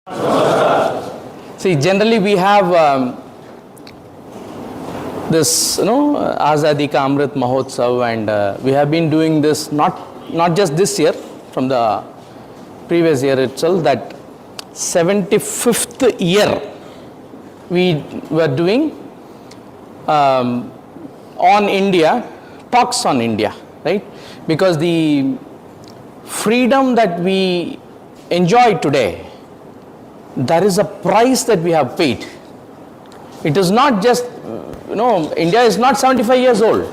See, generally we have this, Azadi Ka Amrit Mahotsav, and we have been doing this not just this year, from the previous year itself, that 75th year we were doing on India, talks on India, right? Because the freedom that we enjoy today, there is a price that we have paid. It is not just, India is not 75 years old.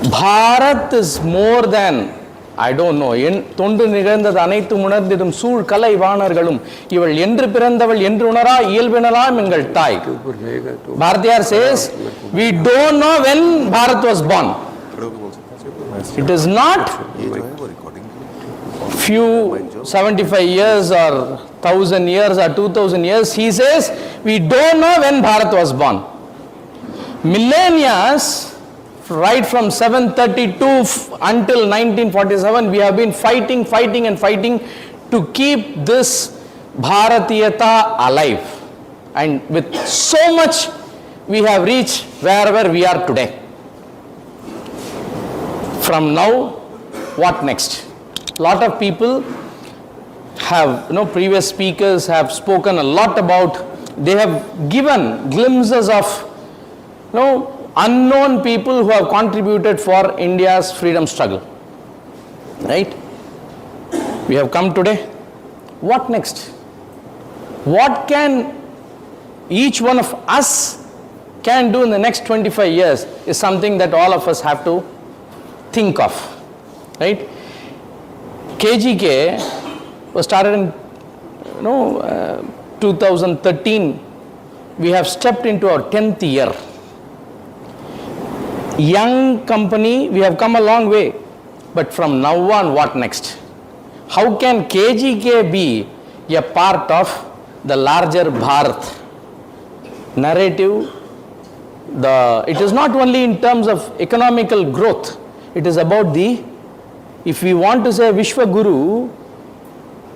Bharat is more than, I don't know, தொண்டு நிகழ்ந்தது அனைத்து உணர்ந்திடும் சூழ் கலை வாணர்களும் இவள் என்று பிறந்தவள் என்று உணரா இயல்பினலாம் எங்கள் தாய். Bharatiyar says, we don't know when Bharat was born. It is not few 75 years or 1000 years or 2000 years. He says, we don't know when Bharat was born. Millennia, right from 732 until 1947, we have been fighting to keep this Bharatiyata alive. And with so much, we have reached wherever we are today. From now, what next? Lot of people have, previous speakers have spoken a lot about, they have given glimpses of, unknown people who have contributed for India's freedom struggle. Right? We have come today. What next? What can each one of us can do in the next 25 years is something that all of us have to think of. Right? KGK was started in 2013. We have stepped into our 10th year. Young company, we have come a long way. But from now on, what next? How can KGK be a part of the larger Bharat narrative? It is not only in terms of economical growth. It is about if we want to say Vishwa Guru,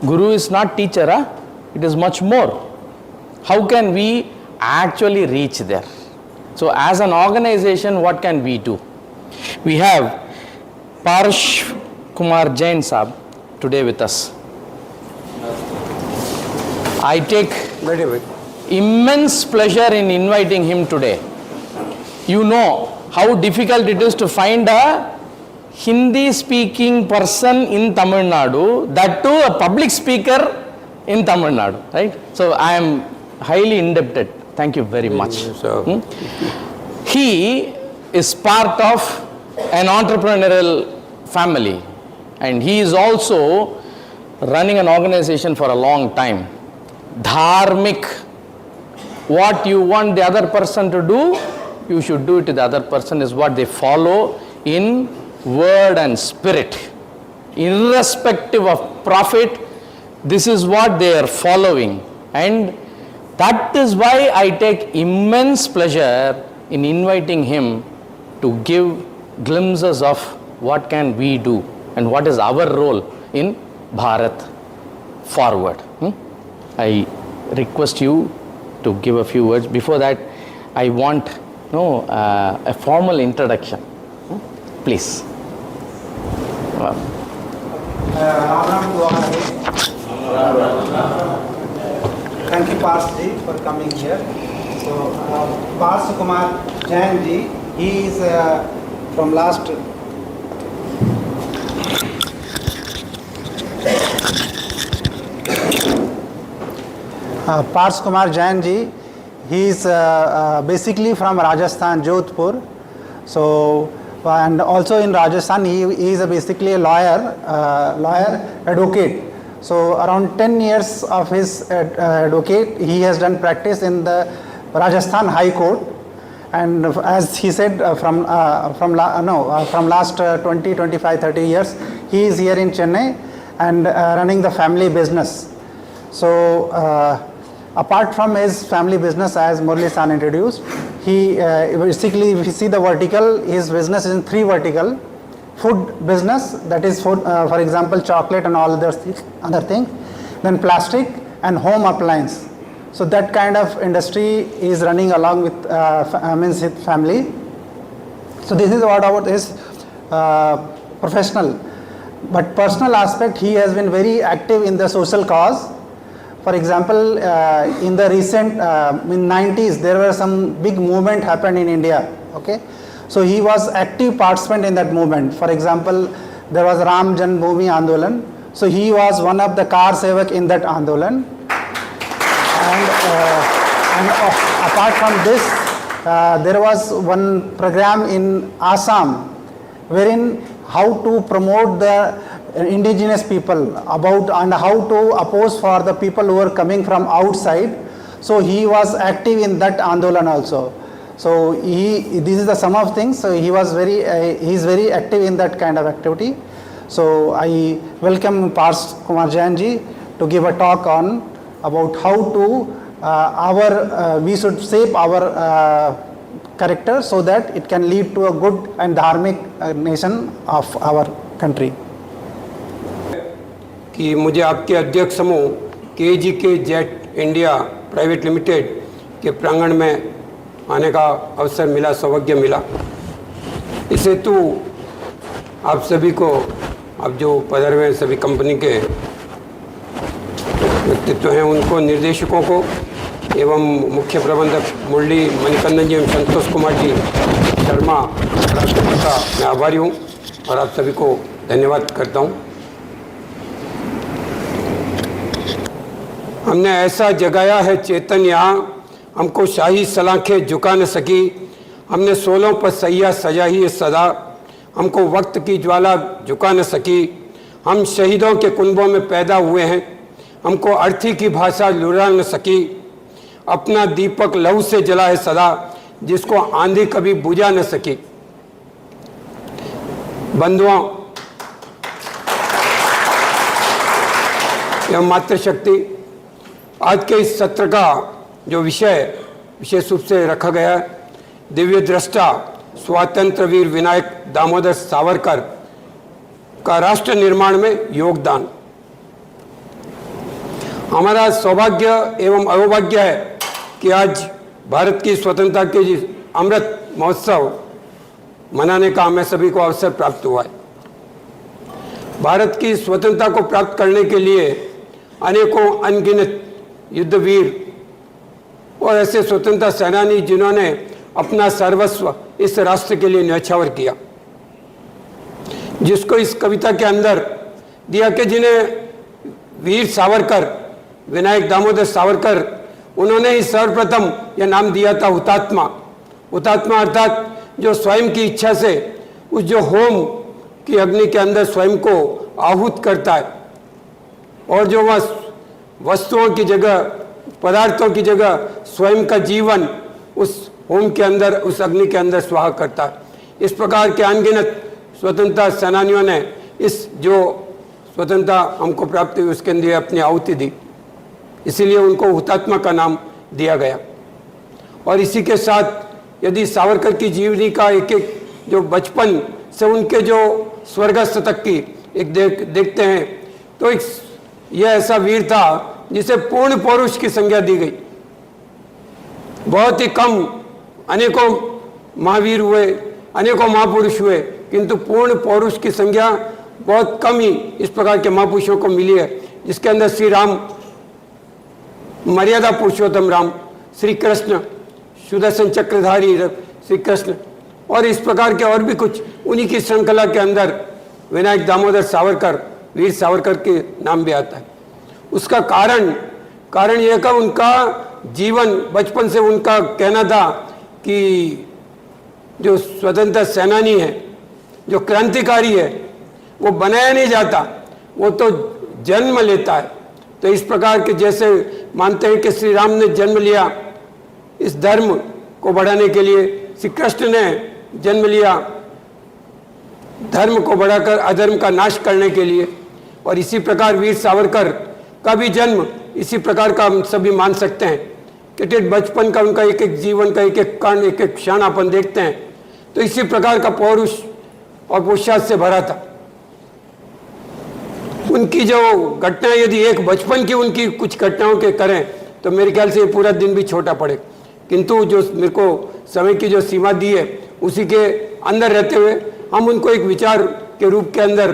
Guru is not teacher, it is much more. How can we actually reach there? So as an organization, what can we do? We have Parsh Kumar Jain Saab today with us. I take immense pleasure in inviting him today. You know how difficult it is to find a Hindi speaking person in Tamil Nadu, that too a public speaker in Tamil Nadu, right? So I am highly indebted. Thank you very much. He is part of an entrepreneurial family, and he is also running an organization for a long time. Dharmik. What you want the other person to do, you should do it to the other person, is what they follow in word and spirit. Irrespective of profit, this is what they are following. And that is why I take immense pleasure in inviting him to give glimpses of what can we do and what is our role in Bharat forward. I request you to give a few words. Before that, I want a formal introduction. Please. Thank you, Parshji, for coming here. So, Parsh Kumar Jain ji, he is from last. Parsh Kumar Jain ji, he is basically from Rajasthan, Jodhpur. So, and also in Rajasthan, he is basically a lawyer, advocate. So around 10 years of his advocate, he has done practice in the Rajasthan High Court. And as he said, from last 20, 25, 30 years, he is here in Chennai and running the family business. So apart from his family business, as Murli San introduced, he basically, if you see the vertical, his business is in 3 vertical. Food business, that is food, for example, chocolate and all other things. Then plastic, and home appliance. So that kind of industry is running along with means his family. So this is what about his professional. But personal aspect, he has been very active in the social cause. For example, in the recent in 90s, there were some big movement happened in India. Okay, so he was active participant in that movement. For example, there was Ram Janmabhoomi Andolan. So he was one of the car sevak in that Andolan. And apart from this, there was one program in Assam wherein how to promote the indigenous people about and how to oppose for the people who are coming from outside. So he was active in that Andolan also. So this is the sum of things. So he was he is very active in that kind of activity. So I welcome Pars Kumar Jain ji to give a talk on about how to we should shape our character so that it can lead to a good and dharmic nation of our country. कि मुझे आपके अध्यक्ष समूह KGK jet India private limited के प्रांगण में आने का अवसर मिला, सौभाग्य मिला। इस हेतु आप सभी को, आप जो पधारे हुए सभी कंपनी के व्यक्तित्व हैं उनको, निर्देशकों को एवं मुख्य प्रबंधक मुरली मणिकंदन जी एवं संतोष कुमार जी शर्मा का मैं आभारी हूँ और आप सभी को धन्यवाद करता हूँ। हमने ऐसा जगाया है चेतन यहाँ, हमको शाही सलाखें झुका न सकी। हमने सोलों पर सैया सजा ही सदा, हमको वक्त की ज्वाला झुका न सकी। हम शहीदों के कुनबों में पैदा हुए हैं, हमको अर्थी की भाषा लुरा न सकी। अपना दीपक लहू से जला है सदा, जिसको आंधी कभी बुझा न सकी। बंधुओं एवं मातृशक्ति, आज के इस सत्र का जो विशेष रूप से रखा गया है, दिव्य दृष्टा स्वातंत्र वीर विनायक दामोदर सावरकर का राष्ट्र निर्माण में योगदान। हमारा सौभाग्य एवं अहोभाग्य है कि आज भारत की स्वतंत्रता के जिस अमृत महोत्सव मनाने का हमें सभी को अवसर प्राप्त हुआ है। भारत की स्वतंत्रता को प्राप्त करने के लिए अनेकों अनगिनत युद्धवीर और ऐसे स्वतंत्रता सेनानी जिन्होंने अपना सर्वस्व इस राष्ट्र के लिए न्यौछावर किया, जिसको इस कविता के अंदर दिया कि जिन्हें वीर सावरकर, विनायक दामोदर सावरकर, उन्होंने ही सर्वप्रथम यह नाम दिया था हुतात्मा। हुतात्मा अर्थात जो स्वयं की इच्छा से उस जो होम की अग्नि के अंदर स्वयं को आहूत करता है और जो वह वस्तुओं की जगह, पदार्थों की जगह स्वयं का जीवन उस होम के अंदर, उस अग्नि के अंदर स्वाहा करता है। इस प्रकार के अनगिनत स्वतंत्रता सेनानियों ने इस जो स्वतंत्रता हमको प्राप्त हुई उसके अंदर अपनी आहुति दी, इसीलिए उनको हुतात्मा का नाम दिया गया। और इसी के साथ यदि सावरकर की जीवनी का एक एक जो बचपन से उनके जो स्वर्गस्थ तक की एक देखते हैं तो एक यह ऐसा वीर था जिसे पूर्ण पौरुष की संज्ञा दी गई। बहुत ही कम अनेकों महावीर हुए, अनेकों महापुरुष हुए, किंतु पूर्ण पौरुष की संज्ञा बहुत कम ही इस प्रकार के महापुरुषों को मिली है, जिसके अंदर श्री राम, मर्यादा पुरुषोत्तम राम, श्री कृष्ण, सुदर्शन चक्रधारी श्री कृष्ण और इस प्रकार के और भी कुछ, उन्हीं की श्रृंखला के अंदर विनायक दामोदर सावरकर, वीर सावरकर के नाम भी आता है। उसका कारण यह का उनका जीवन, बचपन से उनका कहना था कि जो स्वतंत्रता सेनानी है, जो क्रांतिकारी है, वो बनाया नहीं जाता, वो तो जन्म लेता है। तो इस प्रकार के जैसे मानते हैं कि श्री राम ने जन्म लिया इस धर्म को बढ़ाने के लिए, श्री कृष्ण ने जन्म लिया धर्म को बढ़ाकर अधर्म का नाश करने के लिए, और इसी प्रकार वीर सावरकर का भी जन्म इसी प्रकार का हम सभी मान सकते हैं कि बचपन का उनका एक एक जीवन का एक एक कण, एक एक क्षण अपन देखते हैं तो इसी प्रकार का पौरुष और पुरुषार्थ से भरा था। उनकी जो घटनाएं यदि एक बचपन की उनकी कुछ घटनाओं के करें तो मेरे ख्याल से ये पूरा दिन भी छोटा पड़े, किंतु जो मेरे को समय की जो सीमा दी है उसी के अंदर रहते हुए हम उनको एक विचार के रूप के अंदर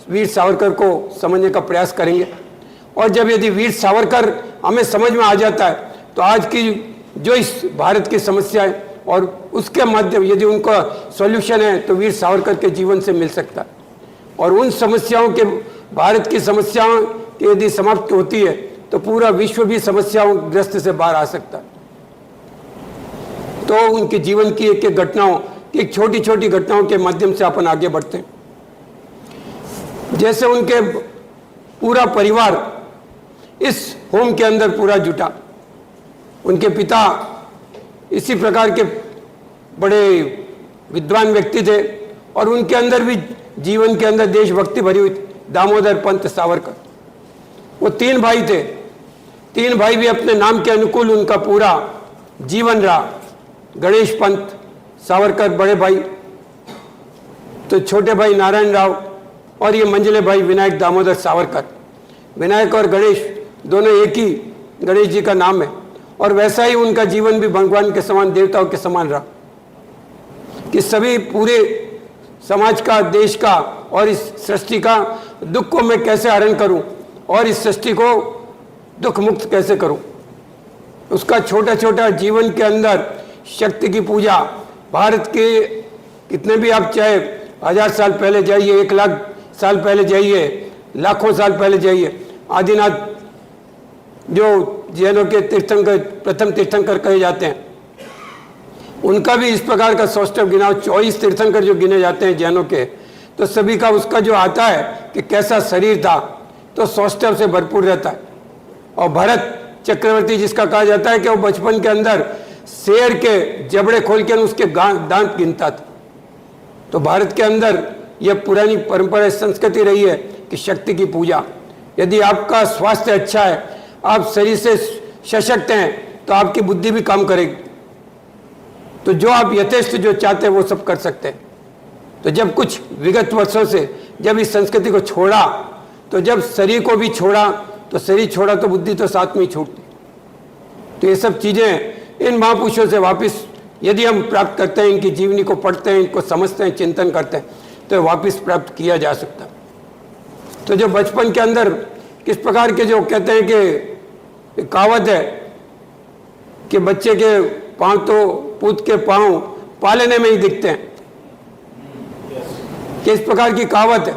वीर सावरकर को समझने का प्रयास करेंगे। और जब यदि वीर सावरकर हमें समझ में आ जाता है तो आज की जो इस भारत की समस्या है और उसके माध्यम यदि उनका सॉल्यूशन है तो वीर सावरकर के जीवन से मिल सकता है। और उन समस्याओं के, भारत की समस्याओं की यदि समाप्त होती है तो पूरा विश्व भी समस्याओं ग्रस्त से बाहर आ सकता है। तो उनके जीवन की एक एक घटनाओं की, एक छोटी छोटी घटनाओं के माध्यम से अपन आगे बढ़ते हैं। जैसे उनके पूरा परिवार इस होम के अंदर पूरा जुटा, उनके पिता इसी प्रकार के बड़े विद्वान व्यक्ति थे और उनके अंदर भी जीवन के अंदर देशभक्ति भरी हुई थी, दामोदर पंत सावरकर। वो 3 भाई थे, 3 भाई भी अपने नाम के अनुकूल उनका पूरा जीवन रहा। गणेश पंत सावरकर बड़े भाई, तो छोटे भाई नारायण राव और ये मंझले भाई विनायक दामोदर सावरकर। विनायक और गणेश दोनों एक ही गणेश जी का नाम है और वैसा ही उनका जीवन भी भगवान के समान, देवताओं के समान रहा कि सभी पूरे समाज का, देश का और इस सृष्टि का दुख को मैं कैसे हरण करूं और इस सृष्टि को दुख मुक्त कैसे करूं। उसका छोटा छोटा जीवन के अंदर शक्ति की पूजा, भारत के कितने भी आप चाहे 1000 साल पहले जाइए, 1 लाख साल पहले जाइए, लाखों साल पहले जाइए, आदिनाथ जो जैनों के तीर्थंकर, प्रथम तीर्थंकर कहे जाते हैं, उनका भी इस प्रकार का सौष्ठव गिनाओ, 24 तीर्थंकर जो गिने जाते हैं जैनों के, तो सभी का उसका जो आता है कि कैसा शरीर था तो सौष्ठव से भरपूर रहता है। और भरत चक्रवर्ती जिसका कहा जाता है कि वो बचपन के अंदर शेर के जबड़े खोल के उसके दांत गिनता था। तो भारत के अंदर यह पुरानी परंपरा, संस्कृति रही है कि शक्ति की पूजा। यदि आपका स्वास्थ्य अच्छा है, आप शरीर से सशक्त हैं, तो आपकी बुद्धि भी काम करेगी। तो जो आप यथेष्ट जो चाहते हैं वो सब कर सकते हैं। तो जब कुछ विगत वर्षों से जब इस संस्कृति को छोड़ा, तो जब शरीर को भी छोड़ा, तो शरीर छोड़ा तो बुद्धि तो साथ में ही छूटती। तो ये सब चीज़ें इन महापुरुषों से वापस यदि हम प्राप्त करते हैं, इनकी जीवनी को पढ़ते हैं, इनको समझते हैं, चिंतन करते हैं, तो वापस प्राप्त किया जा सकता है। तो जो बचपन के अंदर किस प्रकार के जो कहते हैं कि कहावत है कि बच्चे के पाँव तो पूत के पाँव पालने में ही दिखते हैं, किस प्रकार की कहावत है,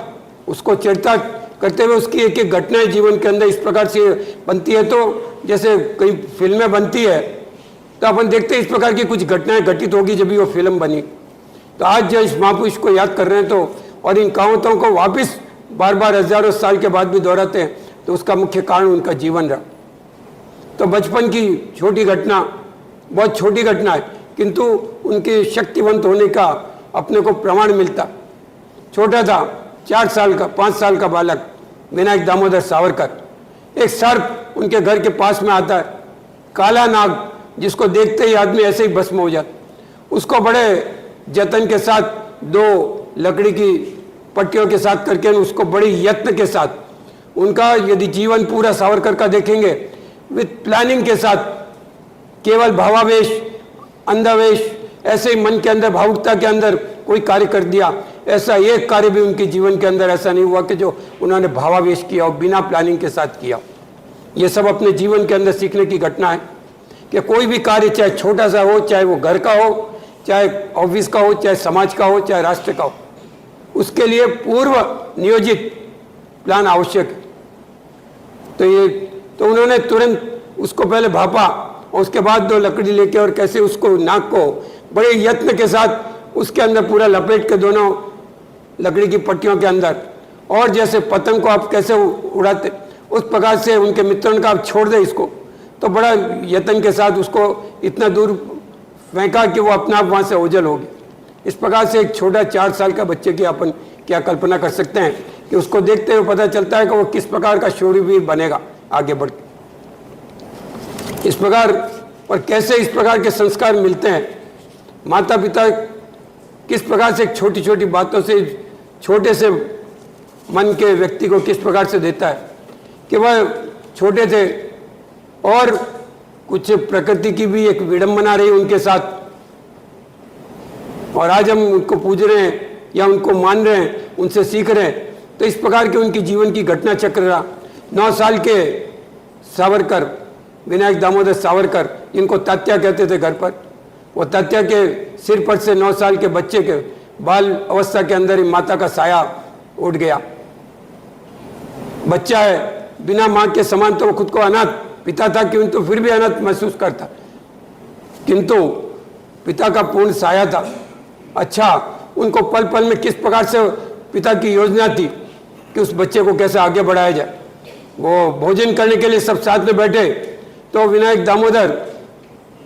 उसको चर्चा करते हुए उसकी एक एक घटनाएं जीवन के अंदर इस प्रकार से बनती है। तो जैसे कई फिल्में बनती है तो अपन देखते हैं इस प्रकार की कुछ घटनाएं घटित होगी जब भी वो फिल्म बनी। तो आज जो इस महापुरुष को याद कर रहे हैं तो और इन कहावतों को वापस बार बार हजारों साल के बाद भी दोहराते हैं, तो उसका मुख्य कारण उनका जीवन रहा। तो बचपन की छोटी घटना, बहुत छोटी घटना है, किंतु उनके शक्तिवंत होने का अपने को प्रमाण मिलता। छोटा था, 4 साल का, 5 साल का बालक विनायक दामोदर सावरकर, एक सर्प उनके घर के पास में आता है, काला नाग, जिसको देखते ही आदमी ऐसे ही भस्म हो जाता। उसको बड़े जतन के साथ 2 लकड़ी की पट्टियों के साथ करके उसको बड़ी यत्न के साथ उनका यदि जीवन पूरा सावरकर का देखेंगे विथ प्लानिंग के साथ, केवल भावावेश, अंधावेश, ऐसे ही मन के अंदर भावुकता के अंदर कोई कार्य कर दिया, ऐसा एक कार्य भी उनके जीवन के अंदर ऐसा नहीं हुआ कि जो उन्होंने भावावेश किया और बिना प्लानिंग के साथ किया। ये सब अपने जीवन के अंदर सीखने की घटना है कि कोई भी कार्य चाहे छोटा सा हो, चाहे वो घर का हो, चाहे ऑफिस का हो, चाहे समाज का हो, चाहे राष्ट्र का हो, उसके लिए पूर्व नियोजित प्लान आवश्यक है। तो उन्होंने तुरंत उसको पहले भापा और उसके बाद 2 लकड़ी लेके और कैसे उसको नाक को बड़े यत्न के साथ उसके अंदर पूरा लपेट के दोनों लकड़ी की पट्टियों के अंदर, और जैसे पतंग को आप कैसे उड़ाते उस प्रकार से उनके मित्रों ने कहा आप छोड़ दे इसको, तो बड़ा यत्न के साथ उसको इतना दूर फेंका कि वो अपना आप वहाँ से ओझल हो गया। इस प्रकार से एक छोटा 4 साल का बच्चे की अपन क्या कल्पना कर सकते हैं कि उसको देखते हुए पता चलता है कि वो किस प्रकार का शूरवीर बनेगा आगे बढ़ के। इस प्रकार और कैसे इस प्रकार के संस्कार मिलते हैं, माता पिता किस प्रकार से छोटी छोटी बातों से, छोटे से मन के व्यक्ति को किस प्रकार से देता है कि वह छोटे थे और कुछ प्रकृति की भी एक विडंबना रही उनके साथ, और आज हम उनको पूज रहे हैं या उनको मान रहे हैं, उनसे सीख रहे हैं। तो इस प्रकार के उनकी जीवन की घटना चक्र रहा। 9 साल के सावरकर, विनायक दामोदर सावरकर, जिनको तात्या कहते थे घर पर, वो तात्या के सिर पर से 9 साल के बच्चे के बाल अवस्था के अंदर ही माता का साया उठ गया। बच्चा है, बिना माँ के समान, तो वो खुद को अनाथ पिता था, किंतु फिर भी अनाथ महसूस करता, किंतु पिता का पूर्ण साया था। अच्छा, उनको पल पल में किस प्रकार से पिता की योजना थी कि उस बच्चे को कैसे आगे बढ़ाया जाए। वो भोजन करने के लिए सब साथ में बैठे तो विनायक दामोदर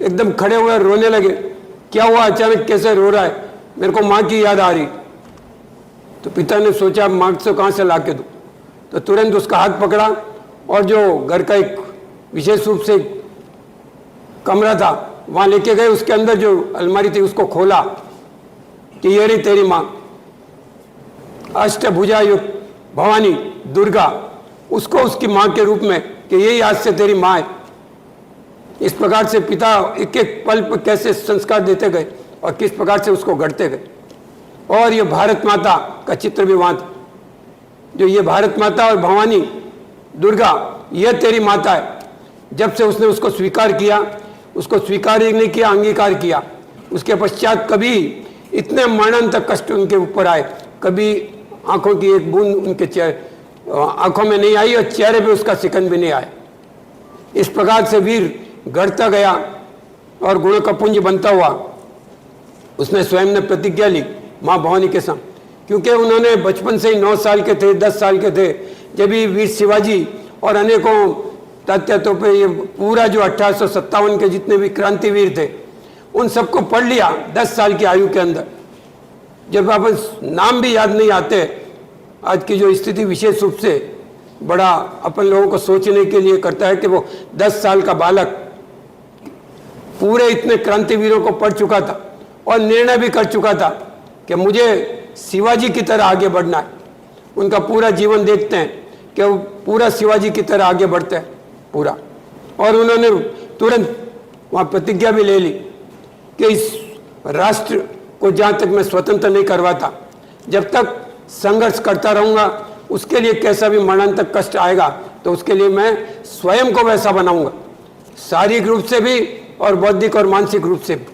एकदम खड़े हुए रोने लगे। क्या हुआ, अचानक कैसे रो रहा है? मेरे को माँ की याद आ रही। तो पिता ने सोचा माँ से कहाँ से ला के दूँ, तो तुरंत उसका हाथ पकड़ा और जो घर का एक विशेष रूप से कमरा था वहाँ लेके गए। उसके अंदर जो अलमारी थी उसको खोला कि ये रही तेरी माँ, अष्टभुजा युक्त भवानी दुर्गा, उसको उसकी माँ के रूप में कि यही आज से तेरी माँ है। इस प्रकार से पिता एक एक पल पर कैसे संस्कार देते गए और किस प्रकार से उसको गढ़ते गए। और ये भारत माता का चित्र भी वहाँ था, जो ये भारत माता और भवानी दुर्गा, यह तेरी माता है। जब से उसने उसको स्वीकार किया, उसको स्वीकार ही नहीं किया, अंगीकार किया, उसके पश्चात कभी इतने मरणांतक कष्ट उनके ऊपर आए, कभी आंखों की एक बूंद उनके आंखों में नहीं आई और चेहरे पे उसका सिकन भी नहीं आया। इस प्रकार से वीर गढ़ता गया और गुणों का पुंज बनता हुआ उसने स्वयं ने प्रतिज्ञा ली माँ भवानी के संग, क्योंकि उन्होंने बचपन से ही 9 साल के थे, 10 साल के थे, जब ही वीर शिवाजी और अनेकों तात्या तोपे, ये पूरा जो 1857 के जितने भी क्रांतिवीर थे उन सबको पढ़ लिया 10 साल की आयु के अंदर। जब अपन नाम भी याद नहीं आते, आज की जो स्थिति विशेष रूप से बड़ा अपन लोगों को सोचने के लिए करता है कि वो 10 साल का बालक पूरे इतने क्रांतिवीरों को पढ़ चुका था और निर्णय भी कर चुका था कि मुझे शिवाजी की तरह आगे बढ़ना है। उनका पूरा जीवन देखते हैं कि वो पूरा शिवाजी की तरह आगे बढ़ते हैं पूरा। और उन्होंने तुरंत वहाँ प्रतिज्ञा भी ले ली कि इस राष्ट्र को जहाँ तक मैं स्वतंत्र नहीं करवाता, जब तक संघर्ष करता रहूँगा, उसके लिए कैसा भी मरणांतक कष्ट आएगा तो उसके लिए मैं स्वयं को वैसा बनाऊंगा, शारीरिक रूप से भी और बौद्धिक और मानसिक रूप से भी।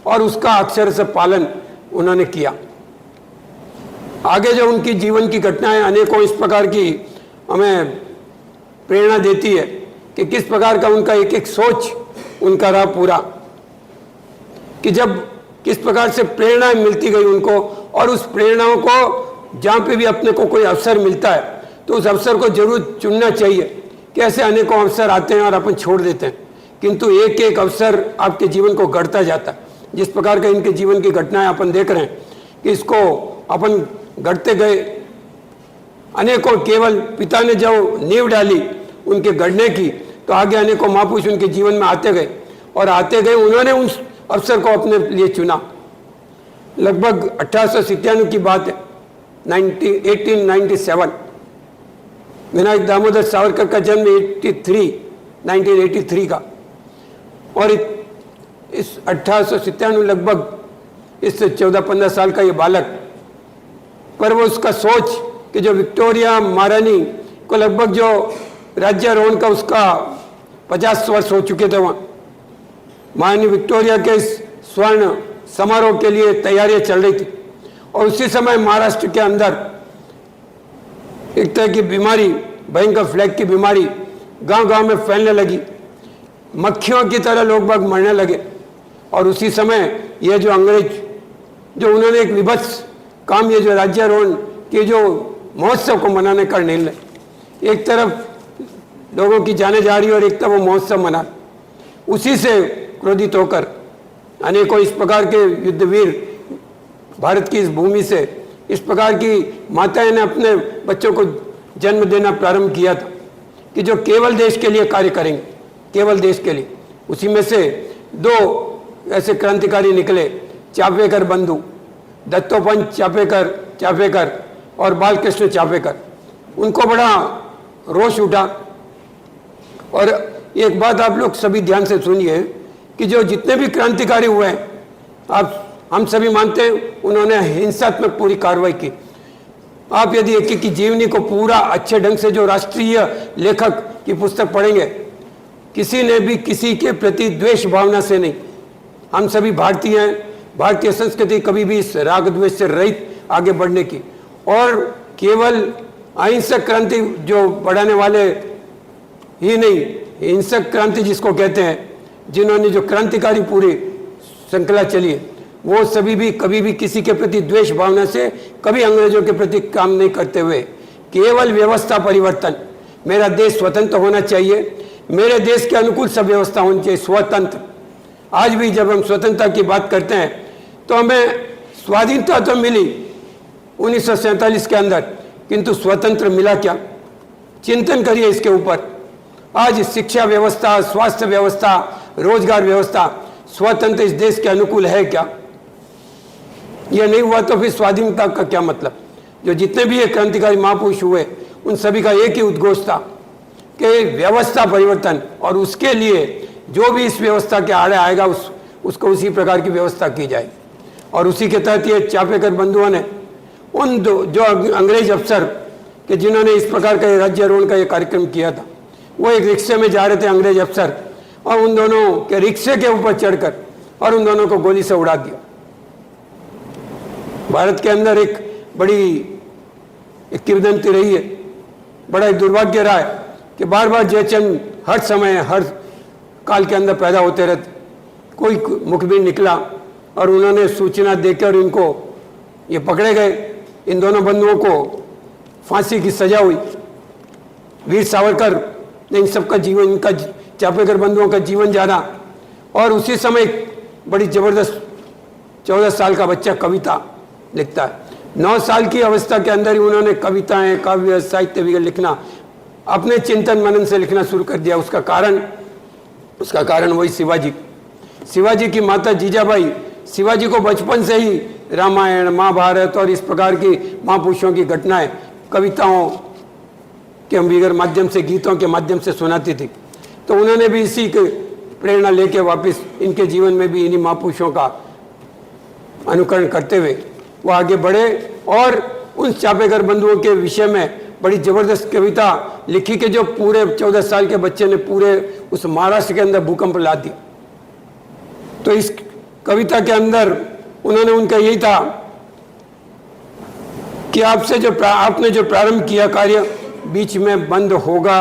और उसका अक्षर से पालन उन्होंने किया। आगे जो उनकी जीवन की घटनाएं अनेकों इस प्रकार की हमें प्रेरणा देती है कि किस प्रकार का उनका एक एक सोच उनका रहा पूरा, कि जब किस प्रकार से प्रेरणा मिलती गई उनको, और उस प्रेरणाओं को जहाँ पे भी अपने को कोई अवसर मिलता है तो उस अवसर को जरूर चुनना चाहिए। कि ऐसे अनेकों अवसर आते हैं और अपन छोड़ देते हैं, किंतु एक एक अवसर आपके जीवन को गढ़ता जाता है। जिस प्रकार का इनके जीवन की घटनाएं अपन देख रहे हैं कि इसको अपन गढ़ते गए अनेकों, केवल पिता ने जो नींव डाली उनके गढ़ने की, तो आगे अनेकों महापुरुष उनके जीवन में आते गए और आते गए। उन्होंने उस अवसर को अपने लिए चुना। लगभग 1897 की बात है, 1897। विनायक दामोदर सावरकर का जन्म 1983 का, और इस 1897 लगभग इससे 14-15 साल का ये बालक, पर वो उसका सोच कि जो विक्टोरिया महारानी को लगभग जो राज्यारोहण का उसका 50 वर्ष हो चुके थे, वहाँ महारानी विक्टोरिया के इस स्वर्ण समारोह के लिए तैयारियां चल रही थी। और उसी समय महाराष्ट्र के अंदर एक तरह की बीमारी, भयंकर फ्लैग की बीमारी गांव-गांव में फैलने लगी, मक्खियों की तरह लोग बाग मरने लगे। और उसी समय ये जो अंग्रेज, जो उन्होंने एक विभत्स काम, ये जो राज्यारोहण के जो महोत्सव को मनाने का निर्णय, एक तरफ लोगों की जाने जा रही और एक तरफ वो महोत्सव मना, उसी से क्रोधित होकर अनेकों इस प्रकार के युद्धवीर भारत की इस भूमि से, इस प्रकार की माताएं ने अपने बच्चों को जन्म देना प्रारंभ किया था कि जो केवल देश के लिए कार्य करेंगे, केवल देश के लिए। उसी में से 2 ऐसे क्रांतिकारी निकले, चापेकर बंधु, दत्तोपंत चापेकर और बालकृष्ण चापेकर। उनको बड़ा रोष उठा। और एक बात आप लोग सभी ध्यान से सुनिए कि जो जितने भी क्रांतिकारी हुए हैं, आप हम सभी मानते हैं उन्होंने हिंसात्मक पूरी कार्रवाई की। आप यदि एक की जीवनी को पूरा अच्छे ढंग से जो राष्ट्रीय लेखक की पुस्तक पढ़ेंगे, किसी ने भी किसी के प्रति द्वेष भावना से नहीं, हम सभी भारतीय हैं, भारतीय संस्कृति कभी भी इस राग द्वेष से रहित आगे बढ़ने की, और केवल अहिंसक क्रांति जो बढ़ाने वाले ही नहीं, हिंसक क्रांति जिसको कहते हैं, जिन्होंने जो क्रांतिकारी पूरी श्रृंखला चली है, वो सभी भी कभी भी किसी के प्रति द्वेष भावना से, कभी अंग्रेजों के प्रति काम नहीं करते हुए केवल व्यवस्था परिवर्तन, मेरा देश स्वतंत्र होना चाहिए, मेरे देश के अनुकूल सब व्यवस्था होनी चाहिए, स्वतंत्र। आज भी जब हम स्वतंत्रता की बात करते हैं तो हमें स्वाधीनता तो मिली 1947 के अंदर, किंतु स्वतंत्र मिला क्या? चिंतन करिए इसके ऊपर। आज शिक्षा व्यवस्था, स्वास्थ्य व्यवस्था, रोजगार व्यवस्था स्वतंत्र इस देश के अनुकूल है क्या? यह नहीं हुआ तो फिर स्वाधीनता का क्या मतलब? जो जितने भी ये क्रांतिकारी महापुरुष हुए, उन सभी का एक ही उद्घोष था कि व्यवस्था परिवर्तन, और उसके लिए जो भी इस व्यवस्था के आड़े आएगा उसको उसी प्रकार की व्यवस्था की जाए। और उसी के तहत ये चापेकर बंधुओं ने उन जो अंग्रेज अफसर के जिन्होंने इस प्रकार का राज्यारोहण का ये कार्यक्रम किया था, वो एक रिक्शे में जा रहे थे अंग्रेज अफसर, और उन दोनों के रिक्शे के ऊपर चढ़कर और उन दोनों को गोली से उड़ा दिया। भारत के अंदर एक बड़ी एक किंवदंती रही है, बड़ा एक दुर्भाग्य रहा है कि बार बार जयचंद हर समय हर काल के अंदर पैदा होते रहते। कोई मुखबिर निकला और उन्होंने सूचना देकर इनको ये पकड़े गए। इन दोनों बंधुओं को फांसी की सजा हुई। वीर सावरकर ने इन सबका जीवन, इनका चापेकर बंधुओं का जीवन जाना। और उसी समय बड़ी जबरदस्त 14 साल का बच्चा कविता लिखता है। 9 साल की अवस्था के अंदर ही उन्होंने कविताएं, काव्य, साहित्य वगैरह लिखना, अपने चिंतन मनन से लिखना शुरू कर दिया। उसका कारण वही शिवाजी की माता जीजाबाई शिवाजी को बचपन से ही रामायण, महाभारत और इस प्रकार की महापुरुषों की घटनाएं कविताओं के वगैरह माध्यम से, गीतों के माध्यम से सुनाती थी। तो उन्होंने भी इसी के प्रेरणा लेके वापस इनके जीवन में भी इन्हीं महापुरुषों का अनुकरण करते हुए वो आगे बढ़े और उन चापेकर बंधुओं के विषय में बड़ी जबरदस्त कविता लिखी कि जो पूरे 14 साल के बच्चे ने पूरे उस महाराष्ट्र के अंदर भूकंप ला दी। तो इस कविता के अंदर उन्होंने उनका यही था कि आपने जो प्रारंभ किया कार्य बीच में बंद होगा,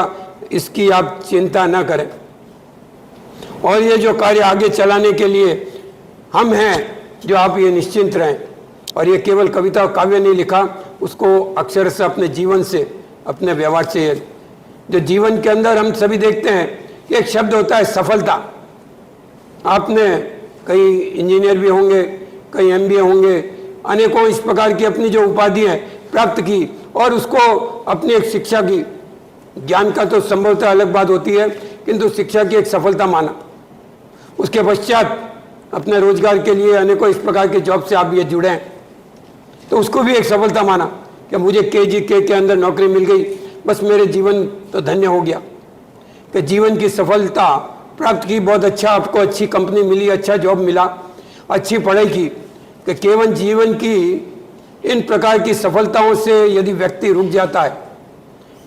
इसकी आप चिंता न करें, और ये जो कार्य आगे चलाने के लिए हम हैं, जो आप ये निश्चिंत रहें। और ये केवल कविता और काव्य नहीं लिखा, उसको अक्षरशः अपने जीवन से, अपने व्यवहार से, जो जीवन के अंदर हम सभी देखते हैं कि एक शब्द होता है सफलता। आपने कई इंजीनियर भी होंगे, कई MBA होंगे, अनेकों इस प्रकार की अपनी जो उपाधि है प्राप्त की, और उसको अपनी एक शिक्षा की, ज्ञान का तो संभवतः अलग बात होती है, किंतु शिक्षा की एक सफलता माना। उसके पश्चात अपने रोजगार के लिए अनेकों इस प्रकार के जॉब से आप ये जुड़े हैं, तो उसको भी एक सफलता माना कि मुझे KGK के अंदर नौकरी मिल गई, बस मेरे जीवन तो धन्य हो गया। कि जीवन की सफलता प्राप्त की, बहुत अच्छा, आपको अच्छी कंपनी मिली, अच्छा जॉब मिला, अच्छी पढ़ाई की। कि केवल जीवन की इन प्रकार की सफलताओं से यदि व्यक्ति रुक जाता है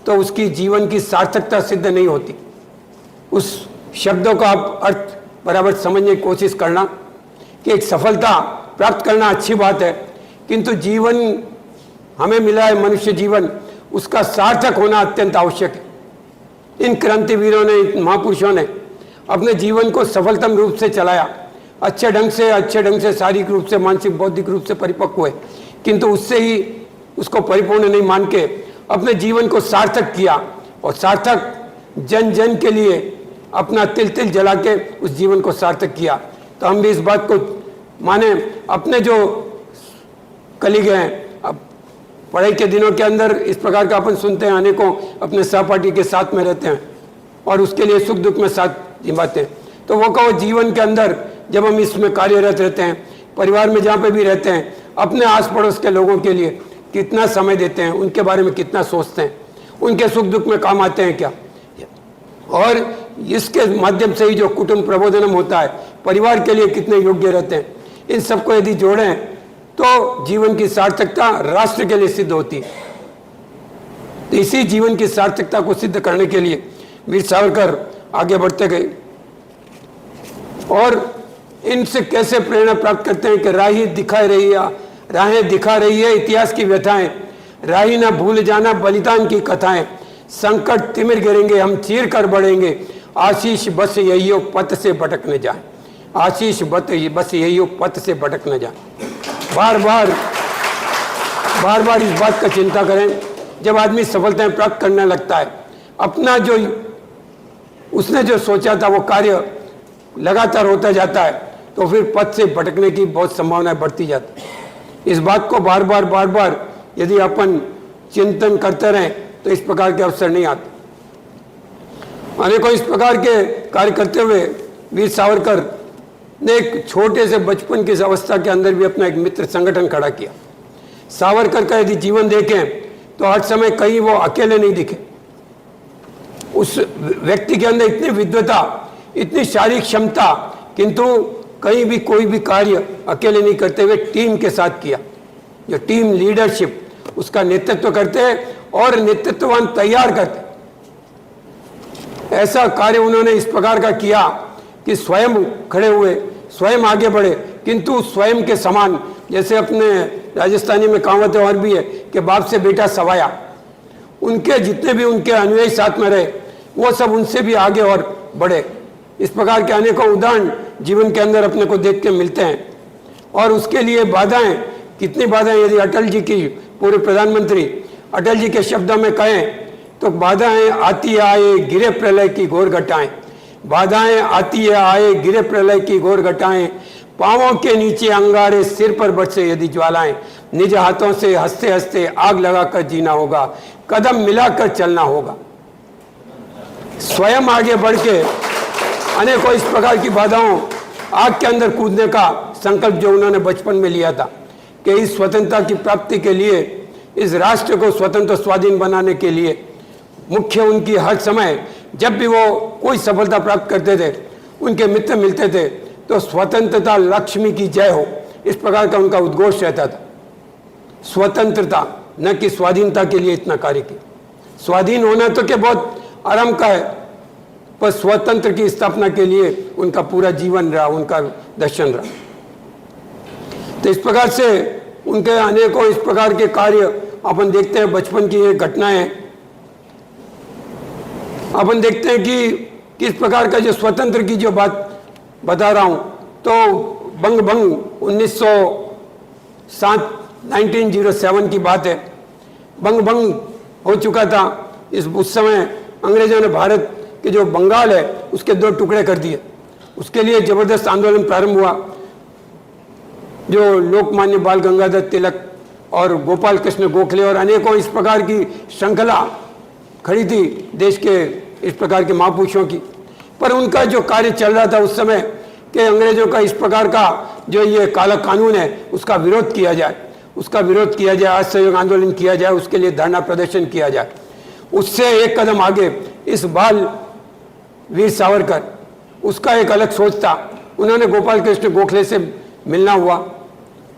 तो उसकी जीवन की सार्थकता सिद्ध नहीं होती। उस शब्दों का आप अर्थ बराबर समझने की कोशिश करना कि एक सफलता प्राप्त करना अच्छी बात है, किंतु जीवन हमें मिला है, मनुष्य जीवन, उसका सार्थक होना अत्यंत आवश्यक है। इन क्रांतिवीरों ने, इन महापुरुषों ने अपने जीवन को सफलतम रूप से चलाया, अच्छे ढंग से शारीरिक रूप से, मानसिक, बौद्धिक रूप से परिपक्व हुए, किंतु उससे ही उसको परिपूर्ण नहीं मान के अपने जीवन को सार्थक किया, और सार्थक जन जन के लिए अपना तिल तिल जला के उस जीवन को सार्थक किया। तो हम भी इस बात को माने, अपने जो कलीग हैं, अब पढ़ाई के दिनों के अंदर इस प्रकार का अपन सुनते हैं, अनेकों अपने सहपाठी के साथ में रहते हैं और उसके लिए सुख दुख में साथ निभाते हैं। तो वो का वो जीवन के अंदर जब हम इसमें कार्यरत रहते हैं, परिवार में जहाँ पे भी रहते हैं, अपने आस पड़ोस के लोगों के लिए कितना समय देते हैं, उनके बारे में कितना सोचते हैं, उनके सुख दुख में काम आते हैं क्या? और इसके माध्यम से ही जो कुटुंब प्रबोधनम होता है, परिवार के लिए कितने योग्य रहते हैं, इन सबको यदि जोड़ें तो जीवन की सार्थकता राष्ट्र के लिए सिद्ध होती है। तो इसी जीवन की सार्थकता को सिद्ध करने के लिए वीर सावरकर आगे बढ़ते गए और इनसे कैसे प्रेरणा प्राप्त करते हैं कि राहें दिखा रही है इतिहास की व्यथाएं, राही ना भूल जाना बलिदान की कथाएं, संकट तिमिर गिरेंगे हम चीर कर बढ़ेंगे, आशीष बस यही हो पथ से भटक न जाए, आशीष बस यही हो पथ से भटक न जाए। बार बार इस बात का चिंता करें। जब आदमी सफलताएं प्राप्त करने लगता है, अपना जो उसने जो सोचा था वो कार्य लगातार होता जाता है, तो फिर पथ से भटकने की बहुत संभावनाएं बढ़ती जाती है। इस बात को बार बार यदि अपन चिंतन करते रहें तो इस प्रकार के अवसर नहीं आते। अनेकों इस प्रकार के कार्य करते हुए वीर सावरकर ने एक छोटे से बचपन की अवस्था के अंदर भी अपना एक मित्र संगठन खड़ा किया। सावरकर का यदि जीवन देखें तो हर समय कहीं वो अकेले नहीं दिखे। उस व्यक्ति के अंदर इतनी विद्वता, इतनी शारीरिक क्षमता, किंतु कहीं भी कोई भी कार्य अकेले नहीं करते हुए टीम के साथ किया। जो टीम लीडरशिप, उसका नेतृत्व करते और नेतृत्ववान तैयार करते। ऐसा कार्य उन्होंने इस प्रकार का किया कि स्वयं खड़े हुए, स्वयं आगे बढ़े, किंतु स्वयं के समान, जैसे अपने राजस्थानी में कहावत और भी है कि बाप से बेटा सवाया। उनके जितने भी उनके अनुयायी साथ में रहे, वो सब उनसे भी आगे और बढ़े। इस प्रकार के अनेकों उदाहरण जीवन के अंदर अपने को देख के मिलते हैं। और उसके लिए बाधाएं, कितनी बाधाएं, यदि अटल जी की, पूर्व प्रधानमंत्री अटल जी के शब्दों में कहें तो बाधाएं आती आए गिरे प्रलय की घोर घटाएं, बाधाएं आती है आए गिरे प्रलय की घोर घटाएं, पांवों के नीचे अंगारे सिर पर बरसे यदि ज्वालाएं, निज हाथों से हंसते हंसते आग लगाकर जीना होगा, कदम मिलाकर चलना होगा। स्वयं आगे बढ़ के अनेकों इस प्रकार की बाधाओं, आग के अंदर कूदने का संकल्प जो उन्होंने बचपन में लिया था कि इस स्वतंत्रता की प्राप्ति के लिए, इस राष्ट्र को स्वतंत्र स्वाधीन बनाने के लिए मुख्य उनकी हर समय जब भी वो कोई सफलता प्राप्त करते थे, उनके मित्र मिलते थे तो स्वतंत्रता लक्ष्मी की जय हो, इस प्रकार का उनका उद्घोष रहता था। स्वतंत्रता, न कि स्वाधीनता के लिए इतना कार्य किया। स्वाधीन होना तो क्या बहुत आराम का है, पर स्वतंत्र की स्थापना के लिए उनका पूरा जीवन रहा, उनका दर्शन रहा। तो इस प्रकार से उनके अनेकों इस प्रकार के कार्य अपन देखते हैं। बचपन की ये घटनाएं अपन देखते हैं कि किस प्रकार का जो स्वतंत्र की जो बात बता रहा हूं, तो बंग 1907 की बात है। बंग हो चुका था। उस समय अंग्रेजों ने भारत के जो बंगाल है उसके 2 टुकड़े कर दिए। उसके लिए जबरदस्त आंदोलन प्रारंभ हुआ, जो लोकमान्य बाल गंगाधर तिलक और गोपाल कृष्ण गोखले और अनेकों इस प्रकार की श्रृंखला खड़ी थी देश के इस प्रकार के महापुरुषों की। पर उनका जो कार्य चल रहा था उस समय कि अंग्रेजों का इस प्रकार का जो ये काला कानून है उसका विरोध किया जाए, असहयोग आंदोलन किया जाए, उसके लिए धरना प्रदर्शन किया जाए। उससे एक कदम आगे इस बाल वीर सावरकर, उसका एक अलग सोच था। उन्होंने गोपाल कृष्ण गोखले से मिलना हुआ।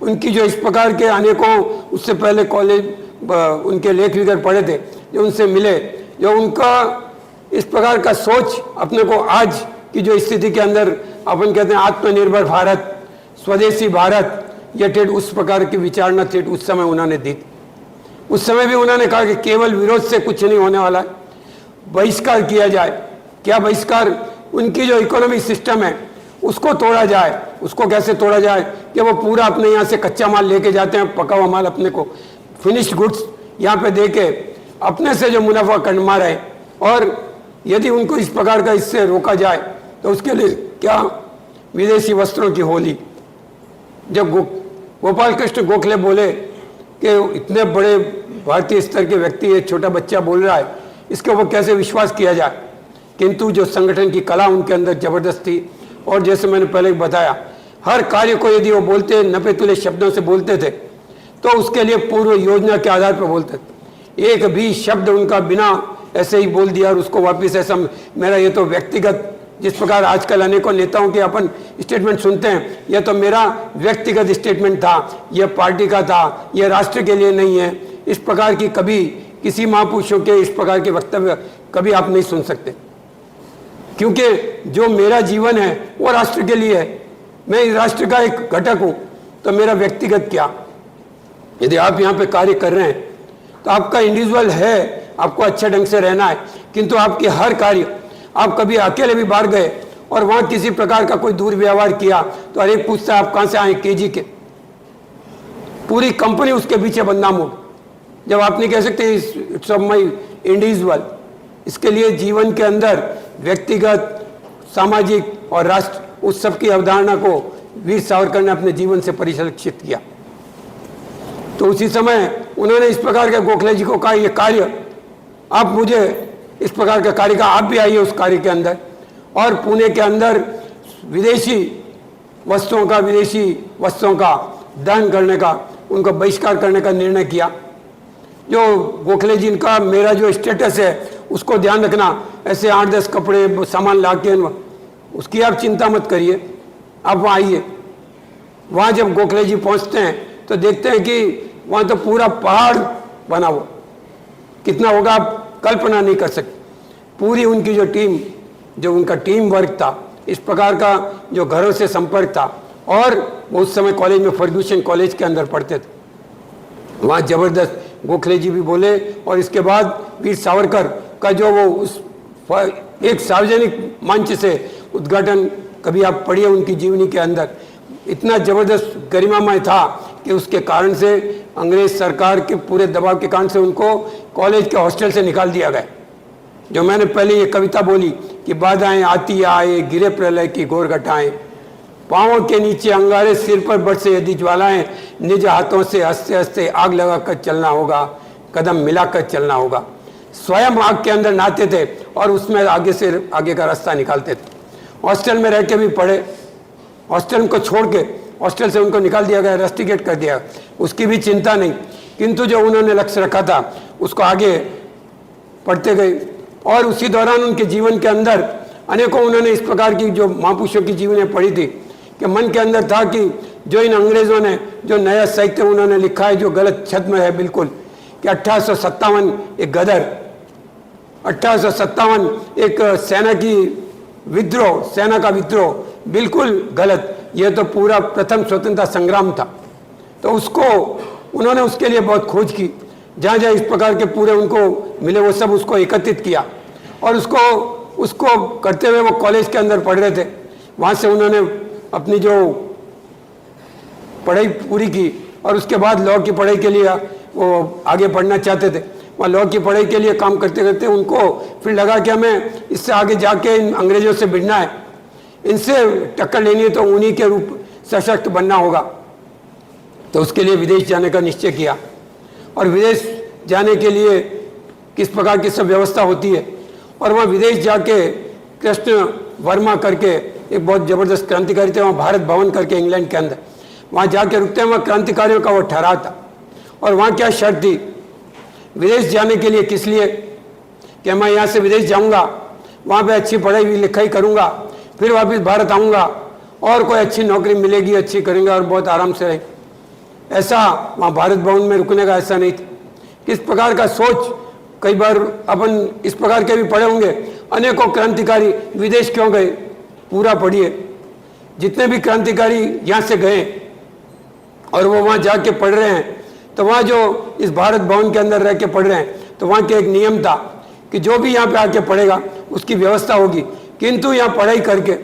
उनकी जो इस प्रकार के अनेकों, उससे पहले कॉलेज उनके लेख वगैरह पढ़े थे, जो उनसे मिले, जो उनका इस प्रकार का सोच अपने को आज की जो स्थिति के अंदर अपन कहते हैं आत्मनिर्भर भारत, स्वदेशी भारत, ये ठेठ उस प्रकार की विचारणा ठेठ उस समय उन्होंने दी। उस समय भी उन्होंने कहा कि केवल विरोध से कुछ नहीं होने वाला है, बहिष्कार किया जाए। क्या बहिष्कार? उनकी जो इकोनॉमिक सिस्टम है उसको तोड़ा जाए। उसको कैसे तोड़ा जाए कि वो पूरा अपने यहाँ से कच्चा माल लेके जाते हैं, पका हुआ माल अपने को फिनिश्ड गुड्स यहाँ पे दे के अपने से जो मुनाफा कमा रहे, और यदि उनको इस प्रकार का इससे रोका जाए तो उसके लिए क्या विदेशी वस्त्रों की होली। जब गोपाल कृष्ण गोखले बोले कि इतने बड़े भारतीय स्तर के व्यक्ति, एक छोटा बच्चा बोल रहा है, इसके ऊपर कैसे विश्वास किया जाए। किंतु जो संगठन की कला उनके अंदर जबरदस्त थी, और जैसे मैंने पहले बताया, हर कार्य को यदि वो बोलते, नपे तुले शब्दों से बोलते थे, तो उसके लिए पूर्व योजना के आधार पर बोलते थे। एक भी शब्द उनका बिना ऐसे ही बोल दिया और उसको वापस ऐसा, मेरा ये तो व्यक्तिगत, जिस प्रकार आजकल अनेकों नेताओं के अपन स्टेटमेंट सुनते हैं, यह तो मेरा व्यक्तिगत स्टेटमेंट था, यह पार्टी का था, यह राष्ट्र के लिए नहीं है, इस प्रकार की कभी किसी महापुरुषों के इस प्रकार के वक्तव्य कभी आप नहीं सुन सकते। क्योंकि जो मेरा जीवन है वो राष्ट्र के लिए है, मैं इस राष्ट्र का एक घटक हूं, तो मेरा व्यक्तिगत क्या। यदि आप यहाँ पे कार्य कर रहे हैं तो आपका इंडिविजुअल है, आपको अच्छा ढंग से रहना है, किंतु आपके हर कार्य, आप कभी अकेले भी बाहर गए और वहां किसी प्रकार का कोई दुर्व्यवहार किया तो हर एक पूछता है आप कहां से आए, केजी के, पूरी कंपनी उसके पीछे बदनाम हो। जब आप नहीं कह सकते इट्स ऑफ माई इंडिविजुअल, इसके लिए जीवन के अंदर व्यक्तिगत, सामाजिक और राष्ट्र, उस सब की अवधारणा को वीर सावरकर ने अपने जीवन से परिलक्षित किया। तो उसी समय उन्होंने इस प्रकार के गोखले जी को कहा, ये कार्य आप मुझे इस प्रकार का कार्य का, आप भी आइए उस कार्य के अंदर, और पुणे के अंदर विदेशी वस्तुओं का दहन करने का, उनका बहिष्कार करने का निर्णय किया। जो गोखले जी का मेरा जो स्टेटस है उसको ध्यान रखना, ऐसे 8-10 कपड़े सामान ला के, उसकी आप चिंता मत करिए, आप वहाँ आइए। वहाँ जब गोखले जी पहुँचते हैं तो देखते हैं कि वहाँ तो पूरा पहाड़ बना हुआ, कितना होगा आप कल्पना नहीं कर सकते। पूरी उनकी जो टीम, जो उनका टीम वर्क था, इस प्रकार का जो घरों से संपर्क था, और वो उस समय कॉलेज में फर्ग्यूसन कॉलेज के अंदर पढ़ते थे, वहाँ जबरदस्त गोखले जी भी बोले। और इसके बाद वीर सावरकर का जो वो उस एक सार्वजनिक मंच से उद्घाटन, कभी आप पढ़िए उनकी जीवनी के अंदर, इतना जबरदस्त गरिमामय था कि उसके कारण से अंग्रेज सरकार के पूरे दबाव के कारण से उनको कॉलेज के हॉस्टल से निकाल दिया गया। जो मैंने पहले ये कविता बोली कि बाधाएं आती आए, गिरे प्रलय की घोर घटाएं, पांवों के नीचे अंगारे, सिर पर बरसे यदि ज्वालाएं, निज हाथों से हंसते हंसते आग लगाकर चलना होगा, कदम मिलाकर चलना होगा। स्वयं आग के अंदर नहाते थे और उसमें आगे से आगे का रास्ता निकालते थे। हॉस्टल में रह के भी पढ़े, हॉस्टल को छोड़ के हॉस्टल से उनको निकाल दिया गया, रस्टिकेट कर दिया, उसकी भी चिंता नहीं, किंतु जो उन्होंने लक्ष्य रखा था उसको आगे पढ़ते गए। और उसी दौरान उनके जीवन के अंदर अनेकों उन्होंने इस प्रकार की जो महापुरुषों की जीवनी पढ़ी थी कि मन के अंदर था कि जो इन अंग्रेजों ने जो नया साहित्य उन्होंने लिखा है, जो गलत छद्म है बिल्कुल, कि 1857 एक गदर, 1857 एक सेना का विद्रोह, बिल्कुल गलत। यह तो पूरा प्रथम स्वतंत्रता संग्राम था। तो उसको उन्होंने उसके लिए बहुत खोज की, जहाँ जहाँ इस प्रकार के पूरे उनको मिले वो सब उसको एकत्रित किया, और उसको करते हुए वो कॉलेज के अंदर पढ़ रहे थे। वहाँ से उन्होंने अपनी जो पढ़ाई पूरी की, और उसके बाद लॉ की पढ़ाई के लिए वो आगे पढ़ना चाहते थे। वहाँ लॉ की पढ़ाई के लिए काम करते करते उनको फिर लगा कि हमें इससे आगे जाके इन अंग्रेजों से भिड़ना है, इनसे टक्कर लेनी है, तो उन्हीं के रूप सशक्त बनना होगा। तो उसके लिए विदेश जाने का निश्चय किया, और विदेश जाने के लिए किस प्रकार की सब व्यवस्था होती है, और वहाँ विदेश जाके कृष्ण वर्मा करके एक बहुत ज़बरदस्त क्रांतिकारी थे, वहाँ भारत भवन करके इंग्लैंड के अंदर, वहाँ जाके रुकते हैं। वहाँ क्रांतिकारियों का वो ठहराव था, और वहाँ क्या शर्त थी विदेश जाने के लिए, किस लिए कि मैं यहाँ से विदेश जाऊँगा, वहाँ पे अच्छी पढ़ाई लिखाई करूँगा, फिर वापस भारत आऊँगा और कोई अच्छी नौकरी मिलेगी, अच्छी करेंगे और बहुत आराम से रहेंगे। ऐसा वहाँ भारत भवन में रुकने का ऐसा नहीं था। किस प्रकार का सोच, कई बार अपन इस प्रकार के भी पढ़े होंगे, अनेकों क्रांतिकारी विदेश क्यों गए, पूरा पढ़िए। जितने भी क्रांतिकारी यहाँ से गए और वो वहाँ जाके पढ़ रहे हैं, तो वहाँ जो इस भारत भवन के अंदर रह के पढ़ रहे हैं, तो वहाँ के एक नियम था कि जो भी यहाँ पे आके पढ़ेगा उसकी व्यवस्था होगी, किंतु यहाँ पढ़ाई करके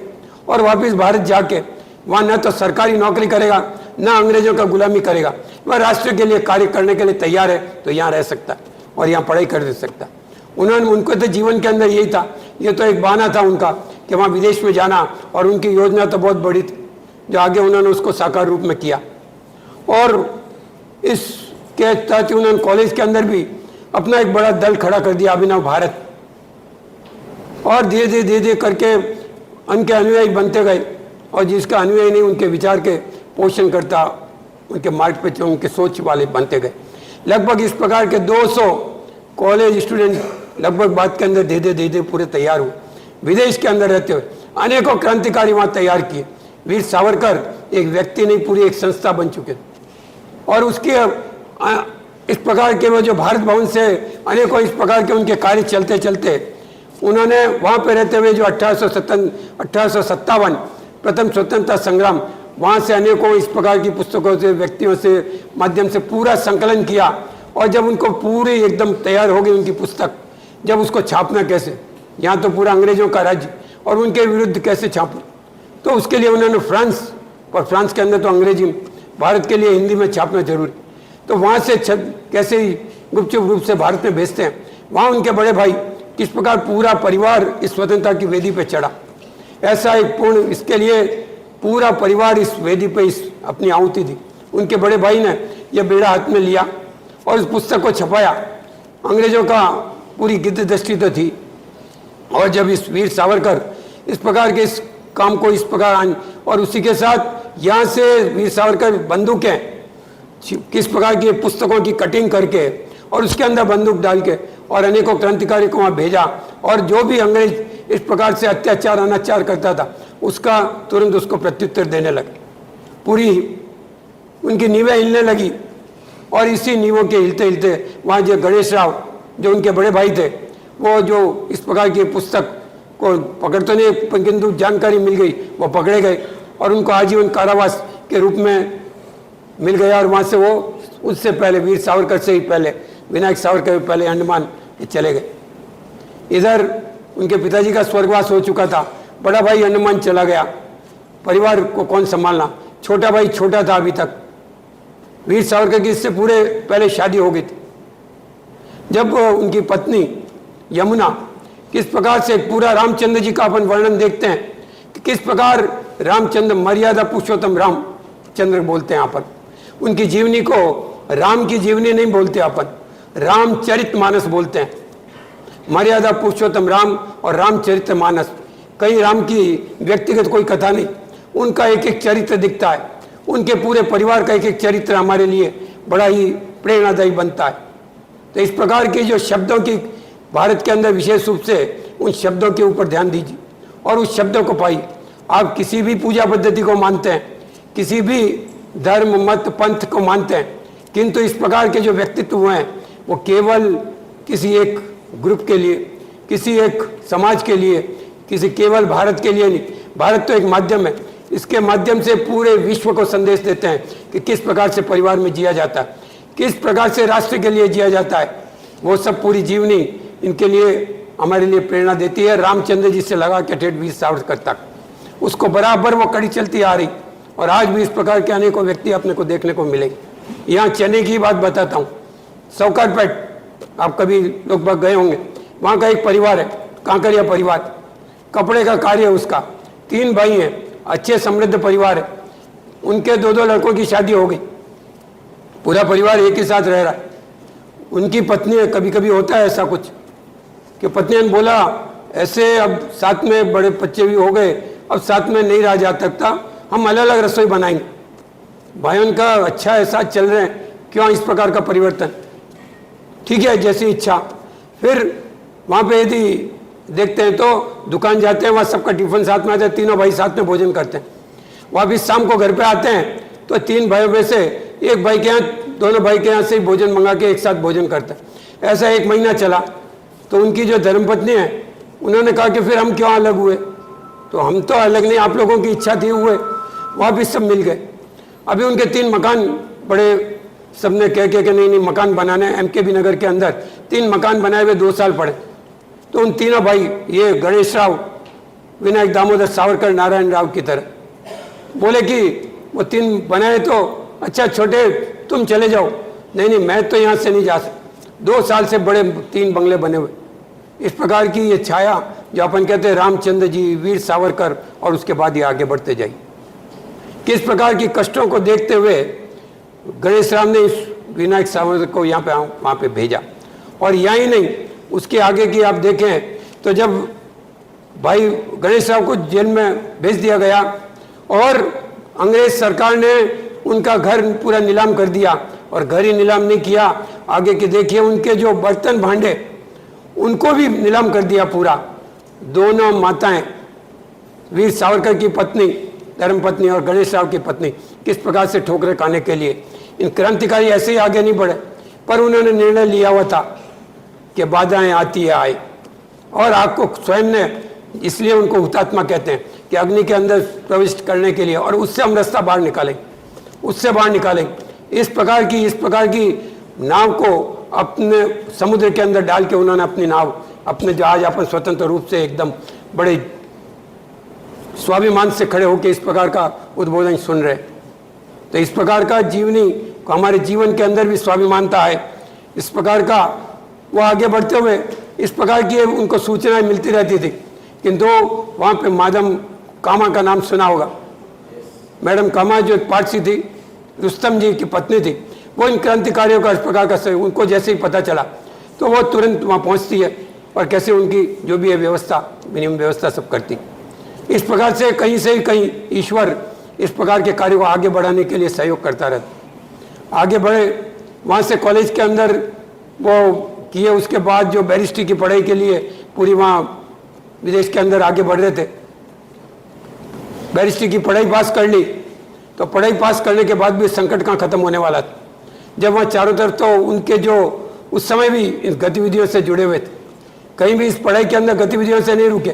और वापस भारत जाके वहाँ न तो सरकारी नौकरी करेगा, न अंग्रेजों का गुलामी करेगा, वह राष्ट्र के लिए कार्य करने के लिए तैयार है तो यहाँ रह सकता है और यहाँ पढ़ाई कर सकता है। उनको तो जीवन के अंदर यही था, ये तो एक बहाना था उनका कि वहाँ विदेश में जाना, और उनकी योजना तो बहुत बड़ी थी जो आगे उन्होंने उसको साकार रूप में किया। और इसके तहत उन्होंने कॉलेज के अंदर भी अपना एक बड़ा दल खड़ा कर दिया, अभिनव भारत, और धीरे धीरे करके उनके अनुयायी बनते गए, और जिसका अनुयायी नहीं उनके विचार के पोषण करता, उनके मार्ग पे उनके सोच वाले बनते गए। लगभग इस प्रकार के 200 कॉलेज स्टूडेंट लगभग बात के अंदर दे दे पूरे तैयार हुए। विदेश के अंदर रहते हुए अनेकों क्रांतिकारी वहाँ तैयार किए। वीर सावरकर एक व्यक्ति नहीं, पूरी एक संस्था बन चुके थे। और उसके इस प्रकार के वो जो भारत भवन से अनेकों इस प्रकार के उनके कार्य चलते चलते उन्होंने वहाँ पे रहते हुए जो 1857 प्रथम स्वतंत्रता संग्राम, वहाँ से अनेकों इस प्रकार की पुस्तकों से, व्यक्तियों से माध्यम से पूरा संकलन किया। और जब उनको पूरी एकदम तैयार हो गई उनकी पुस्तक, जब उसको छापना कैसे, यहाँ तो पूरा अंग्रेजों का राज्य और उनके विरुद्ध कैसे छापना, तो उसके लिए उन्होंने फ्रांस, और फ्रांस के अंदर तो अंग्रेजी, भारत के लिए हिंदी में छापना जरूरी, तो वहाँ से कैसे ही गुपचुप रूप से भारत में भेजते हैं। वहाँ उनके बड़े भाई किस प्रकार पूरा परिवार इस स्वतंत्रता की वेदी पे चढ़ा, ऐसा एक पूर्ण, इसके लिए पूरा परिवार इस वेदी पे इस अपनी आहुति दी। उनके बड़े भाई ने यह बेड़ा हाथ में लिया और उस पुस्तक को छपाया। अंग्रेजों का पूरी गिद्ध दृष्टि तो थी, और जब इस वीर सावरकर इस प्रकार के इस काम को इस प्रकार, और उसी के साथ यहाँ से वीर सावरकर बंदूकें किस प्रकार की पुस्तकों की कटिंग करके और उसके अंदर बंदूक डाल के और अनेकों क्रांतिकारी को वहाँ भेजा, और जो भी अंग्रेज इस प्रकार से अत्याचार अनाचार करता था उसका तुरंत उसको प्रत्युत्तर देने लगे। पूरी उनकी नींवें हिलने लगी, और इसी नींवों के हिलते हिलते वहाँ जो गणेश राव जो उनके बड़े भाई थे, वो जो इस प्रकार की पुस्तक को पकड़ तो नहीं, किंतु जानकारी मिल गई, वो पकड़े गए और उनको आजीवन कारावास के रूप में मिल गया। और वहाँ से वो उससे पहले वीर सावरकर से ही पहले, विनायक सावरकर पहले अंडमान चले गए। इधर उनके पिताजी का स्वर्गवास हो चुका था, बड़ा भाई अंडमान चला गया, परिवार को कौन संभालना, छोटा भाई छोटा था अभी तक। वीर सावरकर की इससे पूरे पहले शादी हो गई थी। जब उनकी पत्नी यमुना किस प्रकार से पूरा रामचंद्र जी का अपन वर्णन देखते हैं कि किस प्रकार रामचंद्र, मर्यादा पुरुषोत्तम रामचंद्र बोलते हैं अपन, उनकी जीवनी को राम की जीवनी नहीं बोलते अपन, रामचरितमानस बोलते हैं। मर्यादा पुरुषोत्तम राम और रामचरितमानस, कहीं राम की व्यक्तिगत कोई कथा नहीं, उनका एक एक चरित्र दिखता है, उनके पूरे परिवार का एक एक चरित्र हमारे लिए बड़ा ही प्रेरणादायी बनता है। तो इस प्रकार के जो शब्दों की भारत के अंदर विशेष रूप से उन शब्दों के ऊपर ध्यान दीजिए और उस शब्दों को पाइए। आप किसी भी पूजा पद्धति को मानते हैं, किसी भी धर्म मत पंथ को मानते हैं, किंतु इस प्रकार के जो व्यक्तित्व हुए हैं वो केवल किसी एक ग्रुप के लिए, किसी एक समाज के लिए, किसी केवल भारत के लिए नहीं। भारत तो एक माध्यम है, इसके माध्यम से पूरे विश्व को संदेश देते हैं कि किस प्रकार से परिवार में जिया जाता है, किस प्रकार से राष्ट्र के लिए जिया जाता है। वो सब पूरी जीवनी इनके लिए हमारे लिए प्रेरणा देती है। रामचंद्र जी से लगा के ठेठ वीर सावरकर तक उसको बराबर वो कड़ी चलती आ रही, और आज भी इस प्रकार के अनेकों व्यक्ति अपने को देखने को मिलेंगे। यहाँ चेन्नई की बात बताता हूँ, सौकारपेट आप कभी लोग बाग गए होंगे, वहाँ का एक परिवार है, कांकरिया परिवार, कपड़े का कार्य है उसका, 3 भाई हैं, अच्छे समृद्ध परिवार है, उनके 2 लड़कों की शादी हो गई, पूरा परिवार एक ही साथ रह रहा है। उनकी पत्नी, कभी कभी होता है ऐसा कुछ कि पत्नी ने बोला ऐसे अब साथ में बड़े बच्चे भी हो गए, अब साथ में नहीं रहा जा सकता, हम अलग अलग रसोई बनाएंगे। भाइयों का अच्छा है, साथ चल रहे हैं, क्यों इस प्रकार का परिवर्तन, ठीक है जैसी इच्छा। फिर वहाँ पे यदि देखते हैं तो दुकान जाते हैं, वहाँ सबका टिफिन साथ में आता है, तीनों भाई साथ में भोजन करते हैं। वापिस शाम को घर पे आते हैं तो 3 भाइयों में से एक भाई के यहाँ, दोनों भाई के यहाँ से भोजन मंगा के एक साथ भोजन करते हैं। ऐसा 1 महीना चला तो उनकी जो धर्मपत्नी है उन्होंने कहा कि फिर हम क्यों अलग हुए, तो हम तो अलग नहीं, आप लोगों की इच्छा थी हुए, वापिस सब मिल गए। अभी उनके 3 मकान बड़े, सबने कह के कि नहीं मकान बनाने, MKB नगर के अंदर 3 मकान बनाए हुए 2 साल पड़े। तो उन तीनों भाई, ये गणेश राव, विनायक दामोदर सावरकर, नारायण राव की तरह बोले कि वो 3 बनाए तो अच्छा छोटे तुम चले जाओ, नहीं मैं तो यहाँ से नहीं जा सकता। 2 साल से बड़े 3 बंगले बने हुए। इस प्रकार की ये छाया जो अपन कहते हैं रामचंद्र जी, वीर सावरकर, और उसके बाद ये आगे बढ़ते जाइए। किस प्रकार की कष्टों को देखते हुए गणेश राम ने इस विनायक सावरकर को यहाँ पे वहाँ पे भेजा। और यहाँ ही नहीं, उसके आगे की आप देखें तो जब भाई गणेश राव को जेल में भेज दिया गया और अंग्रेज सरकार ने उनका घर पूरा नीलाम कर दिया, और घर ही नीलाम नहीं किया, आगे के देखिए उनके जो बर्तन भांडे उनको भी नीलाम कर दिया पूरा। दोनों माताएं, वीर सावरकर की पत्नी, धर्म पत्नी और गणेश राव की पत्नी, किस प्रकार से ठोकरें खाने के लिए। इन क्रांतिकारी ऐसे ही आगे नहीं बढ़े, पर उन्होंने निर्णय लिया हुआ था कि बाधाएं आती है आए, और आपको स्वयं ने, इसलिए उनको हुतात्मा कहते हैं कि अग्नि के अंदर प्रविष्ट करने के लिए, और उससे हम रास्ता बाहर निकालेंगे, उससे बाहर निकालेंगे। इस प्रकार की नाव को अपने समुद्र के अंदर डाल के उन्होंने अपनी नाव, अपने जहाज अपन स्वतंत्र रूप से एकदम बड़े स्वाभिमान से खड़े होकर इस प्रकार का उद्बोधन सुन रहे। तो इस प्रकार का जीवनी को हमारे जीवन के अंदर भी स्वाभिमानता है। इस प्रकार का वो आगे बढ़ते हुए इस प्रकार की उनको सूचनाएं मिलती रहती थी। किंतु वहाँ पे माधव कामा का नाम सुना होगा, मैडम कामा जो एक पारसी थी, रुस्तम जी की पत्नी थी, वो इन क्रांतिकारियों का इस प्रकार का उनको जैसे ही पता चला तो वो तुरंत वहाँ पहुँचती है और कैसे उनकी जो भी है व्यवस्था, मिनिमम व्यवस्था सब करती। इस प्रकार से कहीं से कहीं ईश्वर इस प्रकार के कार्यों को आगे बढ़ाने के लिए सहयोग करता रहता। आगे बढ़े, वहाँ से कॉलेज के अंदर वो किए, उसके बाद जो बैरिस्ट्री की पढ़ाई के लिए पूरी वहाँ विदेश के अंदर आगे बढ़ रहे थे। बैरिस्ट्री की पढ़ाई पास कर ली, तो पढ़ाई पास करने के बाद भी संकट कहाँ खत्म होने वाला था, जब वहाँ चारों तरफ तो उनके जो उस समय भी इन गतिविधियों से जुड़े हुए थे, कहीं भी इस पढ़ाई के अंदर गतिविधियों से नहीं रुके।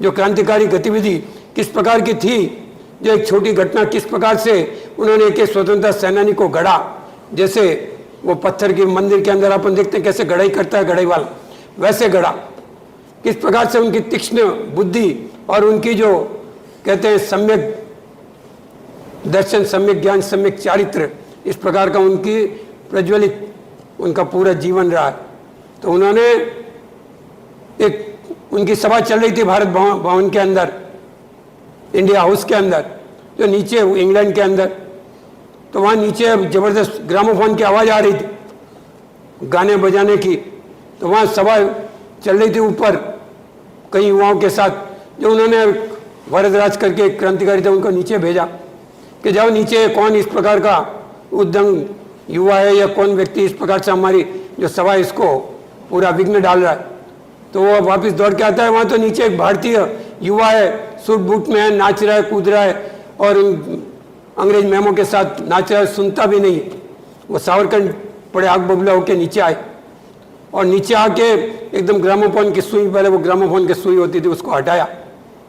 जो क्रांतिकारी गतिविधि किस प्रकार की थी, जो एक छोटी घटना किस प्रकार से उन्होंने एक स्वतंत्रता सेनानी को गढ़ा, जैसे वो पत्थर के मंदिर के अंदर अपन देखते हैं कैसे गढ़ाई करता है गढ़ाई वाला, वैसे गढ़ा। किस प्रकार से उनकी तीक्ष्ण बुद्धि और उनकी जो कहते हैं सम्यक दर्शन, सम्यक ज्ञान, सम्यक चारित्र, इस प्रकार का उनकी प्रज्वलित उनका पूरा जीवन रहा है। तो उन्होंने एक, उनकी सभा चल रही थी भारत भवन के अंदर, इंडिया हाउस के अंदर, जो नीचे इंग्लैंड के अंदर, तो वहाँ नीचे जबरदस्त ग्रामोफोन की आवाज़ आ रही थी गाने बजाने की। तो वहाँ सभा चल रही थी ऊपर कई युवाओं के साथ, जो उन्होंने वरदराज करके क्रांतिकारी थे उनको नीचे भेजा कि जाओ नीचे, कौन इस प्रकार का उद्यम युवा है या कौन व्यक्ति इस प्रकार से हमारी जो सभा इसको पूरा विघ्न डाल रहा है। तो वो वापस दौड़ के आता है, वहाँ तो नीचे एक भारतीय युवा है, सूट बूट में है, नाच रहा है, कूद रहा है और अंग्रेज मैमों के साथ नाच रहा है, सुनता भी नहीं। वो सावरकर बड़े आग बबूला होकर नीचे आए और नीचे आके एकदम ग्रामोफोन की सुई, पहले वो ग्रामोफोन की सुई होती थी उसको हटाया,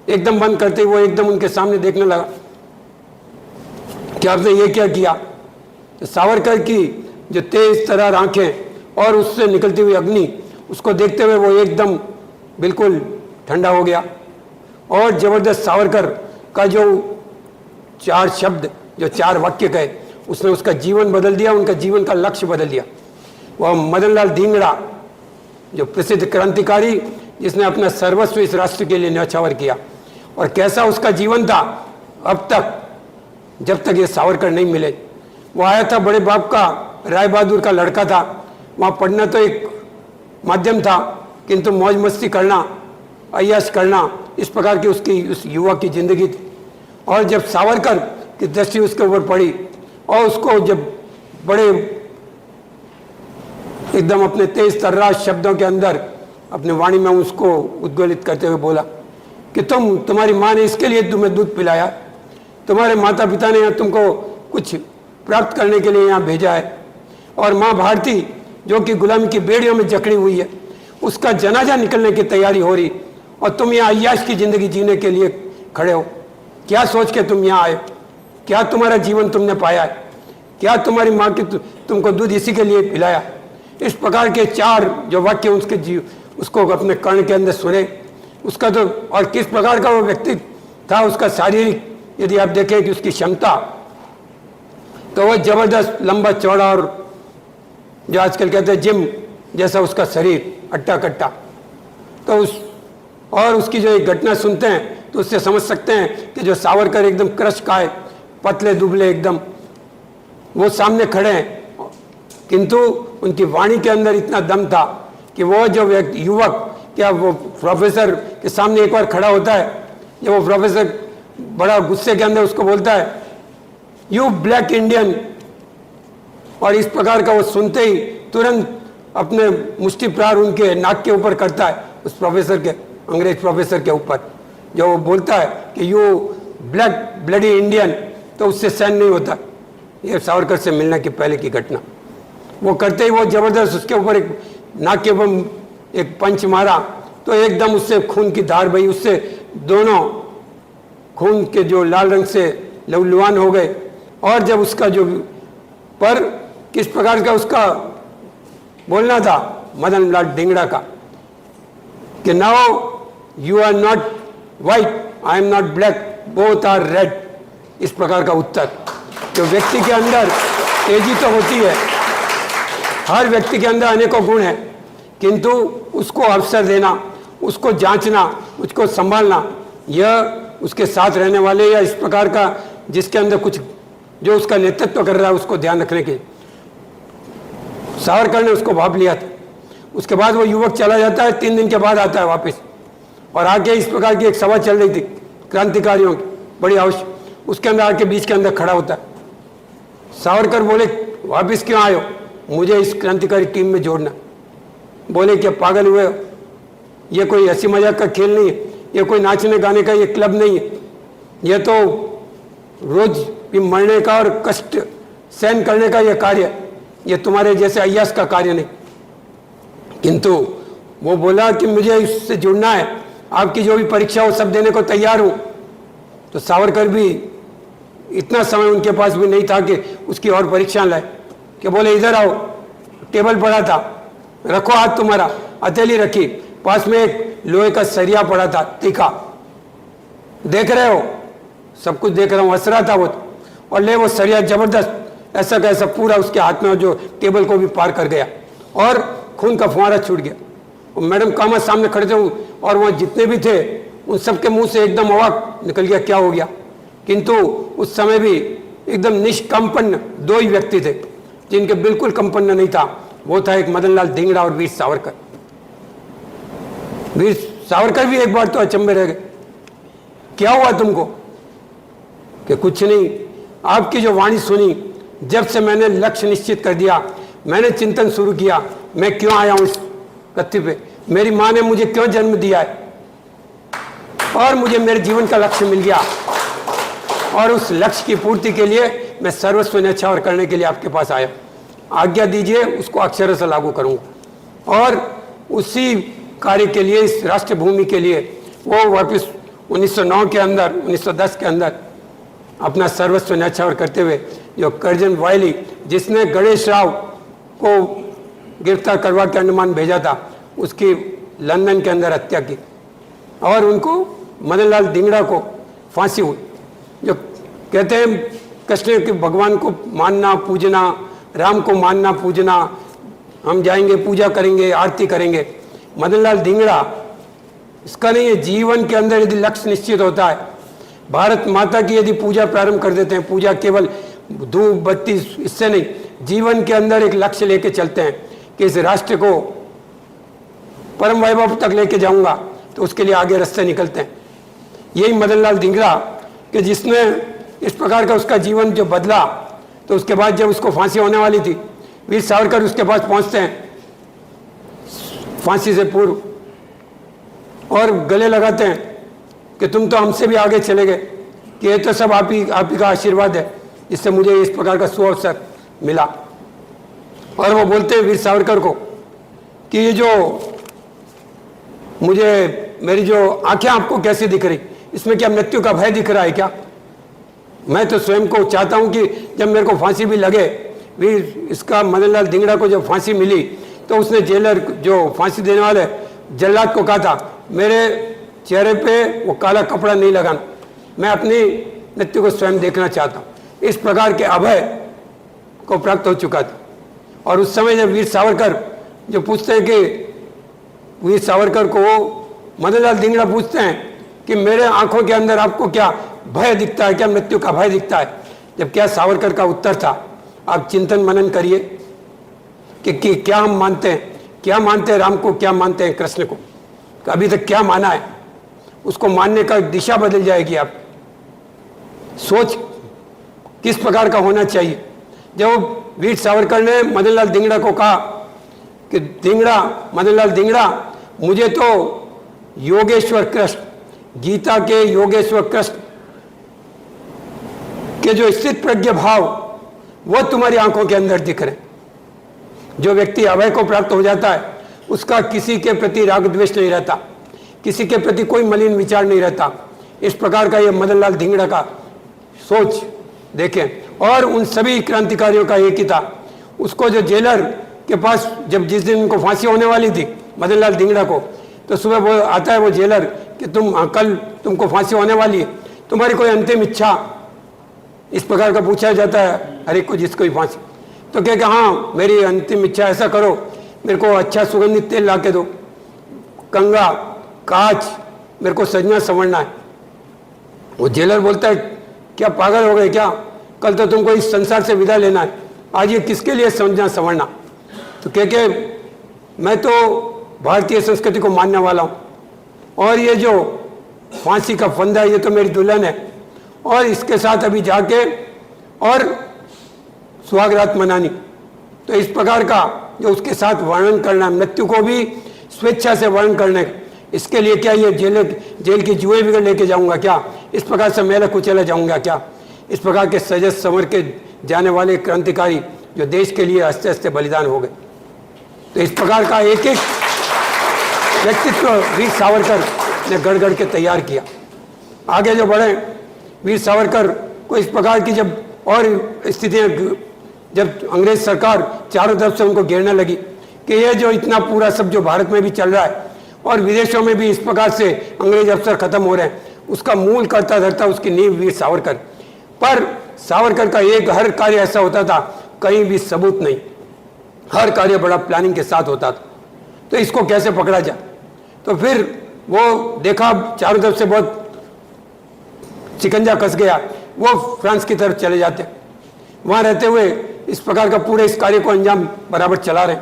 एकदम बंद करते वो एकदम उनके सामने देखने लगा कि आपने ये क्या किया। तो सावरकर की जो तेज तरार आंखें और उससे निकलती हुई अग्नि, उसको देखते हुए वो एकदम बिल्कुल ठंडा हो गया और जबरदस्त सावरकर का जो 4 शब्द, जो 4 वाक्य कहे, उसने उसका जीवन बदल दिया, उनका जीवन का लक्ष्य बदल दिया। वह मदनलाल धींगड़ा, जो प्रसिद्ध क्रांतिकारी जिसने अपना सर्वस्व इस राष्ट्र के लिए न्यौछावर किया, और कैसा उसका जीवन था अब तक, जब तक ये सावरकर नहीं मिले। वो आया था बड़े बाप का, राय बहादुर का लड़का था, वहाँ पढ़ना तो एक माध्यम था, किंतु मौज मस्ती करना, अय्याश करना, इस प्रकार की उसकी उस युवा की जिंदगी थी। और जब सावरकर की दृष्टि उसके ऊपर पड़ी और उसको जब बड़े एकदम अपने तेज तर्रार शब्दों के अंदर अपनी वाणी में उसको उद्गलित करते हुए बोला कि तुम्हारी माँ ने इसके लिए तुम्हें दूध पिलाया, तुम्हारे माता पिता ने यहाँ तुमको कुछ प्राप्त करने के लिए यहाँ भेजा है, और माँ भारती जो कि गुलामी की बेड़ियों में जकड़ी हुई है, उसका जनाजा निकलने की तैयारी हो रही, और तुम यहाँ अय्याश की जिंदगी जीने के लिए खड़े हो। क्या सोच के तुम यहाँ आए? क्या तुम्हारा जीवन तुमने पाया है? क्या तुम्हारी माँ की तुमको दूध इसी के लिए पिलाया? इस प्रकार के 4 जो वाक्य उसके उसको अपने कर्ण के अंदर सुने। उसका तो, और किस प्रकार का वो व्यक्ति था, उसका शारीरिक यदि आप देखें कि उसकी क्षमता, तो वह जबरदस्त लंबा चौड़ा और जो आजकल कहते हैं जिम जैसा उसका शरीर, अट्टा कट्टा। तो उसकी जो एक घटना सुनते हैं तो उससे समझ सकते हैं कि जो सावरकर एकदम क्रश का है, पतले दुबले एकदम, वो सामने खड़े हैं, किंतु उनकी वाणी के अंदर इतना दम था कि वो जो युवक, क्या वो प्रोफेसर के सामने एक बार खड़ा होता है, जब वो प्रोफेसर बड़ा गुस्से के अंदर उसको बोलता है, यू ब्लैक इंडियन, और इस प्रकार का वो सुनते ही तुरंत अपने मुष्टि प्रहार उनके नाक के ऊपर करता है, उस प्रोफेसर के, अंग्रेज प्रोफेसर के ऊपर, जो वो बोलता है कि यू ब्लडी इंडियन, तो उससे सहन नहीं होता। ये सावरकर से मिलने के पहले की घटना। वो करते ही वो जबरदस्त उसके ऊपर एक नाक के ऊपर एक पंच मारा, तो एकदम उससे खून की धार बही, उससे दोनों खून के जो लाल रंग से लहूलुहान हो गए। और जब उसका जो पर किस प्रकार का उसका बोलना था मदन लाल धिंगड़ा का कि now you are not white, I am not black, both are red, इस प्रकार का उत्तर। जो व्यक्ति के अंदर तेजी तो होती है, हर व्यक्ति के अंदर अनेकों गुण हैं, किंतु उसको अवसर देना, उसको जांचना, उसको संभालना, यह उसके साथ रहने वाले या इस प्रकार का जिसके अंदर कुछ जो उसका नेतृत्व कर रहा है उसको ध्यान रखने की। सावरकर ने उसको भाप लिया था। उसके बाद वो युवक चला जाता है, 3 दिन के बाद आता है वापस, और आके इस प्रकार की एक सभा चल रही थी क्रांतिकारियों की, बड़ी आवश्यक, उसके अंदर आके बीच के अंदर खड़ा होता है। सावरकर बोले वापस क्यों आए हो, मुझे इस क्रांतिकारी टीम में जोड़ना। बोले क्या पागल हुए हो, ये कोई हंसी मजाक का खेल नहीं है, ये कोई नाचने गाने का ये क्लब नहीं है, ये तो रोज भी मरने का और कष्ट सहन करने का ये कार्य है, ये तुम्हारे जैसे अय्यास का कार्य नहीं। किंतु वो बोला कि मुझे इससे जुड़ना है, आपकी जो भी परीक्षा हो सब देने को तैयार हूं। तो सावरकर भी इतना समय उनके पास भी नहीं था कि उसकी और परीक्षा लाए, कि बोले इधर आओ, टेबल पड़ा था, रखो हाथ तुम्हारा, हथेली रखी, पास में एक लोहे का सरिया पड़ा था तीखा, देख रहे हो, सब कुछ देख रहा हूं, हंस रहा था वो, और ले वो सरिया जबरदस्त ऐसा कैसा पूरा उसके हाथ में, जो टेबल को भी पार कर गया और खून का फुहारा छूट गया। और मैडम कामा सामने खड़े थे और वहाँ जितने भी थे उन सबके मुंह से एकदम अवाक निकल गया, क्या हो गया। किंतु उस समय भी एकदम निष्कंपन्न 2 ही व्यक्ति थे जिनके बिल्कुल कंपन्न नहीं था, वो था एक मदनलाल धिंगड़ा और वीर सावरकर। वीर सावरकर भी एक बार तो अचंभे रह गए, क्या हुआ तुमको, कि कुछ नहीं, आपकी जो वाणी सुनी, जब से मैंने लक्ष्य निश्चित कर दिया, मैंने चिंतन शुरू किया, मैं क्यों आया हूं इस पृथ्वी पे, मेरी माँ ने मुझे क्यों जन्म दिया है, और मुझे मेरे जीवन का लक्ष्य मिल गया, और उस लक्ष्य की पूर्ति के लिए मैं सर्वस्व न्यौछावर करने के लिए आपके पास आया। आज्ञा दीजिए, उसको अक्षर से लागू करूंगा। और उसी कार्य के लिए, इस राष्ट्रभूमि के लिए वो वापस 1909 के अंदर, 1910 के अंदर अपना सर्वस्व न्यौछावर करते हुए, जो कर्जन वायली जिसने गणेश राव को गिरफ्तार करवा के अंडमान भेजा था, उसकी लंदन के अंदर हत्या की, और उनको मदनलाल धिंगड़ा को फांसी हुई। जो कहते हैं कृष्ण के भगवान को मानना पूजना, राम को मानना पूजना, हम जाएंगे पूजा करेंगे आरती करेंगे, मदनलाल धिंगड़ा इसका नहीं है। जीवन के अंदर यदि लक्ष्य निश्चित होता है, भारत माता की यदि पूजा प्रारंभ कर देते हैं, पूजा केवल धूप बत्ती इससे नहीं, जीवन के अंदर एक लक्ष्य लेके चलते हैं कि इस राष्ट्र को परम वैभव तक लेके जाऊंगा, तो उसके लिए आगे रास्ते निकलते हैं। यही मदनलाल धिंगड़ा कि जिसने इस प्रकार का उसका जीवन जो बदला, तो उसके बाद जब उसको फांसी होने वाली थी, वीर सावरकर उसके पास पहुंचते हैं फांसी से पूर्व, और गले लगाते हैं कि तुम तो हमसे भी आगे चले गए, कि ये तो सब आप ही का आशीर्वाद है, इससे मुझे इस प्रकार का सुअवसर मिला। और वो बोलते हैं वीर सावरकर को कि ये जो मुझे, मेरी जो आंखें आपको कैसी दिख रही, इसमें क्या मृत्यु का भय दिख रहा है क्या? मैं तो स्वयं को चाहता हूं कि जब मेरे को फांसी भी लगे, वीर इसका मदनलाल धिंगड़ा को जब फांसी मिली, तो उसने जेलर जो फांसी देने वाले जल्लाद को कहा था, मेरे चेहरे पे वो काला कपड़ा नहीं लगाना, मैं अपनी मृत्यु को स्वयं देखना चाहता हूँ। इस प्रकार के अभय को प्राप्त हो चुका था। और उस समय जब वीर सावरकर जो पूछते हैं कि वीर सावरकर को मदनलाल धिंगड़ा पूछते हैं कि मेरे आंखों के अंदर आपको क्या भय दिखता है, क्या मृत्यु का भय दिखता है? जब क्या सावरकर का उत्तर था, आप चिंतन मनन करिए कि क्या हम मानते हैं, क्या मानते हैं राम को, क्या मानते हैं कृष्ण को, अभी तक क्या माना है, उसको मानने का दिशा बदल जाएगी। आप सोच किस प्रकार का होना चाहिए, जब वीर सावरकर ने मदनलाल धिंगड़ा को कहा कि मदनलाल धिंगड़ा, मुझे तो योगेश्वर कृष्ण, गीता के योगेश्वर कृष्ण के जो स्थित प्रज्ञ भाव वो तुम्हारी आंखों के अंदर दिख रहे हैं। जो व्यक्ति अभय को प्राप्त हो जाता है उसका किसी के प्रति राग द्वेष नहीं रहता, किसी के प्रति कोई मलिन विचार नहीं रहता। इस प्रकार का ये मदनलाल धिंगड़ा का सोच देखें। और उन सभी क्रांतिकारियों का एक ही था, उसको जो जेलर के पास जब जिस दिन उनको फांसी होने वाली थी मदनलाल धिंगड़ा को, तो सुबह वो आता है वो जेलर कि कल तुमको फांसी होने वाली है, तुम्हारी कोई अंतिम इच्छा, इस प्रकार का पूछा जाता है हर एक को जिसको भी फांसी। तो क्या हाँ मेरी अंतिम इच्छा ऐसा करो, मेरे को अच्छा सुगंधित तेल ला के दो, कंगा कांच, मेरे को सजना संवरना है। वो जेलर बोलता है क्या पागल हो गए क्या, कल तो तुमको इस संसार से विदा लेना है, आज ये किसके लिए सजना संवरना। तो क्या मैं तो भारतीय संस्कृति को मानने वाला हूँ, और ये जो फांसी का फंदा है ये तो मेरी दुल्हन है, और इसके साथ अभी जाके और सुहागरात मनानी। तो इस प्रकार का जो उसके साथ वर्णन करना, मृत्यु को भी स्वेच्छा से वर्णन करने, इसके लिए क्या ये जेल की जुए भी लेके जाऊंगा क्या, इस प्रकार से मेला कुचला जाऊंगा क्या। इस प्रकार के सजग संवर के जाने वाले क्रांतिकारी जो देश के लिए हंसते हंसते बलिदान हो गए। तो इस प्रकार का एक एक व्यक्तित्व वीर सावरकर ने गढ़ गढ़ के तैयार किया। आगे जो बढ़े, वीर सावरकर को इस प्रकार की जब और स्थितियाँ, जब अंग्रेज सरकार चारों तरफ से उनको घेरने लगी कि ये जो इतना पूरा सब जो भारत में भी चल रहा है और विदेशों में भी इस प्रकार से अंग्रेज अफसर खत्म हो रहे हैं, उसका मूल करता धरता उसकी नींव वीर सावरकर। पर सावरकर का एक हर कार्य ऐसा होता था कहीं भी सबूत नहीं, हर कार्य बड़ा प्लानिंग के साथ होता था। तो इसको कैसे पकड़ा जाए, तो फिर वो देखा चारों तरफ से बहुत शिकंजा कस गया, वो फ्रांस की तरफ चले जाते, वहाँ रहते हुए इस प्रकार का पूरे इस कार्य को अंजाम बराबर चला रहे।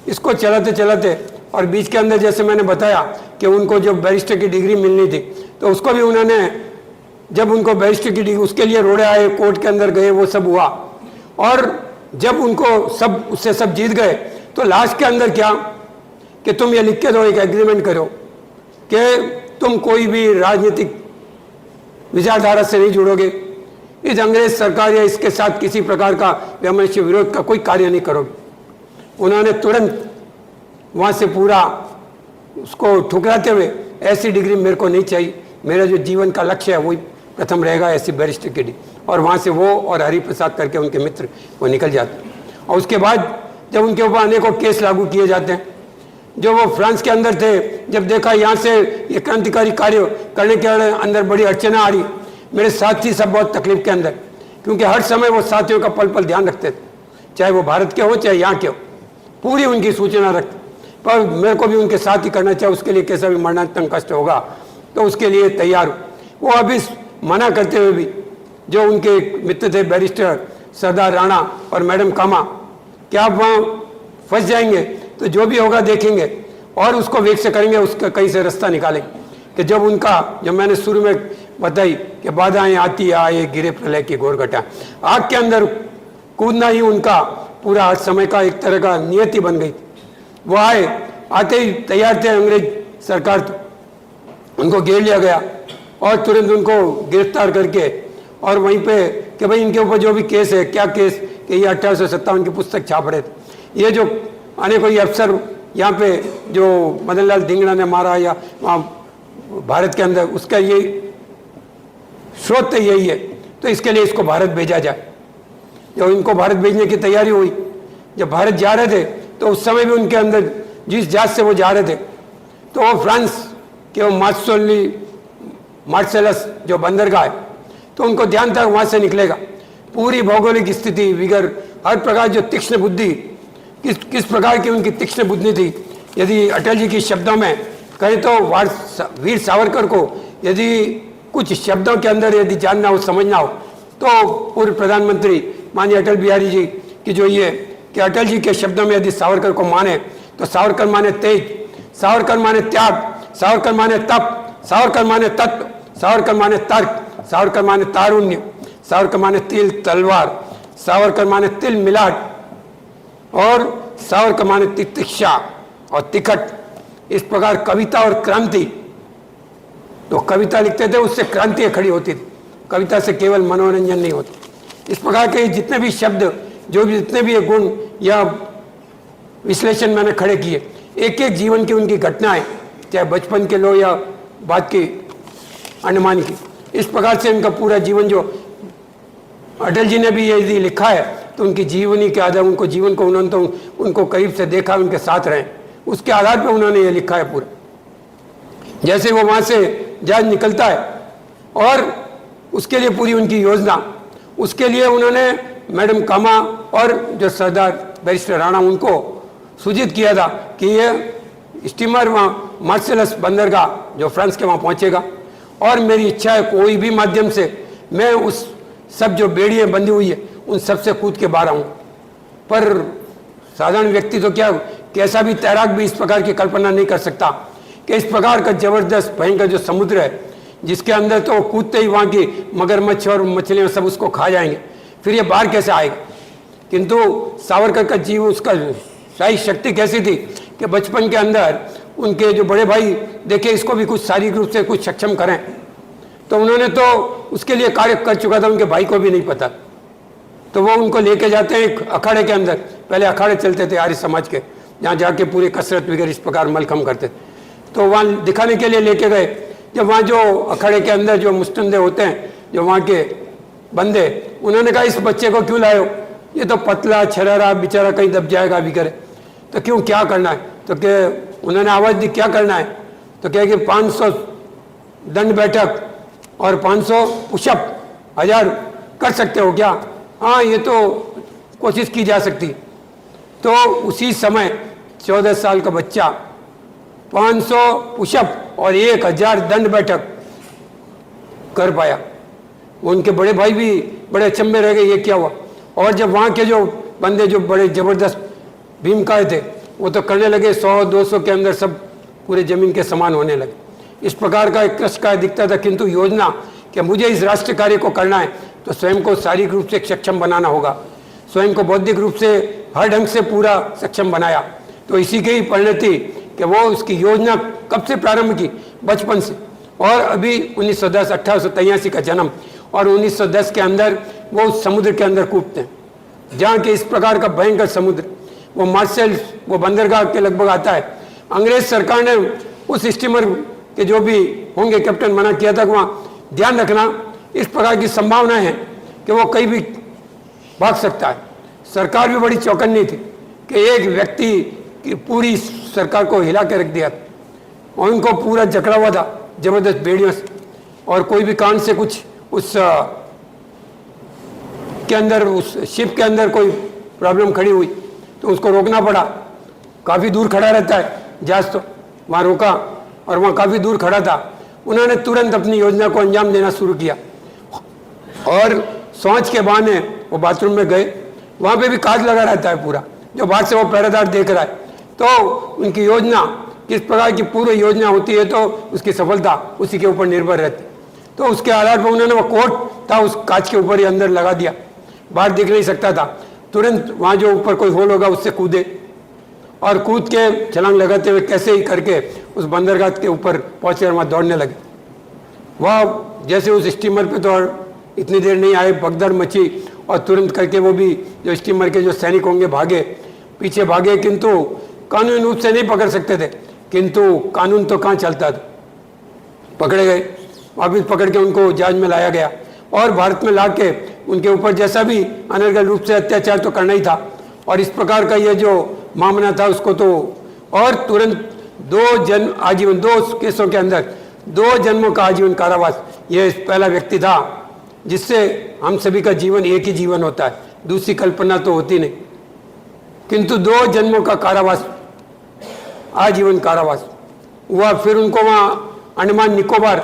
इसको चलाते चलाते और बीच के अंदर जैसे मैंने बताया कि उनको जो बैरिस्टर की डिग्री मिलनी थी, तो उसको भी उन्होंने, जब उनको बैरिस्टर की डिग्री उसके लिए रोड़े आए, कोर्ट के अंदर गए, वो सब हुआ। और जब उनको सब उससे सब जीत गए तो लास्ट के अंदर क्या कि तुम ये लिख के दो, एक एग्रीमेंट करो कि तुम कोई भी राजनीतिक विचारधारा से नहीं जुड़ोगे, इस अंग्रेज सरकार या इसके साथ किसी प्रकार का वैमनस्य विरोध का कोई कार्य नहीं करोगे। उन्होंने तुरंत वहाँ से पूरा उसको ठुकराते हुए ऐसी डिग्री मेरे को नहीं चाहिए, मेरा जो जीवन का लक्ष्य है वही प्रथम रहेगा, ऐसी बैरिस्टर की डिग्री। और वहाँ से वो और हरिप्रसाद करके उनके मित्र वो निकल जाते हैं। और उसके बाद जब उनके ऊपर अनेकों केस लागू किए जाते हैं, जो वो फ्रांस के अंदर थे, जब देखा यहाँ से ये क्रांतिकारी कार्य करने के अंदर बड़ी अड़चना आ रही, मेरे साथी सब बहुत तकलीफ के अंदर, क्योंकि हर समय वो साथियों का पल पल ध्यान रखते थे, चाहे वो भारत के हो चाहे यहाँ के हो, पूरी उनकी सूचना रखते। पर मेरे को भी उनके साथ ही करना चाहिए, उसके लिए कैसा भी मरणांतक कष्ट होगा तो उसके लिए तैयार हो। वो अभी मना करते हुए भी जो उनके मित्र थे बैरिस्टर सरदार राणा और मैडम कामा, क्या आप वहाँ फंस जाएंगे तो जो भी होगा देखेंगे और उसको वेग से करेंगे, उसका कहीं से रास्ता निकालेंगे। कि जब उनका, जब मैंने शुरू में बताई कि बाधाएं आती आए गिरे प्रलय की घोर घटा, आग के अंदर कूदना ही उनका पूरा हर समय का एक तरह का नियति बन गई। वो आए, आते ही तैयार थे अंग्रेज सरकार, तो उनको घेर लिया गया और तुरंत उनको गिरफ्तार करके और वहीं पे कि भाई इनके ऊपर जो भी केस है, क्या केस कि ये 1857 की पुस्तक छाप रहे थे। ये जो अनेकों ये अफसर यहाँ पे जो मदनलाल धिंगड़ा ने मारा या वहाँ भारत के अंदर, उसका ये स्रोत यही है, तो इसके लिए इसको भारत भेजा जाए। जब इनको भारत भेजने की तैयारी हुई, जब भारत जा रहे थे तो उस समय भी उनके अंदर जिस जहाज से वो जा रहे थे तो वो फ्रांस के वो मार्सेलस जो बंदरगाह है, तो उनको ध्यान था वहाँ से निकलेगा। पूरी भौगोलिक स्थिति विगर हर प्रकार जो तीक्ष्ण बुद्धि, किस प्रकार की उनकी तीक्ष्ण बुद्धि थी। यदि अटल जी के शब्दों में कहें तो वीर सावरकर को यदि कुछ शब्दों के अंदर यदि जानना हो, समझना हो, तो पूर्व प्रधानमंत्री माननीय अटल बिहारी जी की जो ये कि अटल जी के शब्दों में यदि सावरकर को माने तो सावरकर माने तेज, सावरकर माने त्याग, सावरकर माने तप, सावरकर माने तत्व, सावरकर माने तर्क, सावरकर माने तारुण्य, सावरकर माने तिल तलवार, सावरकर माने तिल मिलाट और सावरकर माने तितिक्षा और तिखट। इस प्रकार कविता और क्रांति, तो कविता लिखते थे उससे क्रांति खड़ी होती थी, कविता से केवल मनोरंजन नहीं होता। इस प्रकार के जितने भी शब्द, जो भी जितने भी गुण या विश्लेषण मैंने खड़े किए, एक एक जीवन की उनकी घटनाएं, चाहे बचपन के लो या बाद की अंडमान की, इस प्रकार से उनका पूरा जीवन, जो अटल जी ने भी ये यदि लिखा है तो उनकी जीवनी के आधार, उनको जीवन को उन्होंने तो उनको करीब से देखा, उनके साथ रहे, उसके आधार पर उन्होंने ये लिखा है पूरा। जैसे वो वहाँ से जहाज निकलता है और उसके लिए पूरी उनकी योजना, उसके लिए उन्होंने मैडम कामा और जो सरदार बैरिस्टर राणा, उनको सूचित किया था कि ये स्टीमर वहाँ मार्सेलस बंदरगाह जो फ्रांस के वहाँ पहुँचेगा, और मेरी इच्छा है कोई भी माध्यम से मैं उस सब जो बेड़ियाँ बंधी हुई है उन सब से कूद के बाहर आऊँ। पर साधारण व्यक्ति तो क्या, कैसा भी तैराक भी इस प्रकार की कल्पना नहीं कर सकता कि इस प्रकार का जबरदस्त भयंकर जो समुद्र है, जिसके अंदर तो कूदते ही वहाँ की मगरमच्छ और मछलियाँ सब उसको खा जाएंगे, फिर ये बाहर कैसे आएगा। किंतु सावरकर का जीव, उसका शाही शक्ति कैसी थी कि बचपन के अंदर उनके जो बड़े भाई देखे इसको भी कुछ शारीरिक रूप से कुछ सक्षम करें, तो उन्होंने तो उसके लिए कार्य कर चुका था, उनके भाई को भी नहीं पता। तो वो उनको लेके जाते हैं एक अखाड़े के अंदर, पहले अखाड़े चलते थे आर्य समाज के, जहाँ जाके पूरी कसरत वगैरह इस प्रकार मलखम करते थे, तो वहाँ दिखाने के लिए लेके गए। जब वहाँ जो अखाड़े के अंदर जो मुस्तंदे होते हैं, जो वहाँ के बंदे, उन्होंने कहा इस बच्चे को क्यों लाए हो, ये तो पतला छरारा बेचारा कहीं दब जाएगा अभी करे, तो क्यों, क्या करना है। तो क्या उन्होंने आवाज़ दी, क्या करना है, तो क्या कि 500 दंड बैठक और 500 पुशअप, 1000 कर सकते हो क्या। हाँ, ये तो कोशिश की जा सकती। तो उसी समय 14 साल का बच्चा 500 पुशअप और 1000 दंड बैठक कर पाया। उनके बड़े भाई भी बड़े अचंभे रह गए, ये क्या हुआ। और जब वहाँ के जो बंदे जो बड़े ज़बरदस्त भीमकाय थे, वो तो करने लगे 100-200 के अंदर सब पूरे ज़मीन के समान होने लगे। इस प्रकार का एक कृष्ण दिखता था, किंतु योजना कि मुझे इस राष्ट्र कार्य को करना है तो स्वयं को शारीरिक रूप से सक्षम बनाना होगा, स्वयं को बौद्धिक रूप से हर ढंग से पूरा सक्षम बनाया। तो इसी की ही परिणति कि वो उसकी योजना कब से प्रारंभ की, बचपन से। और अभी 1910 1883 का जन्म, और 1910 के अंदर वो उस समुद्र के अंदर कूदते हैं, जहाँ के इस प्रकार का भयंकर समुद्र, वो मार्सेल, वो बंदरगाह के लगभग आता है। अंग्रेज सरकार ने उस स्टीमर के जो भी होंगे कैप्टन मना किया था कि वहाँ ध्यान रखना, इस प्रकार की संभावना है कि वो कहीं भी भाग सकता है। सरकार भी बड़ी चौकन्नी थी कि एक व्यक्ति की पूरी सरकार को हिला के रख दिया, और उनको पूरा जकड़ा हुआ था जबरदस्त बेड़ियों से, और कोई भी कांड से कुछ उस के अंदर, उस शिप के अंदर कोई प्रॉब्लम खड़ी हुई तो उसको रोकना पड़ा। काफ़ी दूर खड़ा रहता है जहाज, तो वहाँ रोका, और वहाँ काफ़ी दूर खड़ा था। उन्होंने तुरंत अपनी योजना को अंजाम देना शुरू किया, और सोच के बहाने वो बाथरूम में गए। वहाँ पे भी कांच लगा रहता है पूरा, जो बाहर से वो पहरेदार देख रहा है। तो उनकी योजना किस प्रकार की पूरी योजना होती है, तो उसकी सफलता उसी के ऊपर निर्भर रहती। तो उसके आधार पर उन्होंने वो कोट था उस कांच के ऊपर ही अंदर लगा दिया, बाहर दिख नहीं सकता था। तुरंत वहाँ जो ऊपर कोई होल होगा उससे कूदे, और कूद के छलांग लगाते हुए कैसे ही करके उस बंदरगाह के ऊपर पहुँचे और वहाँ दौड़ने लगे। वह जैसे उस स्टीमर पे तो इतनी देर नहीं आए, भगदड़ मची, और तुरंत करके वो भी जो स्टीमर के जो सैनिक होंगे भागे, पीछे भागे, किंतु कानूनी रूप से नहीं पकड़ सकते थे। किंतु कानून तो कहाँ चलता था, पकड़े गए, वापिस पकड़ के उनको जहाज में लाया गया, और भारत में ला के उनके ऊपर जैसा भी अनर्गल रूप से अत्याचार तो करना ही था। और इस प्रकार का ये जो मामला था उसको तो, और तुरंत 2 जन्म आजीवन, 2 केसों के अंदर 2 जन्मों का आजीवन कारावास। ये पहला व्यक्ति था जिससे हम सभी का जीवन एक ही जीवन होता है, दूसरी कल्पना तो होती नहीं, किंतु 2 जन्मों का कारावास, आजीवन कारावास हुआ। फिर उनको वहाँ अंडमान निकोबार,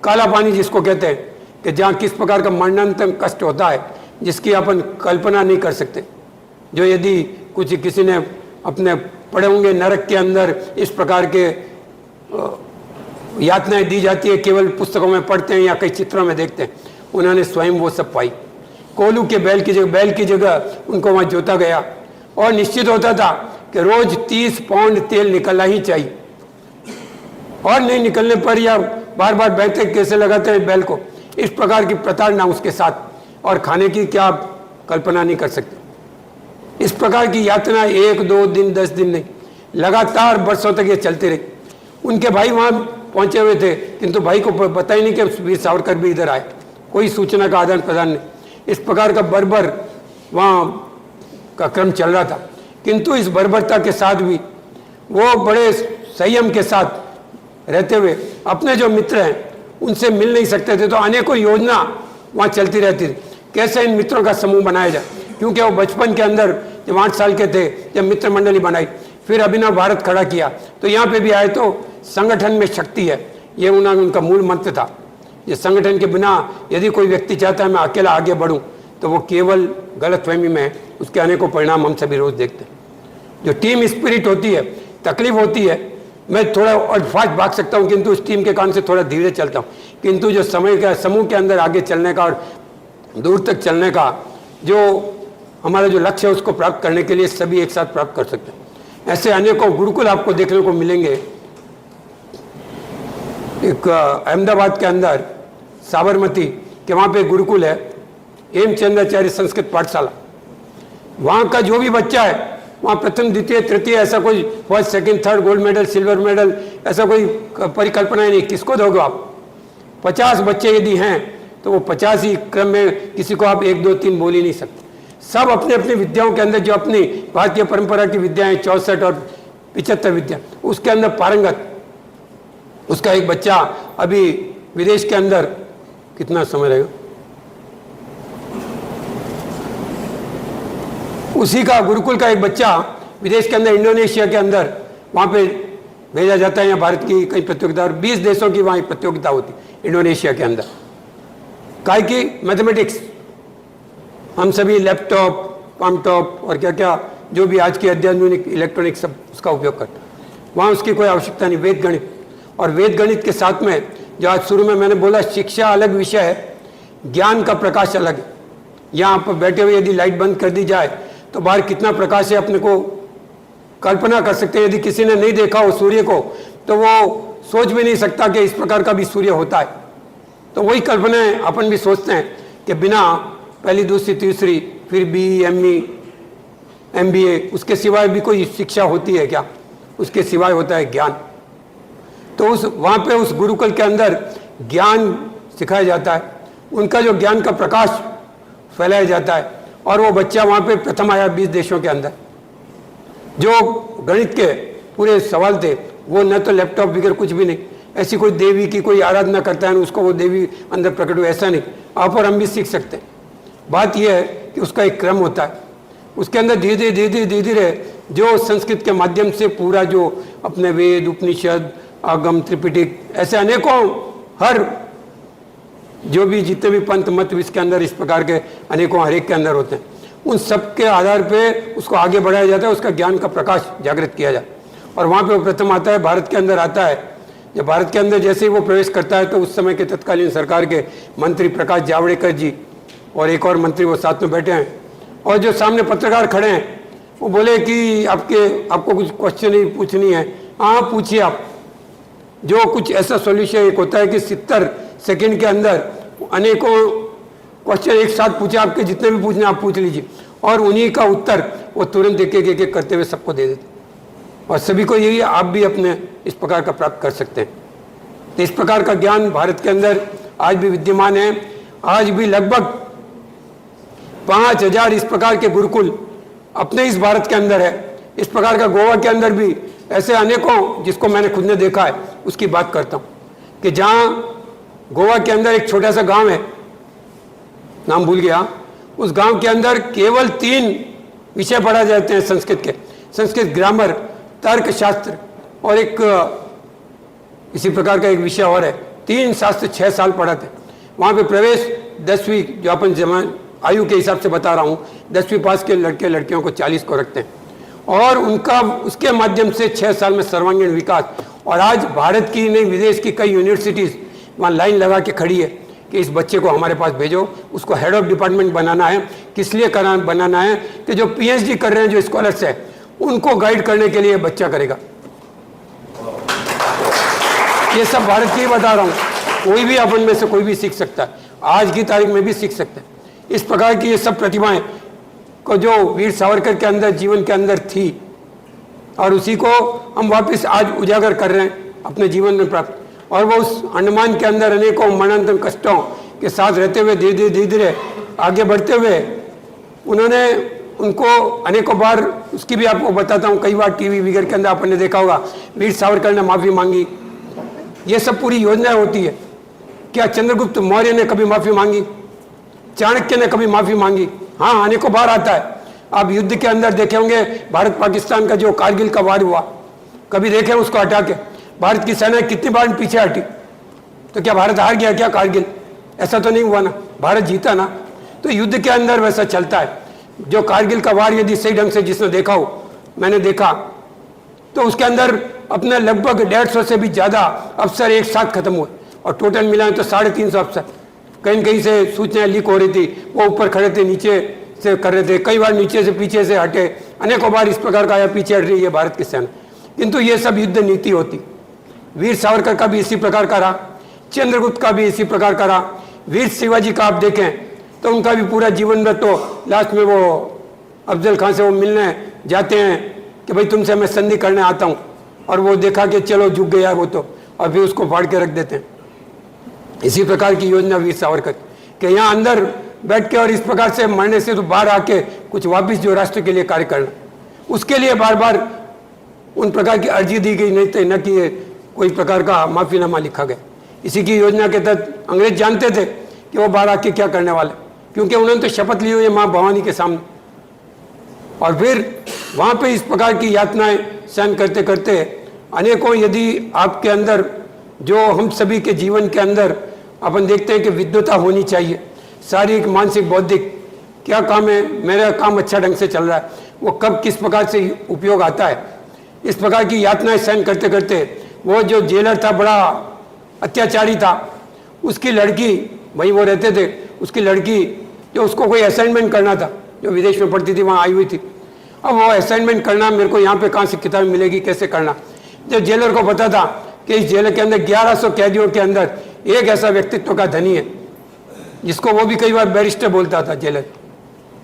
काला पानी जिसको कहते हैं, कि जहाँ किस प्रकार का मरणांतक कष्ट होता है जिसकी अपन कल्पना नहीं कर सकते। जो यदि कुछ किसी ने अपने पढ़े होंगे, नरक के अंदर इस प्रकार के यातनाएं दी जाती है, केवल पुस्तकों में पढ़ते हैं या कई चित्रों में देखते हैं, उन्होंने स्वयं वो सब पाई। कोलू के बैल की जगह उनको वहाँ जोता गया और निश्चित होता था कि रोज 30 पाउंड तेल निकलना ही चाहिए, और नहीं निकलने पर या बार बार बैठते कैसे लगाते हैं बैल को, इस प्रकार की प्रताड़ना उसके साथ, और खाने की क्या आप कल्पना नहीं कर सकते। इस प्रकार की यातना 1 2 दिन 10 दिन नहीं, लगातार बरसों तक ये चलती रही। उनके भाई वहाँ पहुँचे हुए थे, किंतु भाई को पता ही नहीं कि वीर सावरकर भी इधर आए, कोई सूचना का आदान प्रदान नहीं। इस प्रकार का बर्बर वहाँ का क्रम चल रहा था, किंतु इस बर्बरता के साथ भी वो बड़े संयम के साथ रहते हुए अपने जो मित्र हैं उनसे मिल नहीं सकते थे, तो अनेकों योजना वहाँ चलती रहती थी कैसे इन मित्रों का समूह बनाया जाए, क्योंकि वो बचपन के अंदर जब 8 साल के थे जब मित्र मंडली बनाई, फिर अभिनव भारत खड़ा किया, तो यहाँ पे भी आए तो संगठन में शक्ति है, ये उनका मूल मंत्र था। ये संगठन के बिना यदि कोई व्यक्ति चाहता है मैं अकेला आगे बढ़ूँ, तो वो केवल गलतफहमी में है, उसके अनेकों परिणाम हम सभी रोज देखते हैं। जो टीम स्पिरिट होती है, तकलीफ होती है, मैं थोड़ा और फास्ट भाग सकता हूँ किंतु उस टीम के कारण से थोड़ा धीरे चलता हूँ, किंतु जो समय का समूह के अंदर आगे चलने का और दूर तक चलने का जो हमारा जो लक्ष्य है उसको प्राप्त करने के लिए सभी एक साथ प्राप्त कर सकते हैं। ऐसे अनेकों गुरुकुल आपको देखने को मिलेंगे। एक अहमदाबाद के अंदर साबरमती के वहाँ पे गुरुकुल है, हेमचंद्राचार्य संस्कृत पाठशाला। वहाँ का जो भी बच्चा है वहाँ प्रथम द्वितीय तृतीय ऐसा कोई first second third gold medal silver medal ऐसा कोई परिकल्पना ही नहीं, किसको दोगे आप। 50 बच्चे यदि हैं तो वो 50 ही क्रम में किसी को आप 1 2 3 बोल ही नहीं सकते। सब अपने अपने विद्याओं के अंदर जो अपनी भारतीय परंपरा की विद्याएं 64 और 75 विद्या उसके अंदर पारंगत। उसका एक बच्चा अभी विदेश के अंदर कितना समय रहेगा, उसी का गुरुकुल का एक बच्चा विदेश के अंदर इंडोनेशिया के अंदर वहाँ पे भेजा जाता है या भारत की कई प्रतियोगिता और 20 देशों की वहाँ एक प्रतियोगिता होती इंडोनेशिया के अंदर काय की मैथमेटिक्स। हम सभी लैपटॉप पम्पटॉप और क्या क्या जो भी आज की अत्याधुनिक इलेक्ट्रॉनिक सब उसका उपयोग करते हैं। वहाँ उसकी कोई आवश्यकता नहीं। वेद गणित और वेद गणित के साथ में जो आज शुरू में मैंने बोला शिक्षा अलग विषय है, ज्ञान का प्रकाश अलग है। यहाँ पर बैठे हुए यदि लाइट बंद कर दी जाए तो बाहर कितना प्रकाश है अपने को कल्पना कर सकते हैं। यदि किसी ने नहीं देखा हो सूर्य को तो वो सोच भी नहीं सकता कि इस प्रकार का भी सूर्य होता है। तो वही कल्पनाएं अपन भी सोचते हैं कि बिना पहली दूसरी तीसरी फिर BE ME MBA उसके सिवाय भी कोई शिक्षा होती है क्या, उसके सिवाय होता है ज्ञान। तो उस वहाँ पे उस गुरुकुल के अंदर ज्ञान सिखाया जाता है, उनका जो ज्ञान का प्रकाश फैलाया जाता है। और वो बच्चा वहाँ पे प्रथम आया 20 देशों के अंदर। जो गणित के पूरे सवाल थे वो न तो लैपटॉप वगैरह कुछ भी नहीं, ऐसी कोई देवी की कोई आराधना करता है उसको वो देवी अंदर प्रकट हो, ऐसा नहीं। आप और हम भी सीख सकते हैं। बात यह है कि उसका एक क्रम होता है, उसके अंदर धीरे धीरे जो संस्कृत के माध्यम से पूरा जो अपने वेद उपनिषद आगम त्रिपिटक ऐसे अनेकों हर जो भी जितने भी पंथ मत इसके अंदर इस प्रकार के अनेकों हर एक के अंदर होते हैं, उन सब के आधार पे उसको आगे बढ़ाया जाता है, उसका ज्ञान का प्रकाश जागृत किया जाता है। और वहाँ पे वो प्रथम आता है, भारत के अंदर आता है। जब भारत के अंदर जैसे ही वो प्रवेश करता है तो उस समय के तत्कालीन सरकार के मंत्री प्रकाश जावड़ेकर जी और एक और मंत्री वो साथ में बैठे हैं और जो सामने पत्रकार खड़े हैं वो बोले कि आपको कुछ क्वेश्चन ही पूछनी है। हाँ पूछिए आप। जो कुछ ऐसा सॉल्यूशन एक होता है कि 70 सेकंड के अंदर अनेकों क्वेश्चन एक साथ पूछे, आपके जितने भी पूछने आप पूछ लीजिए और उन्हीं का उत्तर वो तुरंत एक एक करते हुए सबको दे देते। और सभी को यही आप भी अपने इस प्रकार का प्राप्त कर सकते हैं। तो इस प्रकार का ज्ञान भारत के अंदर आज भी विद्यमान है। आज भी लगभग 5000 इस प्रकार के गुरुकुल अपने इस भारत के अंदर है। इस प्रकार का गोवा के अंदर भी ऐसे अनेकों जिसको मैंने खुद ने देखा है उसकी बात करता हूँ कि जहाँ गोवा के अंदर एक छोटा सा गांव है, नाम भूल गया, उस गांव के अंदर केवल 3 विषय पढ़ा जाते हैं संस्कृत के, संस्कृत ग्रामर तर्क शास्त्र और एक इसी प्रकार का एक विषय और है। 3 शास्त्र 6 साल पढ़ाते। वहाँ पे प्रवेश 10वीं जो अपन जमा आयु के हिसाब से बता रहा हूँ 10वीं पास के लड़के लड़कियों को 40 को रखते हैं और उनका उसके माध्यम से 6 साल में सर्वांगीण विकास। और आज भारत की नहीं विदेश की कई यूनिवर्सिटीज़ वहाँ लाइन लगा के खड़ी है। कि इस बच्चे को हमारे पास भेजो, उसको हेड ऑफ डिपार्टमेंट बनाना है। किस लिए बनाना है कि जो पीएचडी कर रहे हैं, जो स्कॉलर्स है, उनको गाइड करने के लिए बच्चा करेगा। ये सब भारत की बता रहा हूँ, कोई भी अपन में से कोई भी सीख सकता है, आज की तारीख में भी सीख सकता है। इस प्रकार की ये सब प्रतिभाएं को जो वीर सावरकर के अंदर, जीवन के अंदर थी, और उसी को हम वापस आज उजागर कर रहे हैं अपने जीवन में प्राप्त। और वो उस अंडमान के अंदर अनेकों मरणांतन कष्टों के साथ रहते हुए धीरे धीरे आगे बढ़ते हुए उन्होंने उनको अनेकों बार, उसकी भी आपको बताता हूँ, कई बार टीवी वगैरह के अंदर आपने देखा होगा, वीर सावरकर ने माफ़ी मांगी। ये सब पूरी योजनाएं होती है। क्या चंद्रगुप्त मौर्य ने कभी माफ़ी मांगी? चाणक्य ने कभी माफ़ी मांगी? हाँ, अनेकों बार आता है। आप युद्ध के अंदर देखे होंगे, भारत पाकिस्तान का जो कारगिल का वार हुआ, कभी देखे उसको हटा के भारत की सेना कितनी बार पीछे हटी? तो क्या भारत हार गया क्या कारगिल? ऐसा तो नहीं हुआ ना, भारत जीता ना। तो युद्ध के अंदर वैसा चलता है। जो कारगिल का वार यदि सही ढंग से जिसने देखा हो, मैंने देखा, तो उसके अंदर अपने लगभग 150 से भी ज़्यादा अफसर एक साथ खत्म हुए, और टोटल मिलाएं तो 350 अफसर। कहीं कहीं से सूचनाएं लीक हो रही थी, वो ऊपर खड़े थे, नीचे से कर रहे थे, कई बार नीचे से पीछे से हटे, अनेकों बार इस प्रकार का या पीछे हट रही है भारत की सेना। किंतु ये सब युद्ध नीति होती। वीर सावरकर का भी इसी प्रकार का रहा, चंद्रगुप्त का भी इसी प्रकार का रहा। वीर शिवाजी का आप देखें तो उनका भी पूरा जीवन में, तो लास्ट में वो अफजल खान से वो मिलने जाते हैं कि भाई तुमसे मैं संधि करने आता हूँ, और वो देखा कि चलो झुक गया वो तो, और फिर उसको फाड़ के रख देते हैं। इसी प्रकार की योजना वीर सावरकर कि यहाँ अंदर बैठ के और इस प्रकार से मरने से तो बाहर आके कुछ वापस जो राष्ट्र के लिए कार्य करना, उसके लिए बार बार उन प्रकार की अर्जी दी गई, नहीं तो न कि कोई प्रकार का माफीनामा लिखा गया। इसी की योजना के तहत अंग्रेज जानते थे कि वो बाहर आके क्या करने वाले, क्योंकि उन्होंने तो शपथ ली हुई है माँ भवानी के सामने। और फिर वहाँ पे इस प्रकार की यातनाएं सहन करते करते अनेकों, यदि आपके अंदर, जो हम सभी के जीवन के अंदर अपन देखते हैं कि विद्वता होनी चाहिए, शारीरिक, मानसिक, बौद्धिक, क्या काम है, मेरा काम अच्छा ढंग से चल रहा है, वो कब किस प्रकार से उपयोग आता है, इस प्रकार की यातनाएं सहन करते करते वो जो जेलर था, बड़ा अत्याचारी था, उसकी लड़की, वहीं वो रहते थे, उसकी लड़की जो उसको कोई असाइनमेंट करना था, जो विदेश में पढ़ती थी, वहाँ आई हुई थी। अब वो असाइनमेंट करना, मेरे को यहाँ पे कहाँ से किताब मिलेगी, कैसे करना? जब जेलर को पता था कि इस जेल के अंदर 1100 कैदियों के अंदर एक ऐसा व्यक्तित्व का धनी है, जिसको वो भी कई बार बैरिस्टर बोलता था जेलर,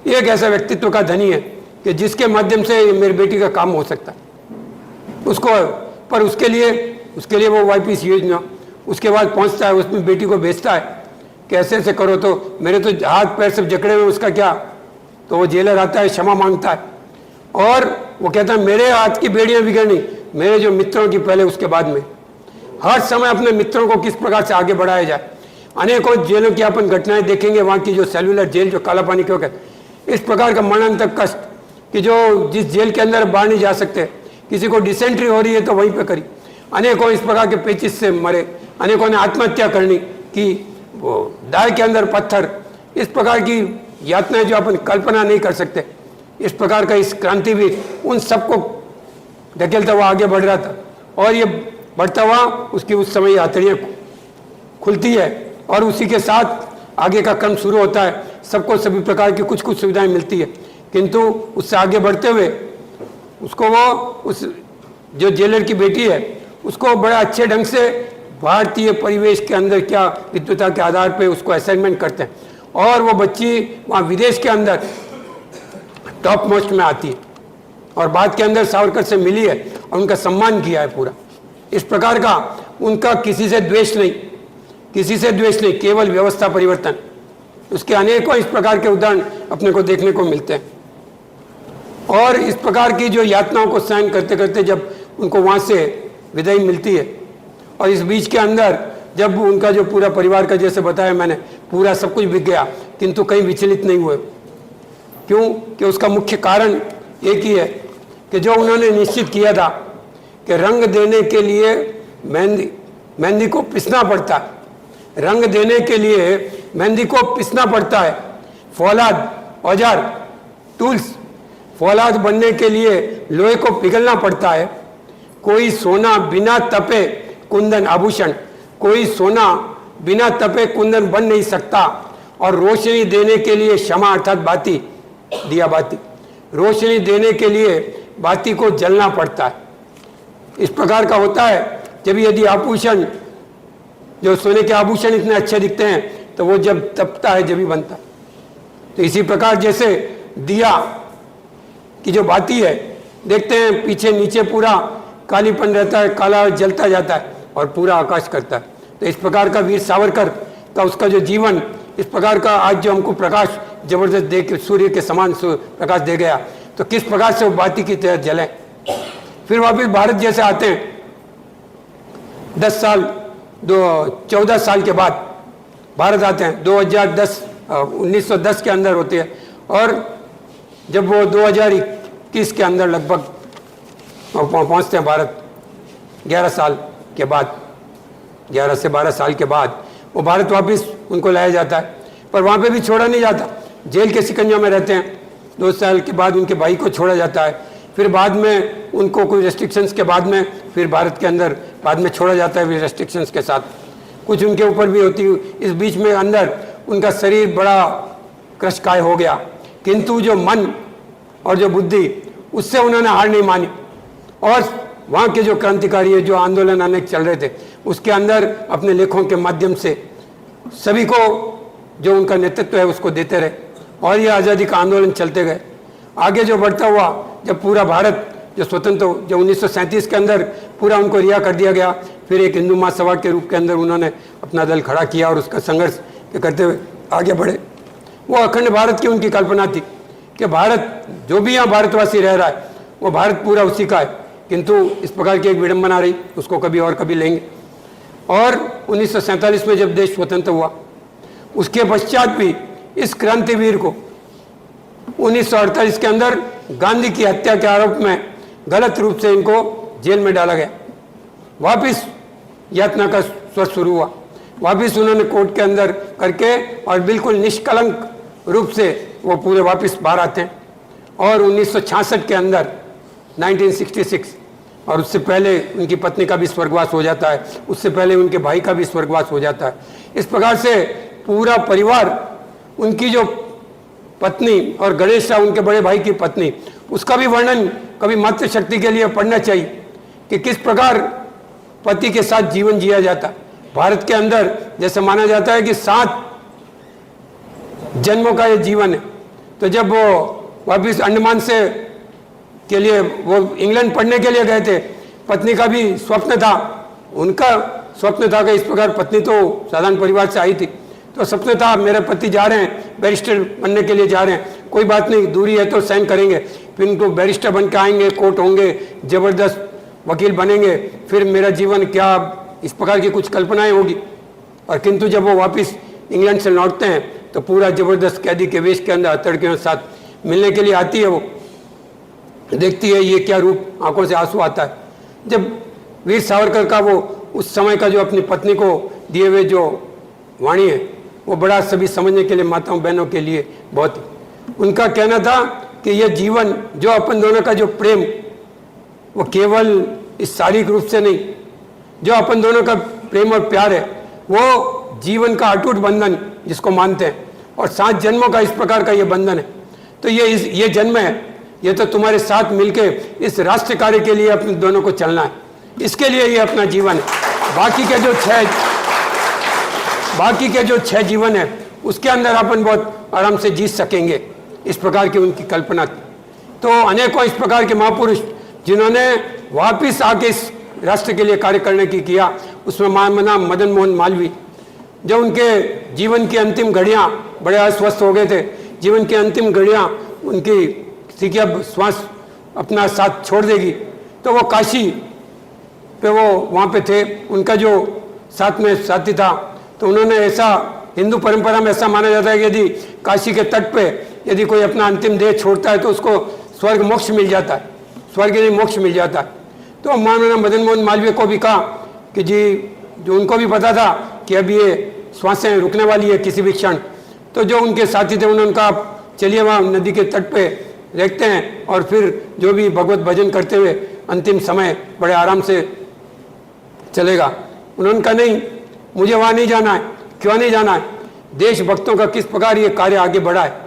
एक ऐसा व्यक्तित्व का धनी है कि जिसके माध्यम से मेरी बेटी का काम हो सकता है उसको, पर उसके लिए वो वापस योजना, उसके बाद पहुंचता है, उसमें बेटी को भेजता है कि ऐसे ऐसे करो, तो मेरे तो हाथ पैर सब जकड़े हुए, उसका क्या? तो वो जेलर आता है, क्षमा मांगता है, और वो कहता है मेरे हाथ की बेड़ियां बिगड़नी, मेरे जो मित्रों की पहले उसके बाद में, हर समय अपने मित्रों को किस प्रकार से आगे बढ़ाया जाए। अनेकों जेलों की अपन घटनाएं देखेंगे, वहाँ की जो सेलुलर जेल, जो काला पानी के वक्त, इस प्रकार का मरणांतक कष्ट कि जो जिस जेल के अंदर बाहर नहीं जा सकते, किसी को डिसेंट्री हो रही है तो वहीं पे करी, अनेकों इस प्रकार के पेचिस से मरे, अनेकों ने आत्महत्या करनी की, वो दाय के अंदर पत्थर, इस प्रकार की यातनाएं जो अपन कल्पना नहीं कर सकते। इस प्रकार का इस क्रांतिवीर उन सबको धकेलता हुआ आगे बढ़ रहा था, और ये बढ़ता हुआ उसकी उस समय हथेलियाँ खुलती है, और उसी के साथ आगे का क्रम शुरू होता है। सबको सभी प्रकार की कुछ कुछ सुविधाएं मिलती है, किंतु उससे आगे बढ़ते हुए उसको वो, उस जो जेलर की बेटी है, उसको बड़ा अच्छे ढंग से भारतीय परिवेश के अंदर क्या विद्वता के आधार पे उसको असाइनमेंट करते हैं, और वो बच्ची वहाँ विदेश के अंदर टॉप मोस्ट में आती है, और बाद के अंदर सावरकर से मिली है और उनका सम्मान किया है पूरा। इस प्रकार का उनका किसी से द्वेष नहीं, किसी से द्वेष नहीं, केवल व्यवस्था परिवर्तन। उसके अनेकों इस प्रकार के उदाहरण अपने को देखने को मिलते हैं। और इस प्रकार की जो यातनाओं को सहन करते करते जब उनको वहाँ से विदाई मिलती है, और इस बीच के अंदर जब उनका जो पूरा परिवार का, जैसे बताया मैंने, पूरा सब कुछ बिक गया, किंतु कहीं विचलित नहीं हुए। क्यों? कि उसका मुख्य कारण एक ही है कि जो उन्होंने निश्चित किया था कि रंग देने के लिए मेहंदी को पिसना पड़ता है, रंग देने के लिए मेहंदी को पिसना पड़ता है। फौलाद, औजार, टूल्स, फौलाद बनने के लिए लोहे को पिघलना पड़ता है। कोई सोना बिना तपे कुंदन आभूषण, कोई सोना बिना तपे कुंदन बन नहीं सकता, और रोशनी देने के लिए क्षमा अर्थात बाती, दिया बाती, रोशनी देने के लिए बाती को जलना पड़ता है। इस प्रकार का होता है जब यदि आभूषण, जो सोने के आभूषण इतने अच्छे दिखते हैं तो वो जब तपता है जब ही बनता है। तो इसी प्रकार जैसे दिया की जो बाती है, देखते हैं पीछे नीचे पूरा कालीपन रहता है, काला जलता जाता है और पूरा आकाश करता है। तो इस प्रकार का वीर सावरकर का उसका जो जीवन, इस प्रकार का आज जो हमको प्रकाश जबरदस्त दे के सूर्य के समान प्रकाश दे गया, तो किस प्रकार से वो बाती की तरह जले। फिर वापिस भारत जैसे आते हैं 14 साल के बाद भारत आते हैं, 1910 के अंदर होते हैं, और जब वो 2021 के अंदर लगभग पहुंचते हैं भारत, 11 साल के बाद, 11 से 12 साल के बाद वो भारत वापस उनको लाया जाता है। पर वहाँ पे भी छोड़ा नहीं जाता, जेल के शिकंजा में रहते हैं। 2 साल के बाद उनके भाई को छोड़ा जाता है, फिर बाद में उनको कोई रेस्ट्रिक्शंस के बाद में फिर भारत के अंदर बाद में छोड़ा जाता है, फिर रेस्ट्रिक्शंस के साथ कुछ उनके ऊपर भी होती। इस बीच में अंदर उनका शरीर बड़ा क्रशकाय हो गया, किंतु जो मन और जो बुद्धि, उससे उन्होंने हार नहीं मानी, और वहाँ के जो क्रांतिकारी जो आंदोलन अनेक चल रहे थे उसके अंदर अपने लेखों के माध्यम से सभी को जो उनका नेतृत्व है उसको देते रहे, और ये आज़ादी का आंदोलन चलते गए। आगे जो बढ़ता हुआ, जब पूरा भारत जो स्वतंत्र, जो 1937 के अंदर पूरा उनको रिहा कर दिया गया, फिर एक हिंदू महासभा के रूप के अंदर उन्होंने अपना दल खड़ा किया और उसका संघर्ष करते हुए आगे बढ़े। वो अखंड भारत की उनकी कल्पना थी कि भारत, जो भी यहाँ भारतवासी रह रहा है वो भारत पूरा उसी का है, किंतु इस प्रकार की एक विडंबना रही, उसको कभी और कभी लेंगे। और 1947 में जब देश स्वतंत्र हुआ, उसके पश्चात भी इस क्रांतिवीर को 1948 के अंदर गांधी की हत्या के आरोप में गलत रूप से इनको जेल में डाला गया। वापिस यातना का स्वर शुरू हुआ, वापिस उन्होंने कोर्ट के अंदर करके और बिल्कुल निष्कलंक रूप से वो पूरे वापिस बाहर आते हैं। और 1966 के अंदर 1966, और उससे पहले उनकी पत्नी का भी स्वर्गवास हो जाता है, उससे पहले उनके भाई का भी स्वर्गवास हो जाता है। इस प्रकार से पूरा परिवार, उनकी जो पत्नी और गणेश राव उनके बड़े भाई की पत्नी, उसका भी वर्णन कभी मातृशक्ति के लिए पढ़ना चाहिए कि किस प्रकार पति के साथ जीवन जिया जाता। भारत के अंदर जैसे माना जाता है कि 7 जन्मों का ये जीवन है। तो जब वो वापिस अंडमान से के लिए वो इंग्लैंड पढ़ने के लिए गए थे, पत्नी का भी स्वप्न था, उनका स्वप्न था कि इस प्रकार, पत्नी तो साधारण परिवार से आई थी, तो सपना था मेरे पति जा रहे हैं, बैरिस्टर बनने के लिए जा रहे हैं, कोई बात नहीं, दूरी है तो सहन करेंगे, फिर उनको बैरिस्टर बन के आएंगे, कोर्ट होंगे, जबरदस्त वकील बनेंगे, फिर मेरा जीवन क्या, इस प्रकार की कुछ कल्पनाएं होगी। और किंतु जब वो वापस इंग्लैंड से लौटते हैं तो पूरा जबरदस्त कैदी के वेश के अंदर हथकड़ियों के साथ मिलने के लिए आती है। वो देखती है ये क्या रूप, आंखों से आंसू आता है। जब वीर सावरकर का वो उस समय का जो अपनी पत्नी को दिए हुए जो वाणी है, वो बड़ा सभी समझने के लिए माताओं बहनों के लिए बहुत, उनका कहना था कि यह जीवन जो अपन दोनों का जो प्रेम, वो केवल इस शारीरिक रूप से नहीं, जो अपन दोनों का प्रेम और प्यार है वो जीवन का अटूट बंधन जिसको मानते हैं, और 7 जन्मों का इस प्रकार का ये बंधन है। तो ये जन्म है, ये तो तुम्हारे साथ मिलके इस राष्ट्र कार्य के लिए अपने दोनों को चलना है, इसके लिए ये अपना जीवन है। बाकी के जो 6 जीवन है उसके अंदर अपन बहुत आराम से जी सकेंगे, इस प्रकार की उनकी कल्पना थी। तो अनेकों इस प्रकार के महापुरुष जिन्होंने वापिस आके इस राष्ट्र के लिए कार्य करने की किया, उसमें महामना मदन मोहन मालवीय, जो उनके जीवन की अंतिम घड़ियां, बड़े अस्वस्थ हो गए थे, जीवन की अंतिम घड़ियां उनकी थी कि अब श्वास अपना साथ छोड़ देगी, तो वो काशी पे वो वहाँ पे थे, उनका जो साथ में साथी था, तो उन्होंने ऐसा, हिंदू परंपरा में ऐसा माना जाता है कि यदि काशी के तट पे यदि कोई अपना अंतिम देह छोड़ता है तो उसको स्वर्ग मोक्ष मिल जाता है, स्वर्ग नहीं मोक्ष मिल जाता है। तो माननीय मदन मोहन मालवीय को भी कहा कि जी, जो उनको भी पता था कि अब ये श्वासें रुकने वाली है किसी भी क्षण, तो जो उनके साथी थे उन्होंने कहा चलिए वहाँ नदी के तट पे देखते हैं और फिर जो भी भगवत भजन करते हुए अंतिम समय बड़े आराम से चलेगा। उन्होंने कहा नहीं, मुझे वहाँ नहीं जाना है, क्यों नहीं जाना है, देशभक्तों का किस प्रकार ये कार्य आगे बढ़ा है।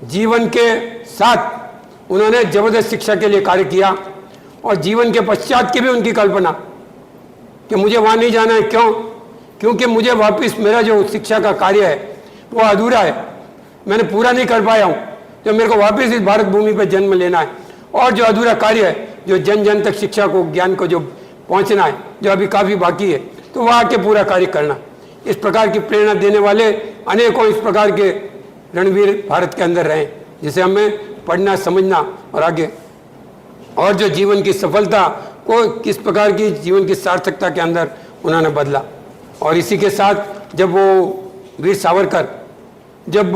जीवन के साथ उन्होंने जबरदस्त शिक्षा के लिए कार्य किया और जीवन के पश्चात की भी उनकी कल्पना कि मुझे वहाँ नहीं जाना है, क्यों, क्योंकि मुझे वापस मेरा जो शिक्षा का कार्य है वो अधूरा है, मैंने पूरा नहीं कर पाया हूँ, तो मेरे को वापस इस भारत भूमि पर जन्म लेना है और जो अधूरा कार्य है, जो जन जन तक शिक्षा को, ज्ञान को जो पहुँचना है, जो अभी काफ़ी बाकी है, तो वहाँ के पूरा कार्य करना। इस प्रकार की प्रेरणा देने वाले अनेकों इस प्रकार के रणवीर भारत के अंदर रहे, जिसे हमें पढ़ना, समझना और आगे, और जो जीवन की सफलता को किस प्रकार की जीवन की सार्थकता के अंदर उन्होंने बदला। और इसी के साथ जब वो वीर सावरकर जब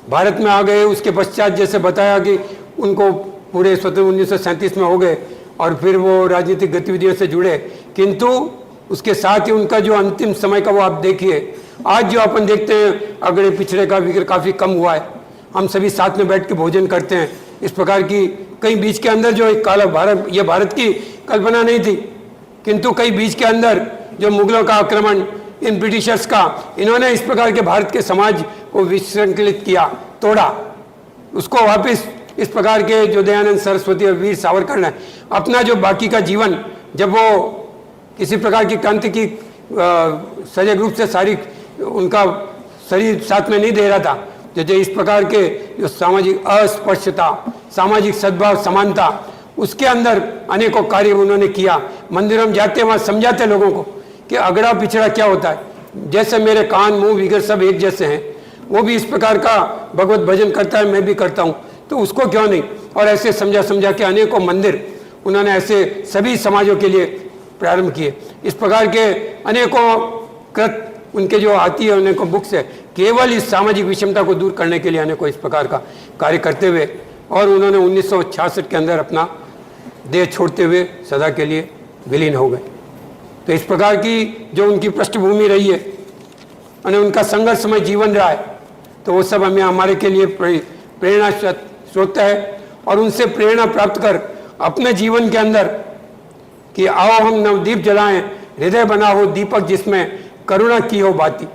भारत में आ गए, उसके पश्चात जैसे बताया कि उनको पूरे स्वतंत्र 1937 में हो गए और फिर वो राजनीतिक गतिविधियों से जुड़े, किंतु उसके साथ ही उनका जो अंतिम समय का वो आप देखिए, आज जो अपन देखते हैं अगड़े पिछड़े का विग्रह काफ़ी कम हुआ है, हम सभी साथ में बैठ के भोजन करते हैं, इस प्रकार की कई बीच के अंदर जो एक काला भारत, ये भारत की कल्पना नहीं थी, किंतु कई बीच के अंदर जो मुगलों का आक्रमण, इन ब्रिटिशर्स का, इन्होंने इस प्रकार के भारत के समाज को विश्रंखलित किया, तोड़ा, उसको वापस इस प्रकार के जो दयानंद सरस्वती और वीर सावरकर ने अपना जो बाकी का जीवन, जब वो किसी प्रकार की क्रांति की सजग रूप से सारी उनका शरीर साथ में नहीं दे रहा था, जो इस प्रकार के जो सामाजिक अस्पृश्यता, सामाजिक सद्भाव, समानता, उसके अंदर अनेकों कार्य उन्होंने किया। मंदिरों में जाते वहाँ समझाते लोगों को कि अगड़ा पिछड़ा क्या होता है, जैसे मेरे कान, मुंह, विगर सब एक जैसे हैं, वो भी इस प्रकार का भगवत भजन करता है, मैं भी करता हूँ, तो उसको क्यों नहीं। और ऐसे समझा के अनेकों मंदिर उन्होंने ऐसे सभी समाजों के लिए प्रारंभ किए। इस प्रकार के अनेकों कृत उनके जो आती है, अनेकों बुक्स है, केवल इस सामाजिक विषमता को दूर करने के लिए अनेकों इस प्रकार का कार्य करते हुए, और उन्होंने 1966 के अंदर अपना देह छोड़ते हुए सदा के लिए विलीन हो गए। तो इस प्रकार की जो उनकी पृष्ठभूमि रही है और उनका संघर्षमय जीवन रहा है, तो वो सब हमें हमारे के लिए प्रेरणा स्रोत है। और उनसे प्रेरणा प्राप्त कर अपने जीवन के अंदर कि आओ हम नवदीप जलाएं, हृदय बना हो दीपक जिसमें करुणा की हो बाती।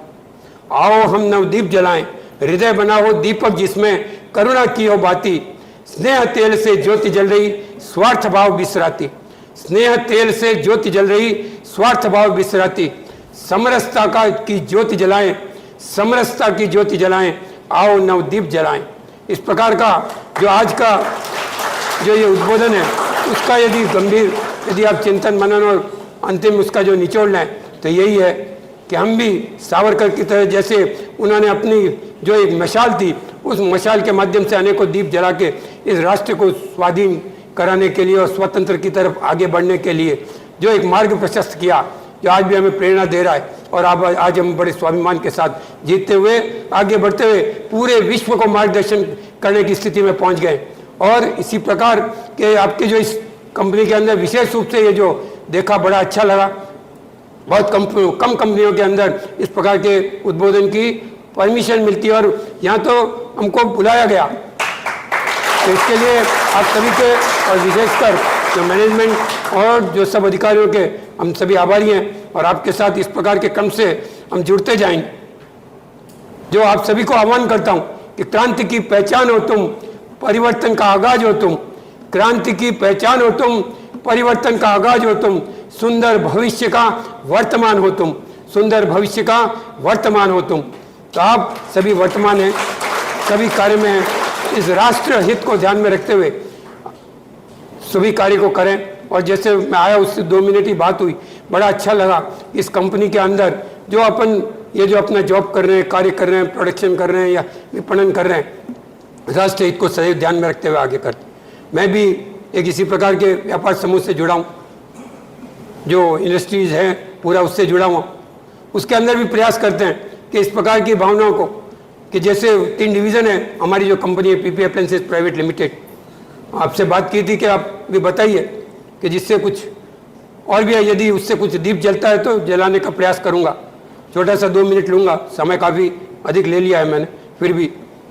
आओ हम नवदीप जलाएं, हृदय बना हो दीपक जिसमें करुणा की हो बाती। स्नेह तेल से ज्योति जल रही, स्वार्थ भाव बिसराती। स्नेह तेल से ज्योति जल रही, स्वार्थ भाव बिसराती। समरसता का की ज्योति जलाएं, समरसता की ज्योति जलाएं, आओ नवदीप जलाएं। इस प्रकार का जो आज का जो ये उद्बोधन है, उसका यदि गंभीर यदि आप चिंतन मनन और अंतिम उसका जो निचोड़ लें, तो यही है कि हम भी सावरकर की तरह, जैसे उन्होंने अपनी जो एक मशाल थी, उस मशाल के माध्यम से अनेकों दीप जला के इस राष्ट्र को स्वाधीन कराने के लिए और स्वतंत्र की तरफ आगे बढ़ने के लिए जो एक मार्ग प्रशस्त किया, जो आज भी हमें प्रेरणा दे रहा है। और आज हम बड़े स्वाभिमान के साथ जीतते हुए, आगे बढ़ते हुए पूरे विश्व को मार्गदर्शन करने की स्थिति में पहुंच गए। और इसी प्रकार के आपके जो इस कंपनी के अंदर विशेष रूप से ये जो देखा, बड़ा अच्छा लगा। बहुत कम कंपनियों के अंदर इस प्रकार के उद्बोधन की परमिशन मिलती है और यहाँ तो हमको बुलाया गया, तो इसके लिए आप सभी के और विशेषकर जो मैनेजमेंट और जो सब अधिकारियों के हम सभी आभारी हैं। और आपके साथ इस प्रकार के क्रम से हम जुड़ते जाएंगे। जो आप सभी को आह्वान करता हूँ कि क्रांति की पहचान हो तुम, परिवर्तन का आगाज हो तुम। क्रांति की पहचान हो तुम, परिवर्तन का आगाज हो तुम। सुंदर भविष्य का वर्तमान हो तुम, सुंदर भविष्य का वर्तमान हो तुम। तो आप सभी वर्तमान हैं, सभी कार्य में हैं। इस राष्ट्र हित को ध्यान में रखते हुए सभी कार्य को करें। और जैसे मैं आया उससे 2 मिनट ही बात हुई, बड़ा अच्छा लगा। इस कंपनी के अंदर जो अपन ये जो अपना जॉब कर रहे हैं, कार्य कर रहे हैं, प्रोडक्शन कर रहे हैं या विपणन कर रहे हैं, राष्ट्र हित को सदैव ध्यान में रखते हुए आगे करते। मैं भी एक इसी प्रकार के व्यापार समूह से जुड़ा हूँ, जो इंडस्ट्रीज है पूरा उससे जुड़ा हुआ। उसके अंदर भी प्रयास करते हैं कि इस प्रकार की भावनाओं को, कि जैसे 3 डिवीज़न है हमारी जो कंपनी है पीपी अप्लायंसेज प्राइवेट लिमिटेड, आपसे बात की थी कि आप भी बताइए कि जिससे कुछ और भी है, यदि उससे कुछ दीप जलता है तो जलाने का प्रयास करूँगा। छोटा सा 2 मिनट लूँगा, समय काफ़ी अधिक ले लिया है मैंने, फिर भी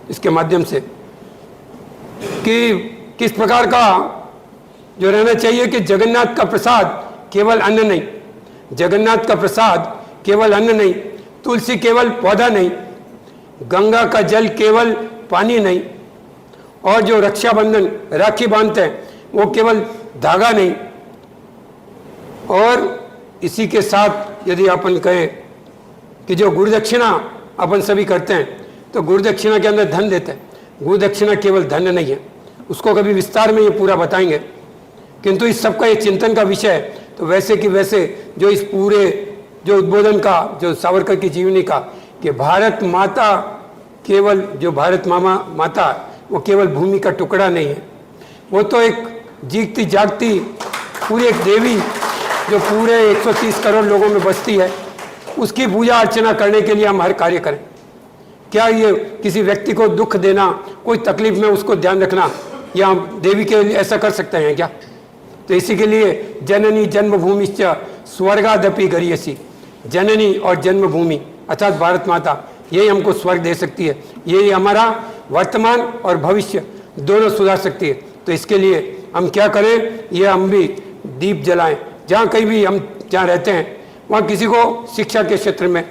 इसके माध्यम से कि किस प्रकार का जो रहना चाहिए कि जगन्नाथ का प्रसाद केवल अन्न नहीं, जगन्नाथ का प्रसाद केवल अन्न नहीं, तुलसी केवल पौधा नहीं, गंगा का जल केवल पानी नहीं, और जो रक्षाबंधन राखी बांधते हैं वो केवल धागा नहीं। और इसी के साथ यदि अपन कहें कि जो गुरुदक्षिणा अपन सभी करते हैं, तो गुरुदक्षिणा के अंदर धन देते हैं। गुरुदक्षिणा केवल धन नहीं है, उसको कभी विस्तार में ये पूरा बताएंगे, किंतु इस सबका ये चिंतन का विषय है। तो वैसे कि वैसे जो इस पूरे जो उद्बोधन का, जो सावरकर की जीवनी का, कि भारत माता केवल, जो भारत माता वो केवल भूमि का टुकड़ा नहीं है, वो तो एक जीती जागती पूरी एक देवी जो पूरे 130 करोड़ लोगों में बसती है। उसकी पूजा अर्चना करने के लिए हम हर कार्य करें। क्या ये किसी व्यक्ति को दुख देना, कोई तकलीफ में उसको ध्यान रखना, या हम देवी के लिए ऐसा कर सकते हैं क्या? तो इसी के लिए जननी जन्मभूमिश्च स्वर्गादपि गरीयसी, जननी और जन्मभूमि अर्थात भारत माता, यही हमको स्वर्ग दे सकती है। यही हमारा वर्तमान और भविष्य दोनों सुधार सकती है। तो इसके लिए हम क्या करें, ये हम भी दीप जलाएं। जहाँ कहीं भी हम जहाँ रहते हैं वहाँ किसी को शिक्षा के क्षेत्र में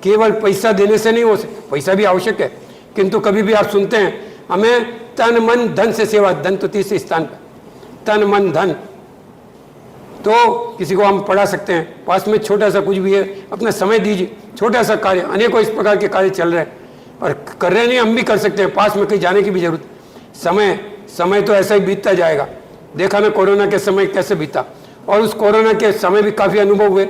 केवल पैसा देने से नहीं हो सकता, पैसा भी आवश्यक है, किंतु कभी भी आप सुनते हैं हमें तन मन धन से सेवा, धन तो तीसरे स्थान पर, तन मन धन। तो किसी को हम पढ़ा सकते हैं, पास में छोटा सा कुछ भी है, अपना समय दीजिए, छोटा सा कार्य, अनेकों इस प्रकार के कार्य चल रहे हैं और कर रहे नहीं, हम भी कर सकते हैं। पास में कहीं जाने की भी जरूरत, समय तो ऐसा ही बीतता जाएगा। देखा ना कोरोना के समय कैसे बीता, और उस कोरोना के समय भी काफ़ी अनुभव हुए,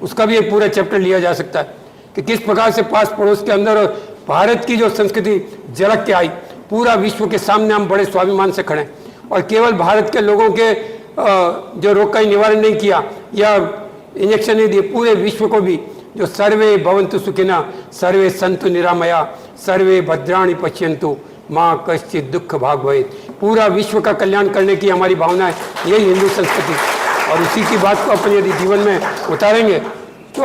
उसका भी एक पूरा चैप्टर लिया जा सकता है कि किस प्रकार से पास पड़ोस के अंदर और भारत की जो संस्कृति झलक के आई, पूरा विश्व के सामने हम बड़े स्वाभिमान से खड़े हैं। और केवल भारत के लोगों के जो रोग का निवारण नहीं किया या इंजेक्शन नहीं दिए, पूरे विश्व को भी जो सर्वे भवन्तु सुखिनः सर्वे सन्तु निरामया सर्वे भद्राणि पश्यन्तु माँ कश्चित् दुख भाग भवेत्, पूरा विश्व का कल्याण करने की हमारी भावना है, यही हिंदू संस्कृति। और उसी की बात को अपन यदि जीवन में उतारेंगे तो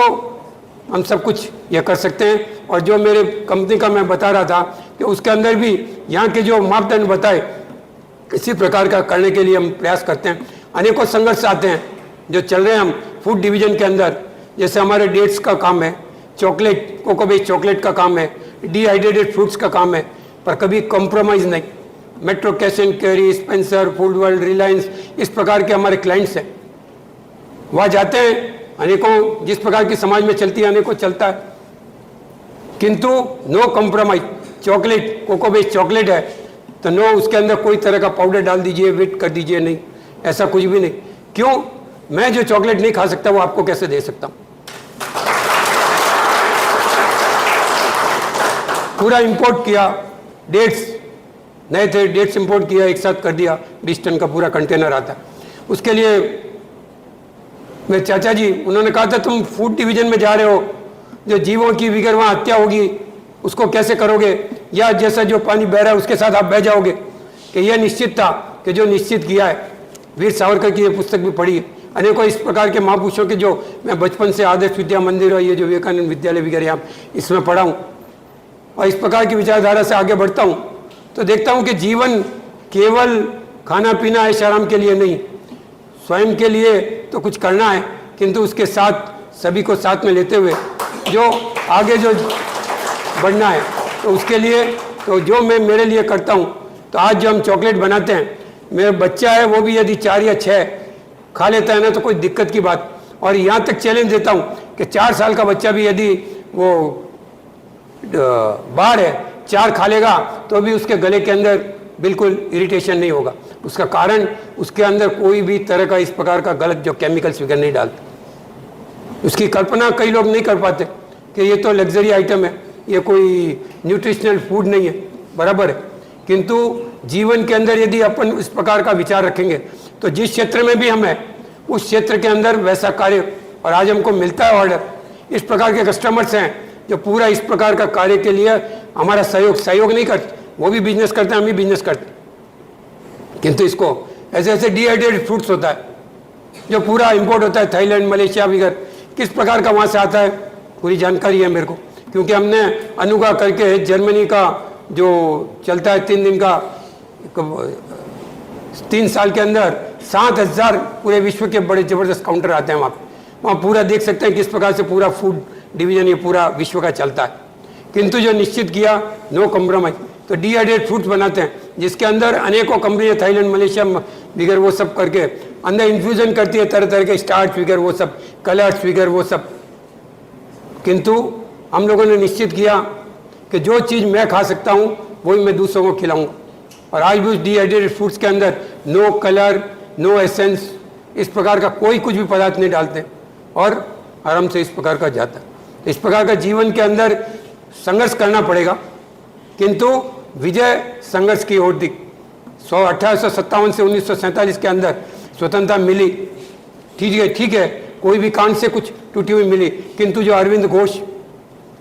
हम सब कुछ ये कर सकते हैं। और जो मेरे कंपनी का मैं बता रहा था कि उसके अंदर भी यहाँ के जो मापदंड बताए, इसी प्रकार का करने के लिए हम प्रयास करते हैं। अनेकों संघर्ष आते हैं जो चल रहे हैं हम फूड डिवीजन के अंदर, जैसे हमारे डेट्स का काम है, चॉकलेट कोको बेस्ड चॉकलेट का काम है, डिहाइड्रेटेड फ्रूट्स का काम है, पर कभी कॉम्प्रोमाइज़ नहीं। Metro cash and carry, Spencer, food world, Reliance, इस प्रकार के हमारे क्लाइंट्स हैं। वहाँ जाते हैं, अनेकों जिस प्रकार की समाज में चलती है अनेकों चलता है, किंतु no compromise. Chocolate cocoa based chocolate है तो नो, उसके अंदर कोई तरह का पाउडर डाल दीजिए, वेट कर दीजिए, नहीं, ऐसा कुछ भी नहीं। क्यों? मैं जो चॉकलेट नहीं खा सकता वो आपको कैसे दे सकता हूँ? पूरा इंपोर्ट किया, डेट्स नए थे, डेट्स इंपोर्ट किया, एक साथ कर दिया, 20 टन का पूरा कंटेनर आता है। उसके लिए मेरे चाचा जी उन्होंने कहा था तुम फूड डिवीजन में जा रहे हो, जो जीवों की बिगर वहाँ हत्या होगी उसको कैसे करोगे, या जैसा जो पानी बह रहा है उसके साथ आप बह जाओगे। कि यह निश्चित था कि जो निश्चित किया है, वीर सावरकर की ये पुस्तक भी पढ़ी है, अनेकों इस प्रकार के महापुरुषों के जो मैं बचपन से आदर्श विद्या मंदिर और ये जो विवेकानंद विद्यालय वगैरह यहाँ इसमें पढ़ा हूँ और इस प्रकार की विचारधारा से आगे बढ़ता हूँ, तो देखता हूँ कि जीवन केवल खाना पीना ऐश आराम के लिए नहीं, स्वयं के लिए तो कुछ करना है, किंतु उसके साथ सभी को साथ में लेते हुए जो आगे जो बढ़ना है, तो उसके लिए तो जो मैं मेरे लिए करता हूँ। तो आज जो हम चॉकलेट बनाते हैं, मेरा बच्चा है वो भी यदि 4 या 6 खा लेता है ना तो कोई दिक्कत की बात। और यहाँ तक चैलेंज देता हूँ कि 4 साल का बच्चा भी यदि वो बाढ़ है 4 खा लेगा तो भी उसके गले के अंदर बिल्कुल इरिटेशन नहीं होगा। उसका कारण उसके अंदर कोई भी तरह का इस प्रकार का गलत जो केमिकल्स वगैरह नहीं डालते। उसकी कल्पना कई लोग नहीं कर पाते कि ये तो लग्जरी आइटम है, ये कोई न्यूट्रिशनल फूड नहीं है, बराबर है। किंतु जीवन के अंदर यदि अपन इस प्रकार का विचार रखेंगे तो जिस क्षेत्र में भी हम हैं उस क्षेत्र के अंदर वैसा कार्य, और आज हमको मिलता है ऑर्डर, इस प्रकार के कस्टमर्स हैं जो पूरा इस प्रकार का कार्य के लिए हमारा सहयोग नहीं करते, वो भी बिजनेस करते हैं, हम भी बिजनेस करते हैं। किंतु इसको ऐसे ऐसे डिहाइड्रेटेड फ्रूट्स होता है जो पूरा इंपोर्ट होता है थाईलैंड, मलेशिया वगैरह, किस प्रकार का वहाँ से आता है पूरी जानकारी है मेरे को, क्योंकि हमने अनुगा करके जर्मनी का जो चलता है 3 दिन का, 3 साल के अंदर 7,000 पूरे विश्व के बड़े ज़बरदस्त काउंटर आते हैं वहाँ पूरा देख सकते हैं किस प्रकार से पूरा फूड डिवीजन ये पूरा विश्व का चलता है। किंतु जो निश्चित किया नो कॉम्प्रोमाइज, तो डिहाइड्रेट फ्रूट्स बनाते हैं जिसके अंदर अनेकों कंपनियां थाईलैंड मलेशिया वगैरह वो सब करके अंदर इन्फ्यूजन करती है, तरह तरह के स्टार्च वगैरह वो सब, कलर्स वगैरह वो सब। किंतु हम लोगों ने निश्चित किया कि जो चीज़ मैं खा सकता हूँ वही मैं दूसरों को खिलाऊंगा। और आज भी उस डिहाइड्रेटेड फ्रूट्स के अंदर नो कलर, नो एसेंस, इस प्रकार का कोई कुछ भी पदार्थ नहीं डालते और आराम से इस प्रकार का जाता है। तो इस प्रकार का जीवन के अंदर संघर्ष करना पड़ेगा, किंतु विजय संघर्ष की ओर थी। 1857 से 1947 के अंदर स्वतंत्रता मिली, ठीक है, कोई भी कांड से कुछ टूटी हुई मिली, किंतु जो अरविंद घोष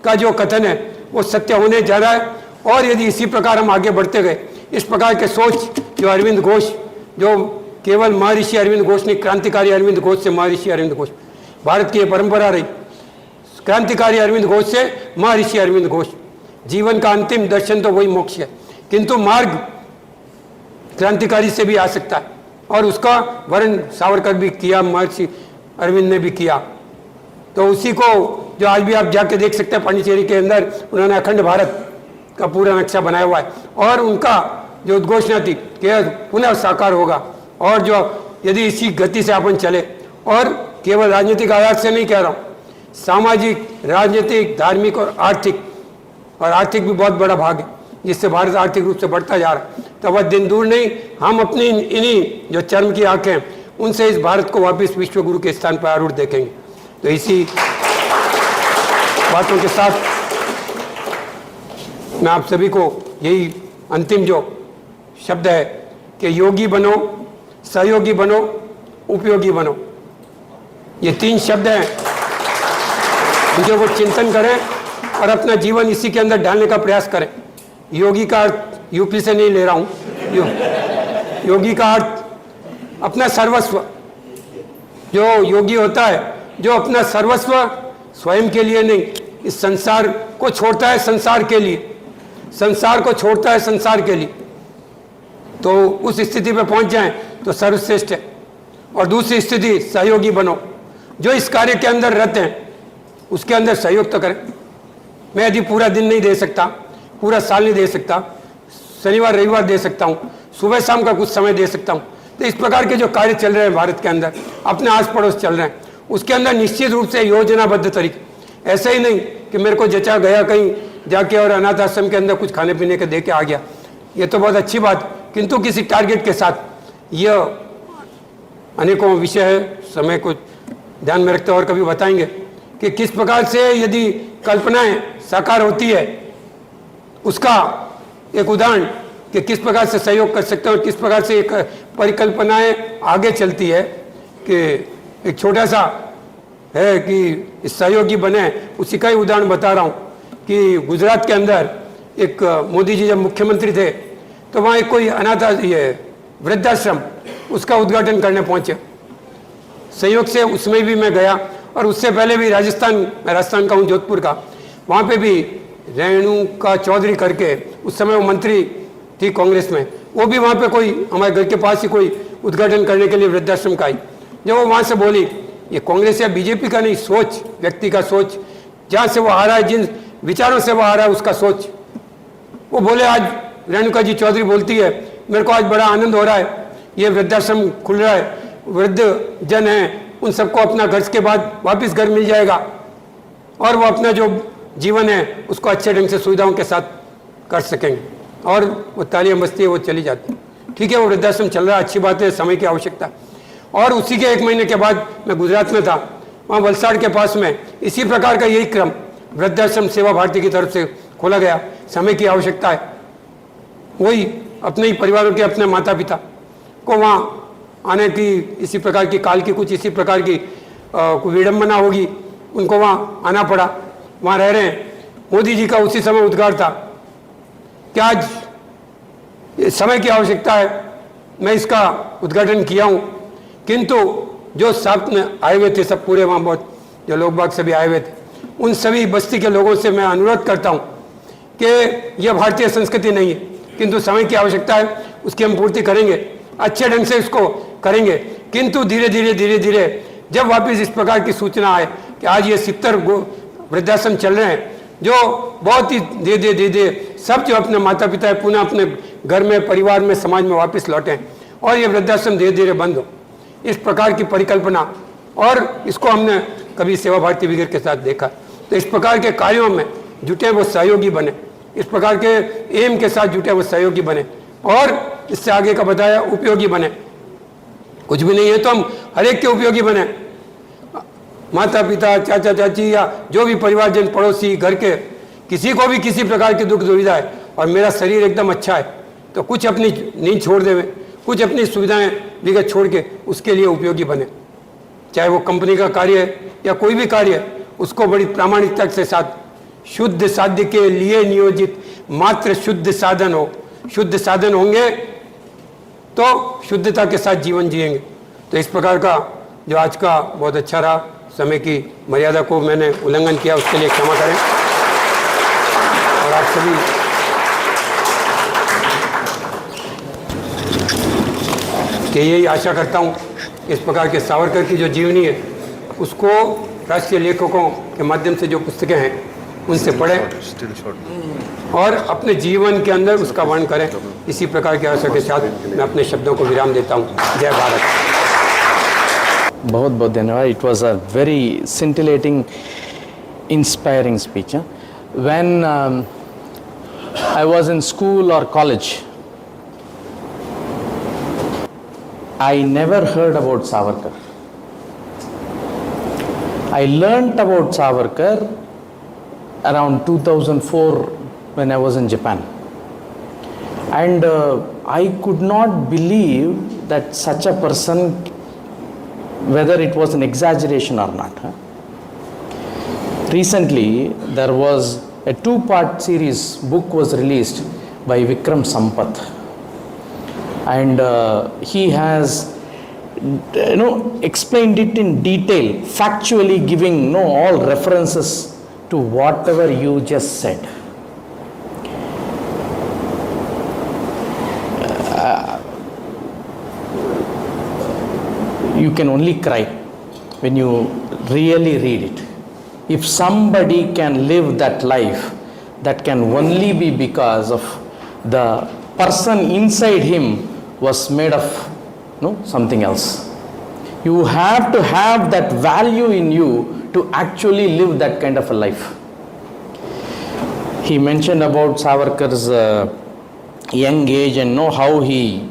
का जो कथन है वो सत्य होने जा रहा है। और यदि इसी प्रकार हम आगे बढ़ते गए, इस प्रकार के सोच जो अरविंद घोष, जो केवल महर्षि अरविंद घोष नहीं, क्रांतिकारी अरविंद घोष से महर्षि अरविंद घोष, भारत की ये परंपरा रही, क्रांतिकारी अरविंद घोष से महर्षि अरविंद घोष। जीवन का अंतिम दर्शन तो वही मोक्ष है, किंतु मार्ग क्रांतिकारी से भी आ सकता है और उसका वर्णन सावरकर भी किया, महर्षि अरविंद ने भी किया। तो उसी को जो आज भी आप जाके देख सकते हैं पांडिचेरी के अंदर, उन्होंने अखंड भारत का पूरा नक्शा बनाया हुआ है और उनका जो उद्घोषणा थी कि पुनः साकार होगा। और जो यदि इसी गति से अपन चले, और केवल राजनीतिक आधार से नहीं कह रहा हूँ, सामाजिक, राजनीतिक, धार्मिक और आर्थिक भी बहुत बड़ा भाग है जिससे भारत आर्थिक रूप से बढ़ता जा रहा है। तो वह दिन दूर नहीं, हम अपनी इन्हीं जो चर्म की आंखें हैं उनसे इस भारत को वापस विश्व गुरु के स्थान पर आरूढ़ देखेंगे। तो इसी बातों के साथ मैं आप सभी को यही अंतिम जो शब्द है कि योगी बनो, सहयोगी बनो, उपयोगी बनो, ये 3 शब्द हैं जो वो चिंतन करें और अपना जीवन इसी के अंदर डालने का प्रयास करें। योगी का अर्थ यूपी से नहीं ले रहा हूँ, योगी का अर्थ अपना सर्वस्व। जो योगी होता है जो अपना सर्वस्व स्वयं के लिए नहीं, इस संसार को छोड़ता है संसार के लिए, संसार को छोड़ता है संसार के लिए, तो उस स्थिति पे पहुंच जाएं तो सर्वश्रेष्ठ है। और दूसरी स्थिति सहयोगी बनो, जो इस कार्य के अंदर रहते हैं उसके अंदर सहयोग तो करें। मैं यदि पूरा दिन नहीं दे सकता, पूरा साल नहीं दे सकता, शनिवार रविवार दे सकता हूँ, सुबह शाम का कुछ समय दे सकता हूँ। तो इस प्रकार के जो कार्य चल रहे हैं भारत के अंदर, अपने आस पड़ोस चल रहे हैं, उसके अंदर निश्चित रूप से योजनाबद्ध तरीके, ऐसे ही नहीं कि मेरे को जचा गया कहीं जाके और अनाथ आश्रम के अंदर कुछ खाने पीने के दे के आ गया, ये तो बहुत अच्छी बात, किंतु किसी टारगेट के साथ। यह अनेकों विषय है, समय को ध्यान में रखते और कभी बताएंगे कि किस प्रकार से यदि कल्पनाएं साकार होती है, उसका एक उदाहरण कि किस प्रकार से सहयोग कर सकते हैं और किस प्रकार से एक परिकल्पनाएं आगे चलती है। कि एक छोटा सा है कि सहयोगी बने, उसी का ही उदाहरण बता रहा हूँ कि गुजरात के अंदर एक मोदी जी जब मुख्यमंत्री थे तो वहाँ एक कोई अनाथ ये वृद्धाश्रम, उसका उद्घाटन करने पहुँचे। संयोग से उसमें भी मैं गया और उससे पहले भी राजस्थान, मैं राजस्थान का हूँ, जोधपुर का, वहाँ पे भी रेणुका चौधरी करके, उस समय वो मंत्री थी कांग्रेस में, वो भी वहाँ पे कोई हमारे घर के पास ही कोई उद्घाटन करने के लिए वृद्धाश्रम का आई। जब वो वहाँ से बोली, ये कांग्रेस या बीजेपी का नहीं, सोच, व्यक्ति का सोच, जहाँ से वो आ रहा है, जिन विचारों से वो आ रहा है उसका सोच। वो बोले, आज रेणुका जी चौधरी बोलती है, मेरे को आज बड़ा आनंद हो रहा है, ये वृद्धाश्रम खुल रहा है, वृद्ध जन हैं उन सबको अपना घर के बाद वापस घर मिल जाएगा और वो अपना जो जीवन है उसको अच्छे ढंग से सुविधाओं के साथ कर सकेंगे। और वो तालियां बजती है, वो चली जाती है। ठीक है, वो वृद्धाश्रम चल रहा है, अच्छी बात है, समय की आवश्यकता। और उसी के 1 महीने के बाद मैं गुजरात में था, वहाँ वलसाड़ के पास में इसी प्रकार का यही क्रम वृद्धाश्रम सेवा भारती की तरफ से खोला गया। समय की आवश्यकता है, वही अपने ही परिवारों के, अपने माता पिता को वहाँ आने की, इसी प्रकार की काल की कुछ इसी प्रकार की कोई विडम्बना होगी, उनको वहाँ आना पड़ा, वहाँ रह रहे हैं। मोदी जी का उसी समय उद्गार था कि आज समय की आवश्यकता है, मैं इसका उद्घाटन किया हूँ। किंतु जो साथ में आए हुए थे सब पूरे, वहाँ बहुत जो लोग बाग सभी आए हुए थे, उन सभी बस्ती के लोगों से मैं अनुरोध करता हूँ कि यह भारतीय संस्कृति नहीं है, किंतु समय की आवश्यकता है, उसकी हम पूर्ति करेंगे, अच्छे ढंग से इसको करेंगे। किंतु धीरे धीरे जब वापस इस प्रकार की सूचना आए कि आज ये 70 वृद्धाश्रम चल रहे हैं, जो बहुत ही दे दे सब जो अपने माता पिता है पुनः अपने घर में, परिवार में, समाज में वापस लौटें और ये वृद्धाश्रम धीरे धीरे बंद हो, इस प्रकार की परिकल्पना, और इसको हमने कभी सेवा भारती विगर के साथ देखा। तो इस प्रकार के कार्यों में जुटे वो सहयोगी बने, इस प्रकार के एम के साथ जुटे वो सहयोगी बने और इससे आगे का बताया उपयोगी बने। कुछ भी नहीं है तो हम हर एक के उपयोगी बने, माता पिता, चाचा चाची या जो भी परिवारजन, पड़ोसी, घर के किसी को भी किसी प्रकार की दुख दुविधा है और मेरा शरीर एकदम अच्छा है तो कुछ अपनी नींद छोड़ देवे, कुछ अपनी सुविधाएं विगत छोड़ के उसके लिए उपयोगी बने। चाहे वो कंपनी का कार्य है या कोई भी कार्य है, उसको बड़ी प्रामाणिकता के साथ शुद्ध साध्य के लिए नियोजित मात्र शुद्ध साधन हो, शुद्ध साधन होंगे तो शुद्धता के साथ जीवन जिएंगे। तो इस प्रकार का जो आज का बहुत अच्छा रहा, समय की मर्यादा को मैंने उल्लंघन किया उसके लिए क्षमा करें और आप सभी कि यही आशा करता हूँ इस प्रकार के सावरकर की जो जीवनी है उसको राष्ट्रीय लेखकों के माध्यम से जो पुस्तकें हैं उनसे पढ़ें और अपने जीवन के अंदर उसका वर्णन करें। इसी प्रकार की आशा के साथ मैं अपने शब्दों को विराम देता हूँ। जय भारत। बहुत बहुत धन्यवाद. It was a very scintillating, inspiring speech. When I was in school or college, I never heard about Savarkar. I learnt about Savarkar around 2004 when I was in Japan. And I could not believe that such a person, whether it was an exaggeration or not. Recently, there was a 2-part series book was released by Vikram Sampath. And he has explained it in detail, factually giving all references to whatever you just said. You can only cry when you really read it. If somebody can live that life, that can only be because of the person inside him was made of something else. You have to have that value in you to actually live that kind of a life. He mentioned about Savarkar's young age and how he,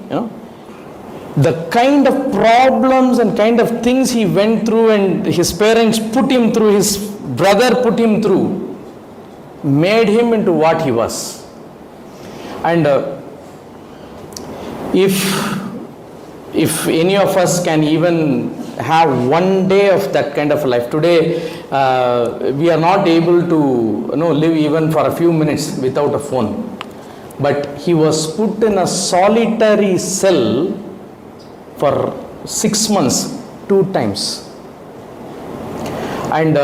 the kind of problems and kind of things he went through and his parents put him through, his brother put him through, made him into what he was. And if any of us can even have one day of that kind of life, today we are not able to live even for a few minutes without a phone. But he was put in a solitary cell for 6 months, 2 times. And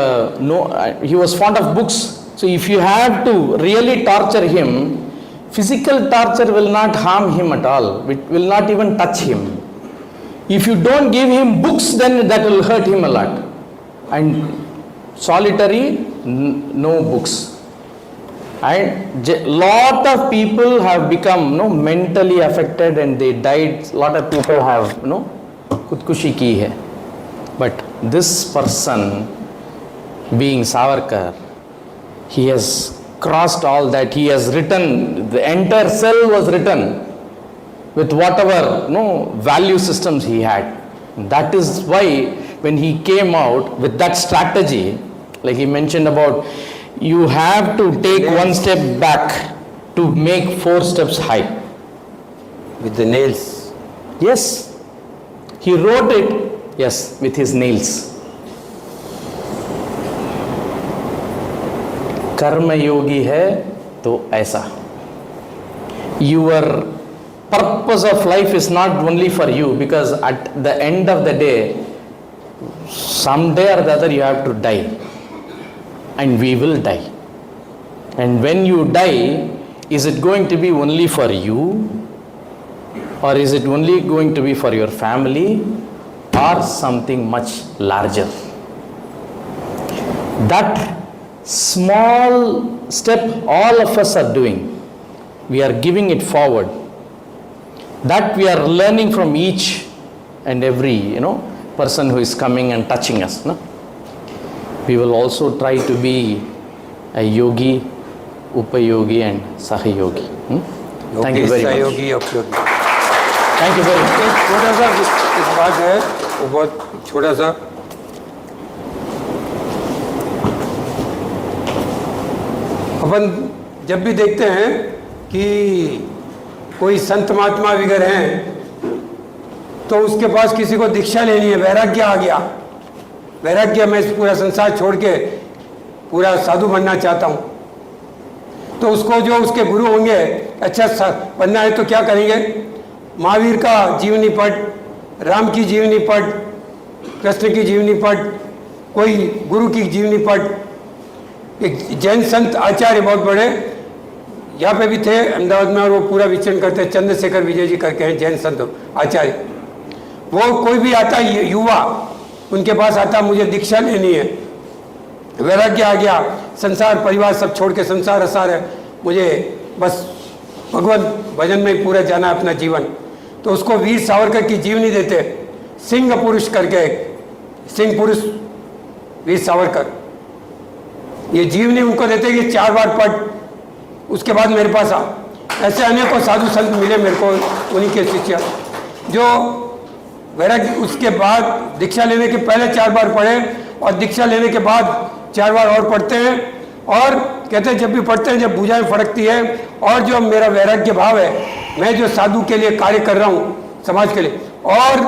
he was fond of books. So if you have to really torture him, physical torture will not harm him at all. It will not even touch him. If you don't give him books, then that will hurt him a lot. And solitary, no books. And lot of people have become mentally affected and they died. Lot of people have khudkushi ki hai. But this person, being Savarkar, he has crossed all that. He has written, the entire cell was written with whatever value systems he had. That is why when he came out with that strategy, like he mentioned about, you have to take one step back to make 4 steps high. With the nails. Yes, he wrote it, yes, with his nails. कर्म योगी है तो ऐसा. Your purpose of life is not only for you, because at the end of the day, someday or the other you have to die. And we will die. And when you die, is it going to be only for you? Or is it only going to be for your family? Or something much larger? That small step all of us are doing, we are giving it forward. That we are learning from each and every, person who is coming and touching us. No? We will also try to be a yogi, upayogi and sahayogi. Thank you very much. सहयोगी उपयोगी। Thank you very much. एक छोटा सा एक बात है, वो बहुत छोटा सा, अपन जब भी देखते हैं कि कोई संत महात्मा वगैरह हैं तो उसके पास किसी को दीक्षा लेनी है, वैराग्य आ गया, वैराग्य, मैं इस पूरा संसार छोड़ के पूरा साधु बनना चाहता हूँ, तो उसको जो उसके गुरु होंगे, अच्छा बनना है तो क्या करेंगे, महावीर का जीवनी पढ़, राम की जीवनी पढ़, कृष्ण की जीवनी पढ़, कोई गुरु की जीवनी पढ़। एक जैन संत आचार्य बहुत बड़े यहाँ पे भी थे अहमदाबाद में, और वो पूरा विचरण करते हैं, चंद्रशेखर विजय जी करके हैं जैन संत आचार्य। वो कोई भी आता युवा उनके पास आता, मुझे दीक्षा लेनी है, वैराग्य आ गया, संसार परिवार सब छोड़ के, संसार असार है, मुझे बस भगवत भजन में ही पूरा जाना अपना जीवन, तो उसको वीर सावरकर की जीवनी देते, सिंह पुरुष करके, सिंह पुरुष वीर सावरकर, ये जीवनी उनको देते कि 4 बार पढ़, उसके बाद मेरे पास आ। ऐसे अनेकों साधु संत मिले मेरे को, उन्हीं के शिष्य जो वैराग्य उसके बाद दीक्षा लेने के पहले 4 बार पढ़े और दीक्षा लेने के बाद 4 बार और पढ़ते हैं, और कहते हैं जब भी पढ़ते हैं जब भुजाएं फड़कती है, और जो मेरा वैराग्य भाव है, मैं जो साधु के लिए कार्य कर रहा हूँ समाज के लिए, और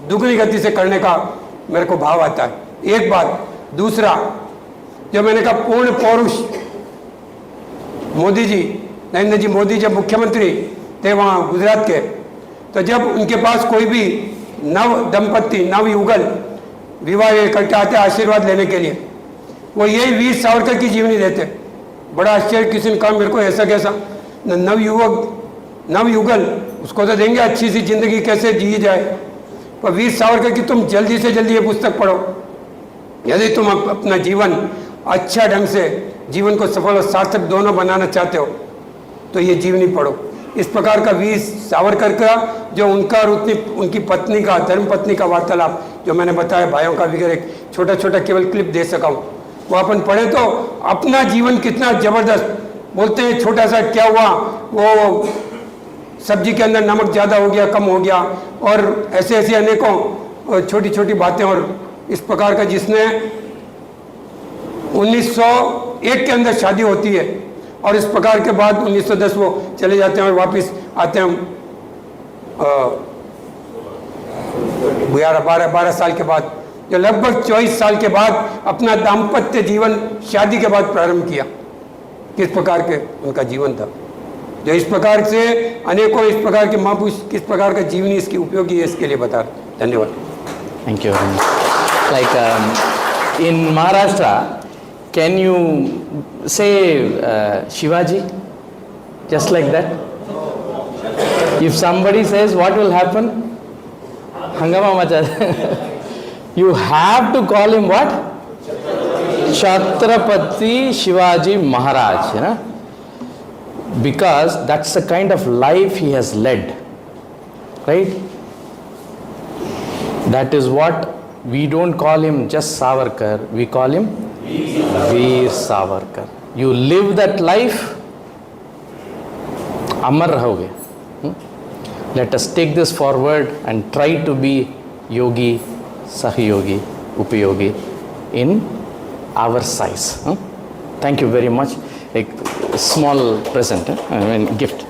दुगनी गति से करने का मेरे को भाव आता है। एक बात। दूसरा, जो मैंने कहा पूर्ण पौरुष, मोदी जी, नरेंद्र जी मोदी जब मुख्यमंत्री थे वहाँ गुजरात के, तो जब उनके पास कोई भी नव दंपत्ति, नव युगल विवाह इकट्ठे आते आशीर्वाद लेने के लिए, वो यही वीर सावरकर की जीवनी देते। बड़ा आश्चर्य, किसी ने कहा मेरे को ऐसा कैसा, नव युगल उसको तो देंगे अच्छी सी जिंदगी कैसे जी जाए, पर वीर सावरकर की तुम जल्दी से जल्दी ये पुस्तक पढ़ो, यदि तुम अपना जीवन अच्छा ढंग से, जीवन को सफल और सार्थक दोनों बनाना चाहते हो तो ये जीवनी पढ़ो। इस प्रकार का वीर सावरकर का जो उनका और उनकी पत्नी का, धर्म पत्नी का वार्तालाप जो मैंने बताया, भाइयों का वगैरह एक छोटा छोटा केवल क्लिप दे सका हूँ, वो अपन पढ़े तो अपना जीवन कितना जबरदस्त। बोलते हैं छोटा सा क्या हुआ, वो सब्जी के अंदर नमक ज़्यादा हो गया, कम हो गया, और ऐसे ऐसे अनेकों छोटी छोटी बातें। और इस प्रकार का जिसने 1901 के अंदर शादी होती है और इस प्रकार के बाद 1910 वो चले जाते हैं और वापस आते हैं 12 साल के बाद, जो लगभग 24 साल के बाद अपना दाम्पत्य जीवन शादी के बाद प्रारंभ किया। किस प्रकार के उनका जीवन था, जो इस प्रकार से अनेकों इस प्रकार के महापुरुष किस प्रकार का जीवनी इसकी उपयोगी है, इसके लिए बता रहे। धन्यवाद। Thank you very much. Like in Maharashtra, can you say Shivaji just like that? If somebody says, what will happen? Hangama macha. You have to call him what? Chhatrapati Shivaji Maharaj, you know? Because that's the kind of life he has led, right? That is what we don't call him just Savarkar, we call him Veer Savarkar. You live that life, Amar rahoge. Let us take this forward and try to be yogi, sahayogi, upayogi in our size. Thank you very much. A small present, I mean gift.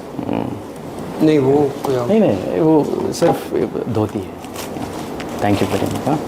नहीं वो नहीं वो सिर्फ धोती है. Thank you very much.